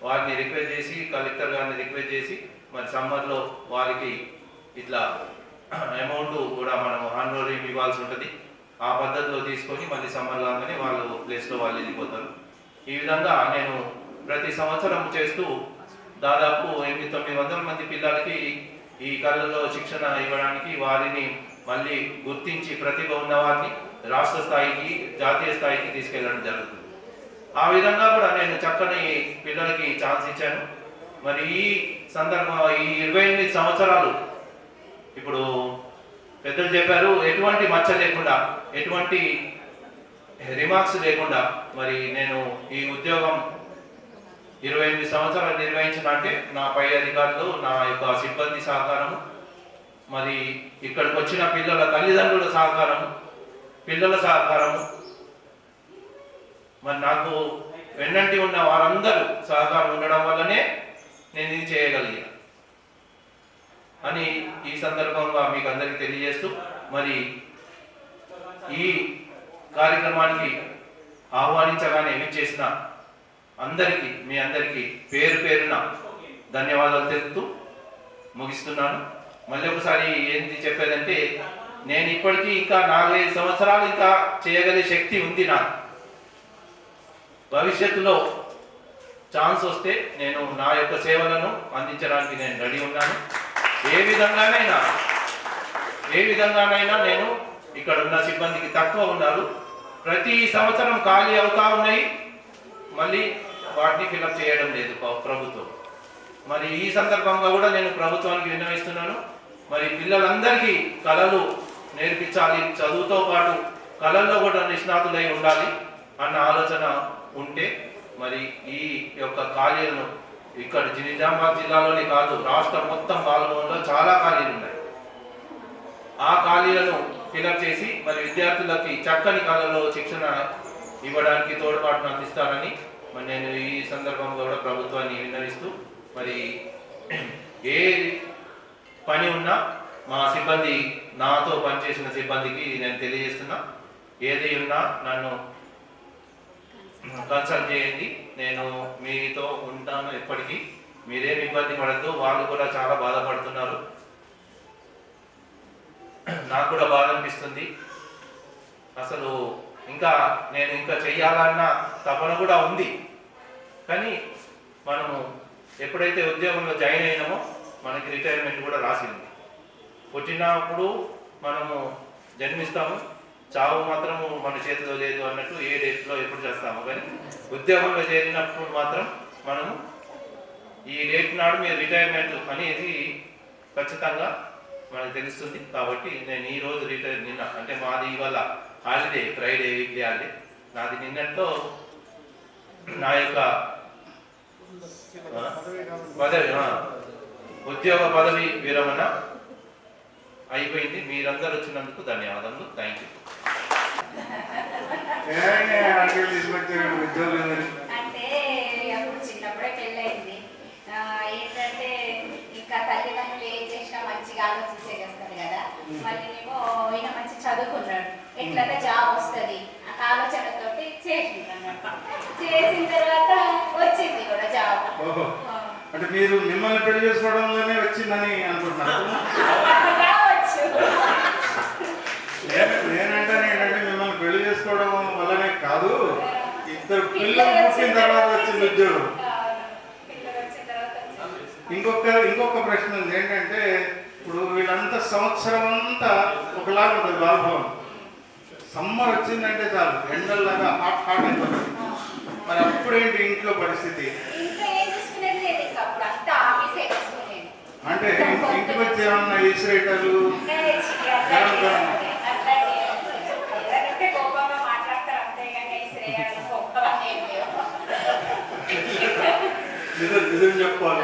వారిని రిక్వెస్ట్ చేసి, కలెక్టర్ గారిని రిక్వెస్ట్ చేసి, మరి సమ్మర్లో వారికి ఇట్లా అమౌంట్ కూడా మనం హానరేరియం ఇవ్వాల్సి ఉంటుంది. ఆ పద్ధతిలో తీసుకొని మళ్ళీ సమ్మర్ కాగానే వాళ్ళు ప్లేస్లో వాళ్ళు వెళ్ళిపోతారు. ఈ విధంగా నేను ప్రతి సంవత్సరం చేస్తూ దాదాపు 800-900 మంది పిల్లలకి ఈ కళల్లో శిక్షణ ఇవ్వడానికి వారిని మళ్ళీ గుర్తించి ప్రతిభ ఉన్న వారిని రాష్ట్ర స్థాయికి, జాతీయ స్థాయికి తీసుకెళ్ళడం జరుగుతుంది. ఆ విధంగా కూడా నేను చక్కని పిల్లలకి ఛాన్స్ ఇచ్చాను. మరి ఈ సందర్భం ఈ 28 సంవత్సరాలు ఇప్పుడు పెద్దలు చెప్పారు, ఎటువంటి మచ్చ లేకుండా, ఎటువంటి రిమార్క్స్ లేకుండా మరి నేను ఈ ఉద్యోగం 28 సంవత్సరాలు నిర్వహించిన అంటే నా పై అధికారులు, నా యొక్క సిబ్బంది సహకారము, మరి ఇక్కడికి వచ్చిన పిల్లల తల్లిదండ్రుల సహకారము, పిల్లల సహకారము, మరి నాకు వెన్నంటి ఉన్న వారందరూ సహకారం ఉండడం వల్లనే నేను ఇది చేయగలిగాను అని ఈ సందర్భంగా మీకు అందరికీ తెలియజేస్తూ, మరి ఈ కార్యక్రమానికి ఆహ్వానించగానే విచ్చేసిన అందరికీ, మీ అందరికీ పేరు పేరున ధన్యవాదాలు తెలుపుతూ ముగిస్తున్నాను. మళ్ళీ ఒకసారి ఏంటి చెప్పేదంటే, నేను ఇప్పటికీ ఇంకా 4-5 సంవత్సరాలు ఇంకా చేయగలిగే శక్తి ఉంది నాకు. భవిష్యత్తులో ఛాన్స్ వస్తే నేను నా యొక్క సేవలను అందించడానికి నేను రెడీ ఉన్నాను. ఏ విధంగానైనా నేను ఇక్కడ ఉన్న సిబ్బందికి తక్కువ ఉన్నారు. ప్రతి సంవత్సరం ఖాళీ అవుతా ఉన్నాయి, మళ్ళీ వాటిని ఫిలప్ చేయడం లేదు ప్రభుత్వం. మరి ఈ సందర్భంగా కూడా నేను ప్రభుత్వానికి విన్నవిస్తున్నాను, మరి పిల్లలందరికీ కళలు నేర్పించాలి, చదువుతో పాటు కళల్లో కూడా నిష్ణాతులై ఉండాలి అన్న ఆలోచన ఉంటే మరి ఈ యొక్క ఖాళీలను ఇక్కడ నిజామాబాద్ జిల్లాలోనే కాదు, రాష్ట్రం మొత్తం బాల్భవన్లో చాలా ఖాళీలు ఉన్నాయి. ఆ ఖాళీలను ఫిలప్ చేసి మరి విద్యార్థులకి చక్కని కళలో శిక్షణ ఇవ్వడానికి తోడ్పాటును అందిస్తారని మరి నేను ఈ సందర్భంలో కూడా ప్రభుత్వాన్ని విన్నవిస్తూ మరి ఏ పని ఉన్నా మా సిబ్బంది నాతో పనిచేసిన సిబ్బందికి నేను తెలియజేస్తున్నా, ఏది ఉన్నా నన్ను కన్సల్ట్ చేయండి, నేను మీతో ఉంటాను ఎప్పటికీ, మీరేం ఇబ్బంది పడద్దు. వాళ్ళు కూడా చాలా బాధపడుతున్నారు, నాకు కూడా బాధ అనిపిస్తుంది. అసలు నేను ఇంకా చెయ్యాలన్న తపన కూడా ఉంది. కానీ మనము ఎప్పుడైతే ఉద్యోగంలో జాయిన్ అయినామో మనకి రిటైర్మెంట్ కూడా రాసింది. పుట్టినప్పుడు మనము జన్మిస్తాము, చావు మాత్రము మన చేతిలో లేదు అన్నట్టు ఏ డేట్లో ఎప్పుడు చేస్తాము. కానీ ఉద్యోగంలో చేరినప్పుడు మాత్రం మనము ఈ డేట్ నాడు మీరు రిటైర్మెంట్ అనేది ఖచ్చితంగా మనకు తెలుస్తుంది. కాబట్టి నేను ఈ రోజు నిన్న అంటే మాది ఇవాళ హాలిడే, ఫ్రైడే వీక్లీ హాలిడే, నాది నిన్నట్లో నా యొక్క ఉద్యోగ పదవి విరమణ అయిపోయింది. మీరందరూ వచ్చినందుకు ధన్యవాదాలు. Thank you. అంటే అప్పుడు చిన్నప్పుడే పెళ్ళయింది. ఏంటంటే ఇంకా తల్లిదండ్రులు ఏం చేసినా మంచిగా ఆలోచించే చేస్తారు కదా. మళ్ళీ ఏమో ఈయన మంచి చదువుకున్నాడు, ఎట్లయితే జాబ్ వస్తుంది ఆ ఆలోచనతోటి చేసింది అన్నమాట. చేసిన తర్వాత వచ్చింది కూడా జాబ్. అంటే మీరు మిమ్మల్ని పెళ్లి చేసుకోవడంలోనే వచ్చిందని అనుకుంటున్నారు? నేనంటే మిమ్మల్ని పెళ్లి చేసుకోవడం వల్లనే కాదు, ఇద్దరు పిల్లలు పుట్టిన తర్వాత వచ్చింది ఉద్యోగం. ఇంకొక ప్రశ్న ఉంది ఏంటంటే, ఇప్పుడు వీళ్ళంతా సంవత్సరం అంతా ఒకలాగా ఉంటుంది బాల్భవం. సమ్మర్ వచ్చిందంటే చాలు ఎండల్లాగా హాట్ అయిపోతుంది. మరి అప్పుడేంటి ఇంట్లో పరిస్థితి? అంటే ఇంటికి వచ్చి ఏమన్నా ఈశ్వరేటర్లు నిజం చెప్పాలి.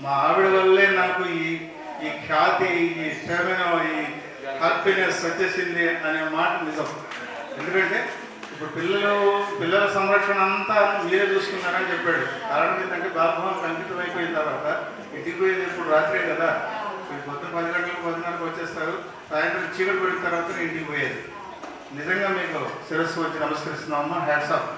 మా ఆవిడ వల్లే నాకు ఈ ఖ్యాతి, ఈ శ్రమణ, ఈ హ్యాపీనెస్ వచ్చేసింది అనే మాట నిజం. ఎందుకంటే ఇప్పుడు పిల్లల సంరక్షణ అంతా మీరే చూసుకున్నారని చెప్పాడు. కారణం ఏంటంటే బాల్భవం అంకితం అయిపోయిన తర్వాత ఇంటికి పోయేది ఇప్పుడు రాత్రే కదా. మీరు పొద్దున 10 గంటలకు 10:30కు వచ్చేస్తారు, సాయంత్రం చీకటి పడిన తర్వాత ఇంటికి పోయేది. నిజంగా మీకు శిరస్సు వచ్చి నమస్కరిస్తున్నామమ్మా. Hats off.